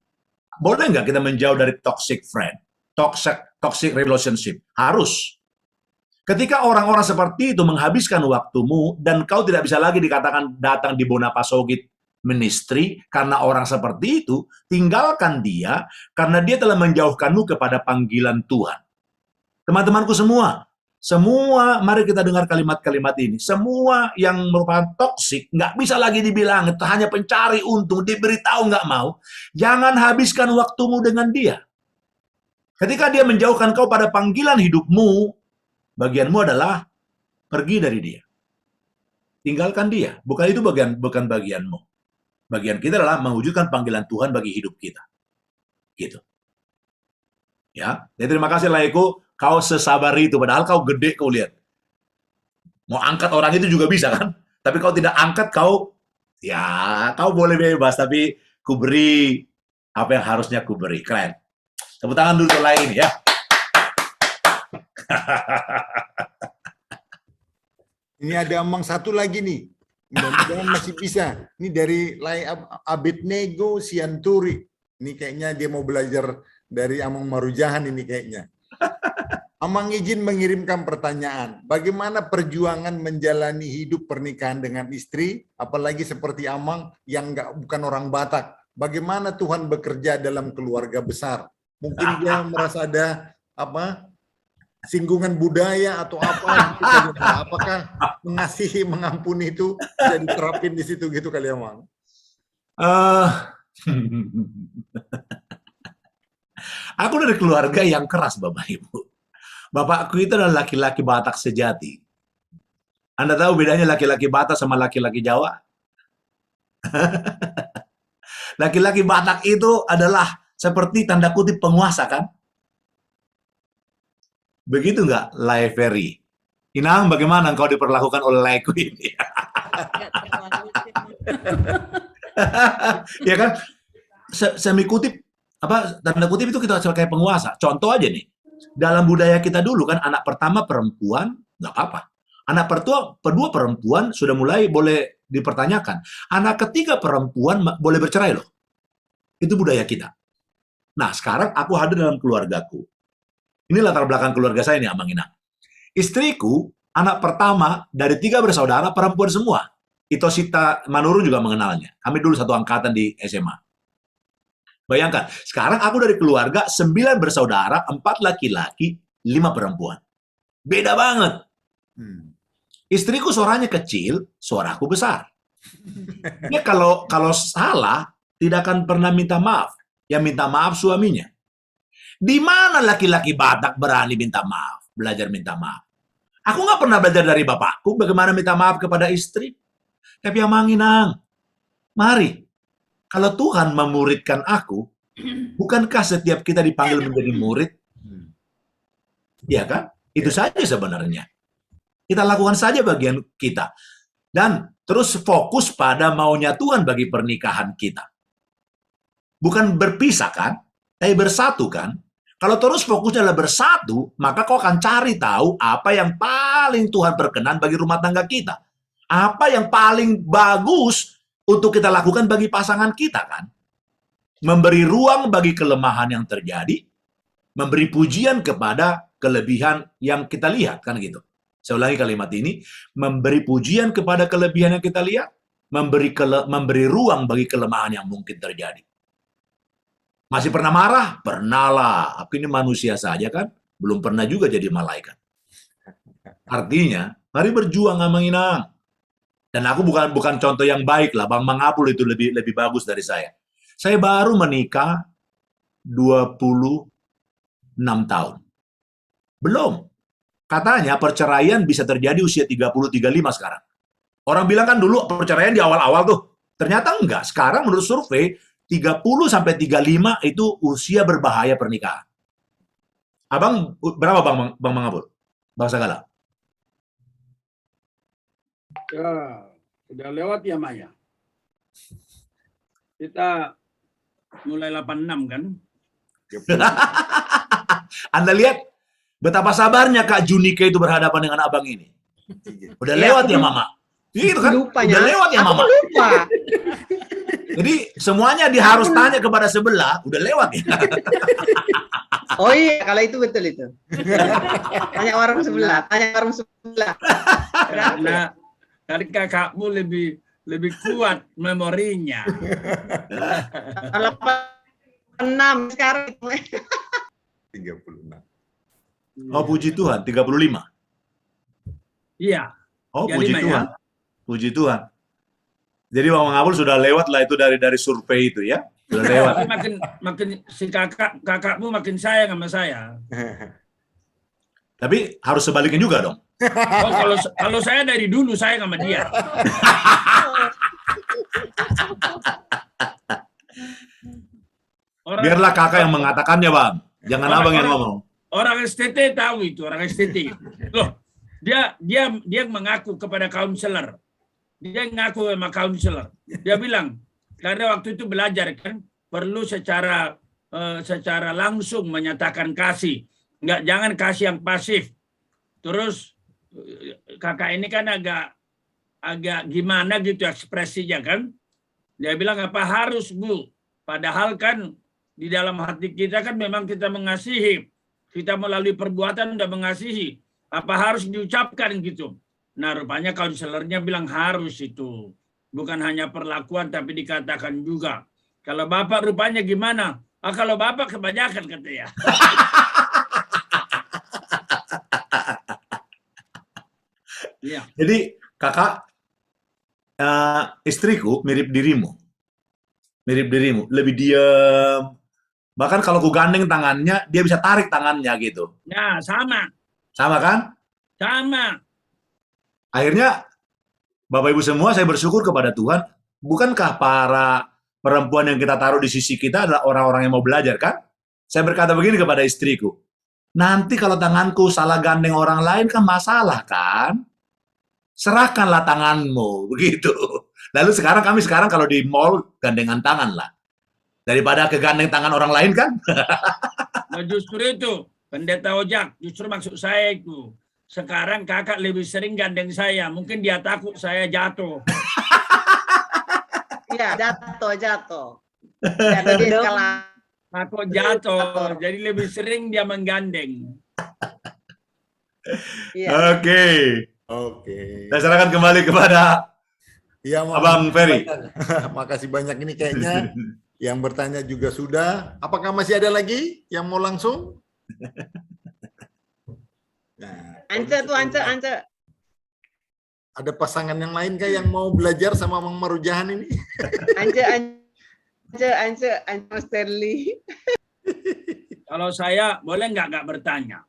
Boleh nggak kita menjauh dari toxic friend? Toxic relationship? Harus. Ketika orang-orang seperti itu menghabiskan waktumu dan kau tidak bisa lagi dikatakan datang di Bonapasogit ministry karena orang seperti itu, tinggalkan dia karena dia telah menjauhkanmu kepada panggilan Tuhan. Teman-temanku semua, mari kita dengar kalimat-kalimat ini. Semua yang merupakan toksik, nggak bisa lagi dibilang, itu hanya pencari untung, diberitahu nggak mau. Jangan habiskan waktumu dengan dia. Ketika dia menjauhkan kau pada panggilan hidupmu, bagianmu adalah pergi dari dia. Tinggalkan dia. Bukan bagianmu. Bagian kita adalah mewujudkan panggilan Tuhan bagi hidup kita. Gitu. Ya, jadi terima kasih Laiku. Kau sesabar itu, padahal kau gede, kau lihat. Mau angkat orang itu juga bisa kan? Tapi kau tidak angkat, kau boleh bebas, tapi ku beri apa yang harusnya ku beri. Keren. Tepuk tangan dulu lain ya. Ini ada Amang satu lagi nih. Mudah-mudahan masih bisa. Ini dari Abednego Sianturi. Ini kayaknya dia mau belajar dari Amang Marujahan ini kayaknya. Amang izin mengirimkan pertanyaan. Bagaimana perjuangan menjalani hidup pernikahan dengan istri, apalagi seperti Amang yang bukan orang Batak. Bagaimana Tuhan bekerja dalam keluarga besar? Mungkin dia merasa ada singgungan budaya atau apa? Gitu. Apakah mengasihi, mengampuni itu bisa diterapin di situ gitu kali Amang? Aku dari keluarga yang keras, Bapak Ibu. Bapakku itu adalah laki-laki Batak sejati. Anda tahu bedanya laki-laki Batak sama laki-laki Jawa? Laki-laki Batak itu adalah seperti tanda kutip penguasa, kan? Begitu nggak, Lai Ferry? Inang, bagaimana engkau diperlakukan oleh laiku ini? Ya kan? Semi kutip, tanda kutip itu kita sebagai penguasa. Contoh aja nih. Dalam budaya kita dulu kan anak pertama perempuan nggak apa-apa. Anak kedua perempuan sudah mulai boleh dipertanyakan. Anak ketiga perempuan boleh bercerai loh. Itu budaya kita. Nah sekarang aku hadir dalam keluargaku. Ini latar belakang keluarga saya nih, Amang Inang. Istriku anak pertama dari 3 bersaudara perempuan semua. Ito Sita Manuru juga mengenalnya. Kami dulu satu angkatan di SMA. Bayangkan, sekarang aku dari keluarga 9 bersaudara, 4 laki-laki, 5 perempuan. Beda banget. Istriku suaranya kecil, suaraku besar. Dia kalau salah, tidak akan pernah minta maaf. Yang minta maaf suaminya. Di mana laki-laki Batak berani minta maaf, belajar minta maaf? Aku nggak pernah belajar dari bapakku bagaimana minta maaf kepada istri. Tapi Amang Inang, mari. Kalau Tuhan memuridkan aku, bukankah setiap kita dipanggil menjadi murid? Iya kan? Itu saja sebenarnya. Kita lakukan saja bagian kita. Dan terus fokus pada maunya Tuhan bagi pernikahan kita. Bukan berpisah kan? Tapi bersatu kan? Kalau terus fokusnya adalah bersatu, maka kau akan cari tahu apa yang paling Tuhan berkenan bagi rumah tangga kita. Apa yang paling bagus untuk kita lakukan bagi pasangan kita kan? Memberi ruang bagi kelemahan yang terjadi, memberi pujian kepada kelebihan yang kita lihat kan gitu. Saya ulangi kalimat ini, memberi pujian kepada kelebihan yang kita lihat, memberi ruang bagi kelemahan yang mungkin terjadi. Masih pernah marah? Pernah lah. Aku ini manusia saja kan, belum pernah juga jadi malaikat. Artinya, mari berjuang Amang Inang. Dan aku bukan contoh yang baik lah, Bang Mangapul itu lebih bagus dari saya. Saya baru menikah 26 tahun. Belum. Katanya perceraian bisa terjadi usia 30-35 sekarang. Orang bilang kan dulu perceraian di awal-awal tuh. Ternyata enggak. Sekarang menurut survei 30-35 itu usia berbahaya pernikahan. Abang berapa Bang Mangapul? Bang Sagala? Ya, sudah lewat ya Maya. Kita mulai 86 kan? Anda lihat betapa sabarnya Kak Junika itu berhadapan dengan abang ini. Udah lewat ya Mama. Gitu kan? Udah lewat ya Mama. Lupa. Jadi semuanya dia harus tanya kepada sebelah, udah lewat ya. Oh iya, kalau itu betul itu. Tanya orang sebelah, Karena kakakmu lebih kuat memorinya. Kalau 6 sekarang 36. Oh puji Tuhan, 35. Iya. Oh 35 puji Tuhan. Puji Tuhan. Jadi Bang Mangapul sudah lewat lah itu dari survei itu ya. Sudah lewat. makin si kakakmu makin sayang sama saya. Tapi harus sebaliknya juga dong. Oh, kalau saya dari dulu sayang sama dia. Biarlah kakak yang mengatakannya, Bang. Jangan abang yang ngomong. Orang STT tahu itu, orang STT. Loh, dia mengaku kepada kaunselor. Dia ngaku sama kaunselor. Dia bilang, karena waktu itu belajar kan, perlu secara langsung menyatakan kasih. Jangan kasih yang pasif. Terus kakak ini kan agak gimana gitu ekspresinya kan. Dia bilang apa harus Bu. Padahal kan di dalam hati kita kan memang kita mengasihi. Kita melalui perbuatan udah mengasihi. Apa harus diucapkan gitu? Nah, rupanya kaunselornya bilang harus itu. Bukan hanya perlakuan, tapi dikatakan juga. Kalau Bapak rupanya gimana? Kalau Bapak kebanyakan katanya. Ya. Jadi kakak, istriku mirip dirimu. Mirip dirimu, lebih diam. Bahkan kalau ku gandeng tangannya, dia bisa tarik tangannya gitu. Nah, sama. Sama kan? Sama. Akhirnya, Bapak Ibu semua, saya bersyukur kepada Tuhan. Bukankah para perempuan yang kita taruh di sisi kita adalah orang-orang yang mau belajar, kan? Saya berkata begini kepada istriku, nanti kalau tanganku salah gandeng orang lain kan masalah, kan? Serahkanlah tanganmu, begitu. Lalu sekarang kalau di mall, gandengan tangan lah. Daripada kegandeng tangan orang lain, kan? Nah, justru itu, Pendeta Ojak, justru maksud saya itu. Sekarang kakak lebih sering gandeng saya. Mungkin dia takut saya jatuh. Iya, jatuh. Jatuh di skala. Takut jatuh. Jadi lebih sering dia menggandeng. Iya. Oke. Oke. Saya serahkan kembali kepada Ya, Abang Ferry. Makasih banyak ini kayaknya. Yang bertanya juga sudah. Apakah masih ada lagi yang mau langsung? Nah, Ance. ada pasangan yang lain kah yang mau belajar sama Mang Marujahan ini? Ance Sterling. Kalau saya boleh nggak bertanya?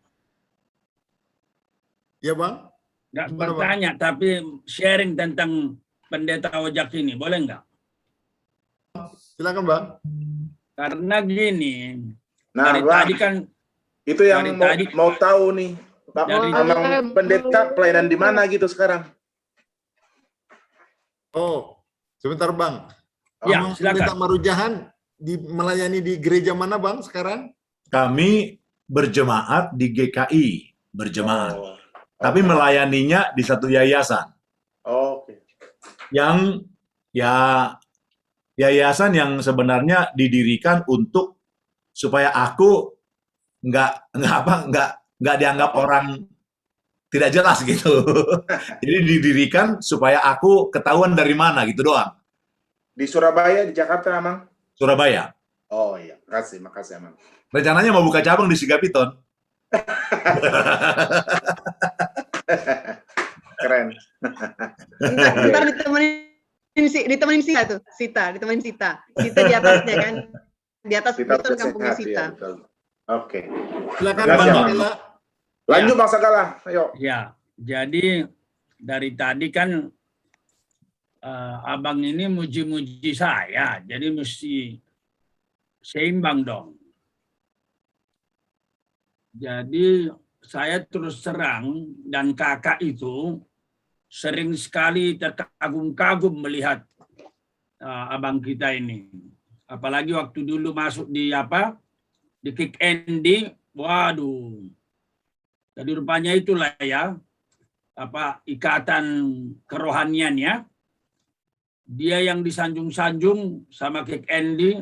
Ya Bang. Nggak bertanya, tapi sharing tentang Pendeta Ojak ini, boleh nggak? Silakan Bang. Karena gini, Nah, dari Bang, tadi kan itu yang mau tahu nih. Pak, Abang Pendeta pelayanan di mana gitu sekarang? Oh, sebentar Bang. Ya, Abang silakan. Pendeta Marujahan melayani di gereja mana Bang sekarang? Kami berjemaat di GKI, berjemaat. Tapi melayaninya di satu yayasan. Oke. Yang yayasan yang sebenarnya didirikan untuk supaya aku nggak dianggap orang tidak jelas gitu. Jadi didirikan supaya aku ketahuan dari mana gitu doang. Di Surabaya, di Jakarta, Amang? Surabaya. Oh iya, makasih Amang. Rencananya mau buka cabang di Sigapiton. Keren. Bentar ditemenin Sita tuh. Sita di atasnya kan. Di atas Sita betul kampungnya sehat, Sita. ya, betul. Oke. Silakan Makasih, Bang. Bang. Lanjut Bang Sagala, ayo. Ya, jadi dari tadi kan abang ini muji-muji saya, jadi mesti seimbang dong. Jadi saya terus terang dan kakak itu sering sekali terkagum-kagum melihat abang kita ini. Apalagi waktu dulu masuk di Kick Andy, waduh. Jadi rupanya itulah ya ikatan kerohaniannya. Dia yang disanjung-sanjung sama Kick Andy.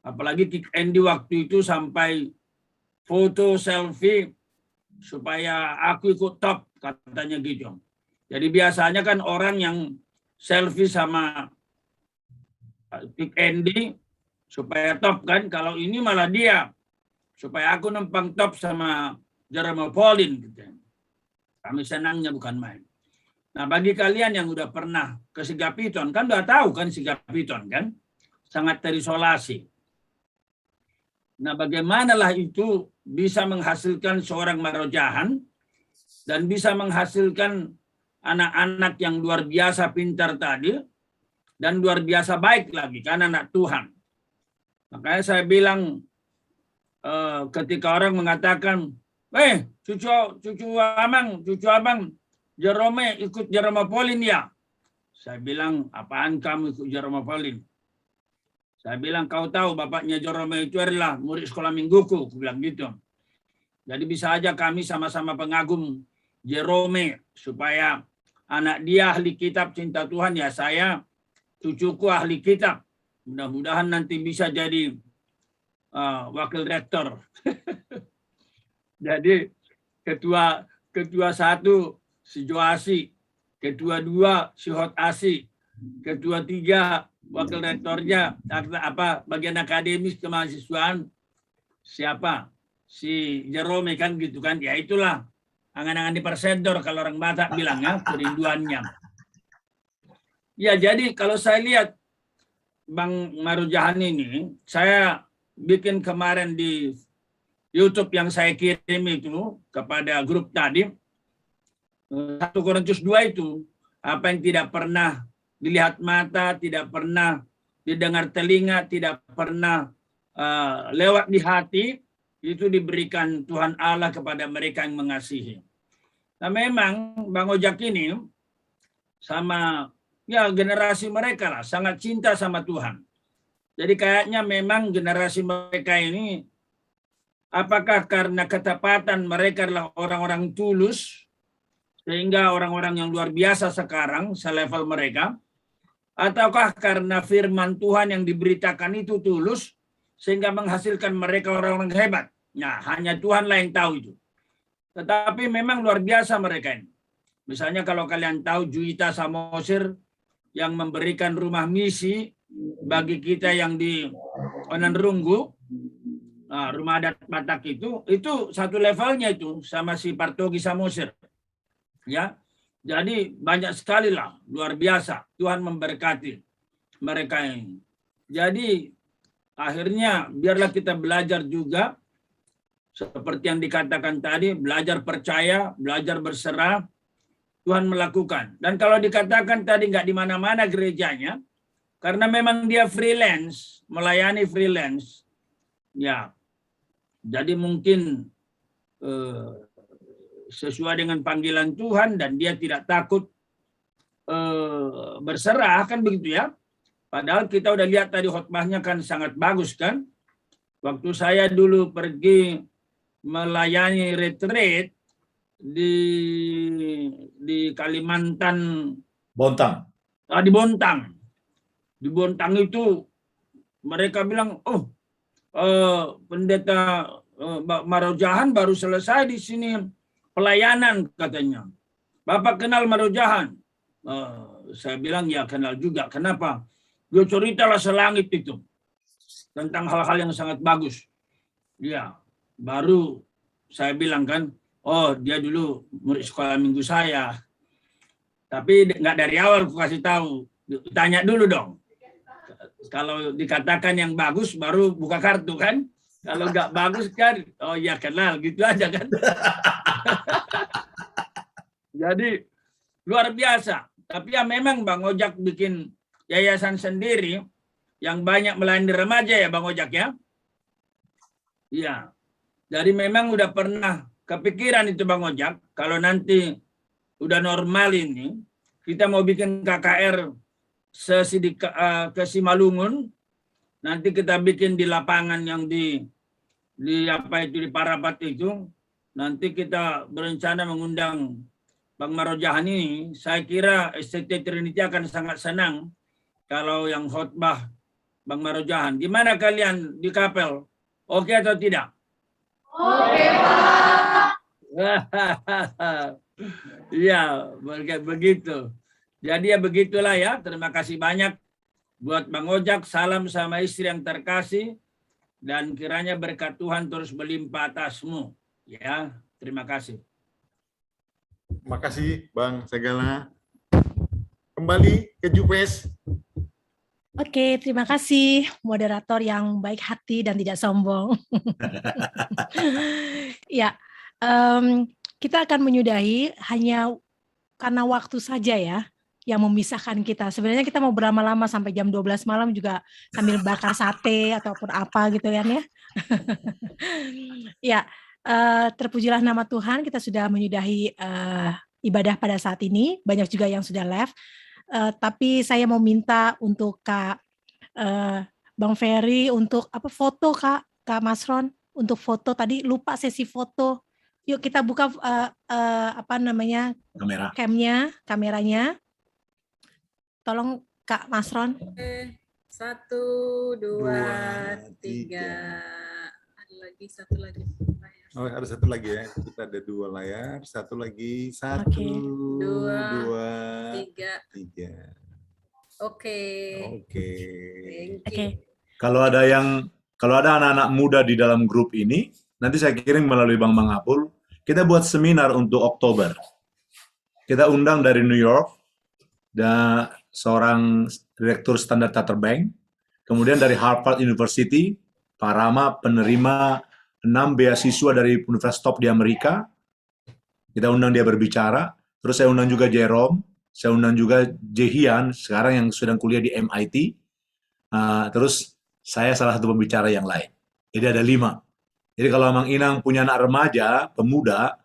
Apalagi Kick Andy waktu itu sampai foto selfie supaya aku ikut top, katanya gitu. Jadi biasanya kan orang yang selfie sama Kick Andy supaya top kan, kalau ini malah dia supaya aku numpang top sama Jerome Pauline gitu. Kami senangnya bukan main. Nah, bagi kalian yang udah pernah ke Sigapiton, kan udah tahu kan Sigapiton kan sangat terisolasi. Nah, bagaimanalah itu bisa menghasilkan seorang Marujahan dan bisa menghasilkan anak-anak yang luar biasa pintar tadi dan luar biasa baik lagi, kan anak Tuhan. Makanya saya bilang ketika orang mengatakan, cucu abang Jerome ikut Jerome Pauline ya. Saya bilang, apaan kamu ikut Jerome Pauline? Saya bilang, kau tahu bapaknya Jerome itu adalah murid sekolah mingguku. Aku bilang gitu. Jadi bisa aja kami sama-sama pengagum Jerome supaya anak dia ahli kitab cinta Tuhan, ya saya cucuku ahli kitab. Mudah-mudahan nanti bisa jadi wakil rektor. Jadi ketua 1 si Joasi, ketua 2 si Hot Asi, ketua 3 wakil rektornya bagian akademis kemahasiswaan siapa? Si Jerome kan gitu kan. Ya itulah angan-angan di persedor kalau orang Batak bilang ya, kerinduannya. Ya jadi kalau saya lihat Bang Marujahan ini, saya bikin kemarin di YouTube yang saya kirim itu kepada grup tadi, 1 Korintus 2 itu, apa yang tidak pernah dilihat mata, tidak pernah didengar telinga, tidak pernah lewat di hati, itu diberikan Tuhan Allah kepada mereka yang mengasihi. Nah memang Bang Ojak ini sama ya generasi mereka lah sangat cinta sama Tuhan. Jadi kayaknya memang generasi mereka ini apakah karena ketepatan mereka adalah orang-orang tulus sehingga orang-orang yang luar biasa sekarang selevel mereka, ataukah karena firman Tuhan yang diberitakan itu tulus sehingga menghasilkan mereka orang-orang hebat. Nah, hanya Tuhanlah yang tahu itu. Tetapi memang luar biasa mereka ini. Misalnya kalau kalian tahu Juwita Samosir yang memberikan rumah misi bagi kita yang di Onanrunggu, nah, rumah adat Batak itu satu levelnya itu sama si Partogi Samosir. Ya, jadi banyak sekali lah, luar biasa. Tuhan memberkati mereka ini. Jadi akhirnya biarlah kita belajar juga seperti yang dikatakan tadi, belajar percaya, belajar berserah, Tuhan melakukan. Dan kalau dikatakan tadi nggak di mana-mana gerejanya, karena memang dia freelance, melayani freelance, ya. Jadi mungkin sesuai dengan panggilan Tuhan dan dia tidak takut berserah, kan begitu ya. Padahal kita udah lihat tadi khotbahnya kan sangat bagus kan. Waktu saya dulu pergi melayani retreat di Kalimantan Bontang. Di Bontang. Di Bontang itu mereka bilang, pendeta Marujahan baru selesai di sini pelayanan katanya. Bapak kenal Marujahan? Saya bilang ya kenal juga. Kenapa? Dia ceritalah selangit itu tentang hal-hal yang sangat bagus. Ya, baru saya bilang kan, oh dia dulu murid sekolah minggu saya. Tapi nggak dari awal aku kasih tahu. Tanya dulu dong. Kalau dikatakan yang bagus baru buka kartu kan. Kalau nggak bagus kan, oh ya kenal gitu aja kan. Jadi luar biasa. Tapi ya memang Bang Ojak bikin yayasan sendiri yang banyak melayani remaja ya Bang Ojak ya. Iya. Jadi memang udah pernah kepikiran itu Bang Ojak, kalau nanti udah normal ini, kita mau bikin KKR ke Simalungun, nanti kita bikin di lapangan yang di Parapat itu, nanti kita berencana mengundang Bang Marujahan ini. Saya kira STT Trinity akan sangat senang kalau yang khotbah Bang Marujahan. Gimana kalian di Kapel? Oke atau tidak? Oke, Pak. Iya, begitu. Jadi ya begitulah ya. Terima kasih banyak buat Bang Ojak. Salam sama istri yang terkasih. Dan kiranya berkat Tuhan terus berlimpah atasmu. Ya, terima kasih. Terima kasih Bang Segala. Kembali ke Jupes. Oke, terima kasih moderator yang baik hati dan tidak sombong. Ya, kita akan menyudahi hanya karena waktu saja ya yang memisahkan kita. Sebenarnya kita mau berlama-lama sampai jam 12 malam juga sambil bakar sate ataupun apa gitu kan ya. Ya, terpujilah nama Tuhan, kita sudah menyudahi ibadah pada saat ini. Banyak juga yang sudah live. Tapi saya mau minta untuk Kak Bang Ferry untuk foto Kak Masron untuk foto tadi lupa sesi foto. Yuk kita buka kameranya. Tolong Kak Masron. 1, 2, 3. Ada lagi satu lagi. Oh, ada satu lagi ya. Kita ada 2 layar. Satu lagi. 1, Oke. 2, 3. 3. Oke. Oke. Thank Oke. you. Kalau ada anak-anak muda di dalam grup ini, nanti saya kirim melalui Bang Mangapul, kita buat seminar untuk Oktober. Kita undang dari New York, dan seorang direktur Standard Chartered Bank, kemudian dari Harvard University, Pak Rama penerima 6 beasiswa dari Universitas top di Amerika. Kita undang dia berbicara. Terus saya undang juga Jerome, saya undang juga Jehian, sekarang yang sedang kuliah di MIT. Terus saya salah satu pembicara yang lain. Jadi ada 5. Jadi kalau Mang Inang punya anak remaja, pemuda,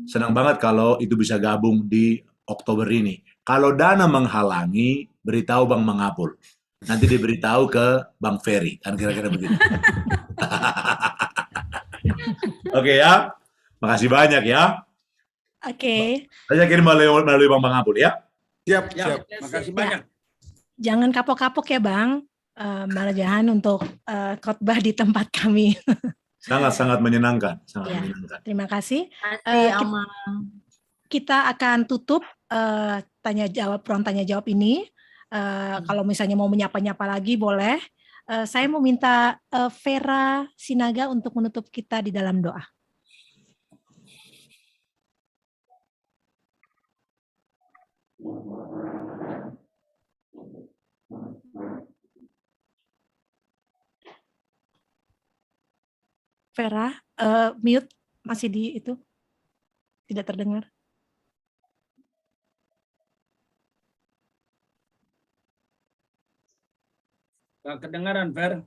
senang banget kalau itu bisa gabung di Oktober ini. Kalau dana menghalangi, beritahu Bang Mangapul. Nanti diberitahu ke Bang Ferry, kan kira-kira begitu. Oke ya, makasih banyak ya. Oke. Saya kirim melalui Bang Mangapul ya. Siap, Ya, siap. makasih banyak. Jangan kapok-kapok ya Bang, Malajahan untuk khotbah di tempat kami. Sangat-sangat menyenangkan. Sangat Ya. menyenangkan. Terima kasih. Kasih, Amang. Kita akan tutup ruang tanya jawab ini. Kalau misalnya mau menyapa-nyapa lagi boleh. Saya mau minta Vera Sinaga untuk menutup kita di dalam doa. Vera, mute masih di itu, tidak terdengar. Gak kedengaran, Fer.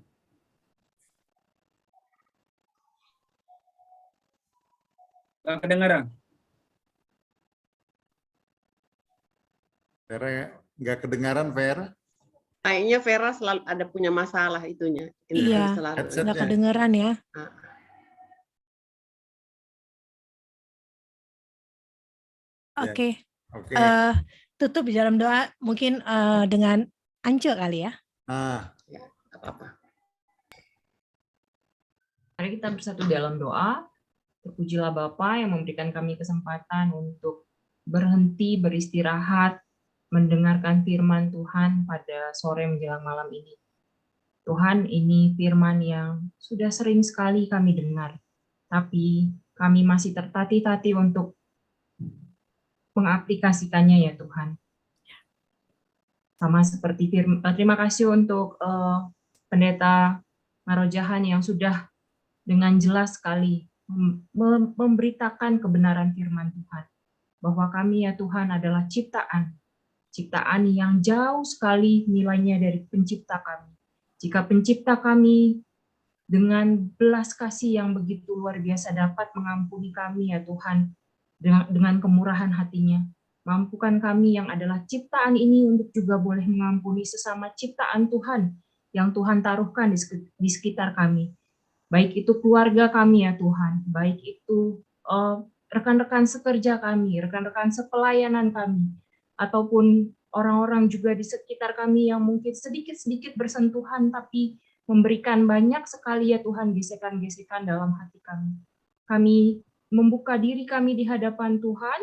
Gak kedengaran. Vera, nggak kedengaran, Vera? Kayaknya Vera selalu ada punya masalah itunya. Iya, Selalu. Headset. nggak kedengeran ya. Oke. Oke. Tutup di dalam doa mungkin dengan Ance kali ya. Ya, nggak apa-apa. Mari kita bersatu dalam doa. Terpujilah Bapa yang memberikan kami kesempatan untuk berhenti, beristirahat, mendengarkan firman Tuhan pada sore menjelang malam ini. Tuhan, ini firman yang sudah sering sekali kami dengar, tapi kami masih tertatih-tatih untuk mengaplikasikannya ya Tuhan. Sama seperti terima kasih untuk Pendeta Marojahan yang sudah dengan jelas sekali memberitakan kebenaran firman Tuhan. Bahwa kami ya Tuhan adalah ciptaan yang jauh sekali nilainya dari pencipta kami. Jika pencipta kami dengan belas kasih yang begitu luar biasa dapat mengampuni kami ya Tuhan, dengan kemurahan hatinya, mampukan kami yang adalah ciptaan ini untuk juga boleh mengampuni sesama ciptaan Tuhan yang Tuhan taruhkan di sekitar kami. Baik itu keluarga kami ya Tuhan, baik itu rekan-rekan sekerja kami, rekan-rekan sepelayanan kami, ataupun orang-orang juga di sekitar kami yang mungkin sedikit-sedikit bersentuhan, tapi memberikan banyak sekali ya Tuhan gesekan-gesekan dalam hati kami. Kami membuka diri kami di hadapan Tuhan,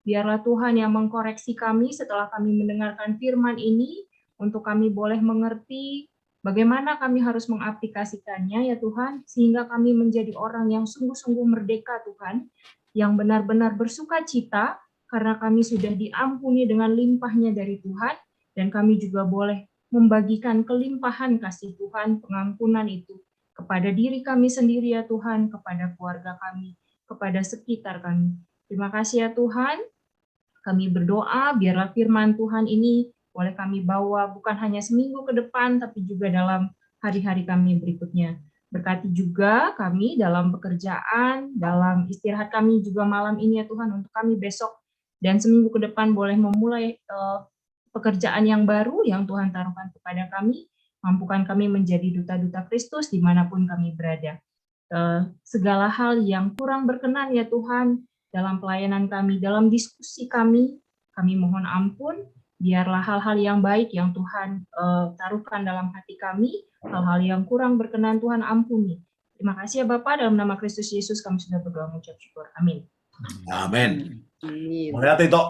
biarlah Tuhan yang mengkoreksi kami setelah kami mendengarkan firman ini, untuk kami boleh mengerti bagaimana kami harus mengaplikasikannya ya Tuhan, sehingga kami menjadi orang yang sungguh-sungguh merdeka Tuhan, yang benar-benar bersuka cita, karena kami sudah diampuni dengan limpahnya dari Tuhan, dan kami juga boleh membagikan kelimpahan kasih Tuhan, pengampunan itu, kepada diri kami sendiri ya Tuhan, kepada keluarga kami, kepada sekitar kami. Terima kasih ya Tuhan, kami berdoa biarlah firman Tuhan ini boleh kami bawa bukan hanya seminggu ke depan, tapi juga dalam hari-hari kami berikutnya. Berkati juga kami dalam pekerjaan, dalam istirahat kami juga malam ini ya Tuhan, untuk kami besok dan seminggu ke depan boleh memulai pekerjaan yang baru yang Tuhan taruhkan kepada kami. Mampukan kami menjadi duta-duta Kristus dimanapun kami berada. Segala hal yang kurang berkenan ya Tuhan, dalam pelayanan kami, dalam diskusi kami mohon ampun. Biarlah hal-hal yang baik yang Tuhan taruhkan dalam hati kami, hal-hal yang kurang berkenan Tuhan ampuni. Terima kasih ya Bapak, dalam nama Kristus Yesus kami sudah berdoa mengucap syukur. Amin. Amin. Amin. Melihat itu.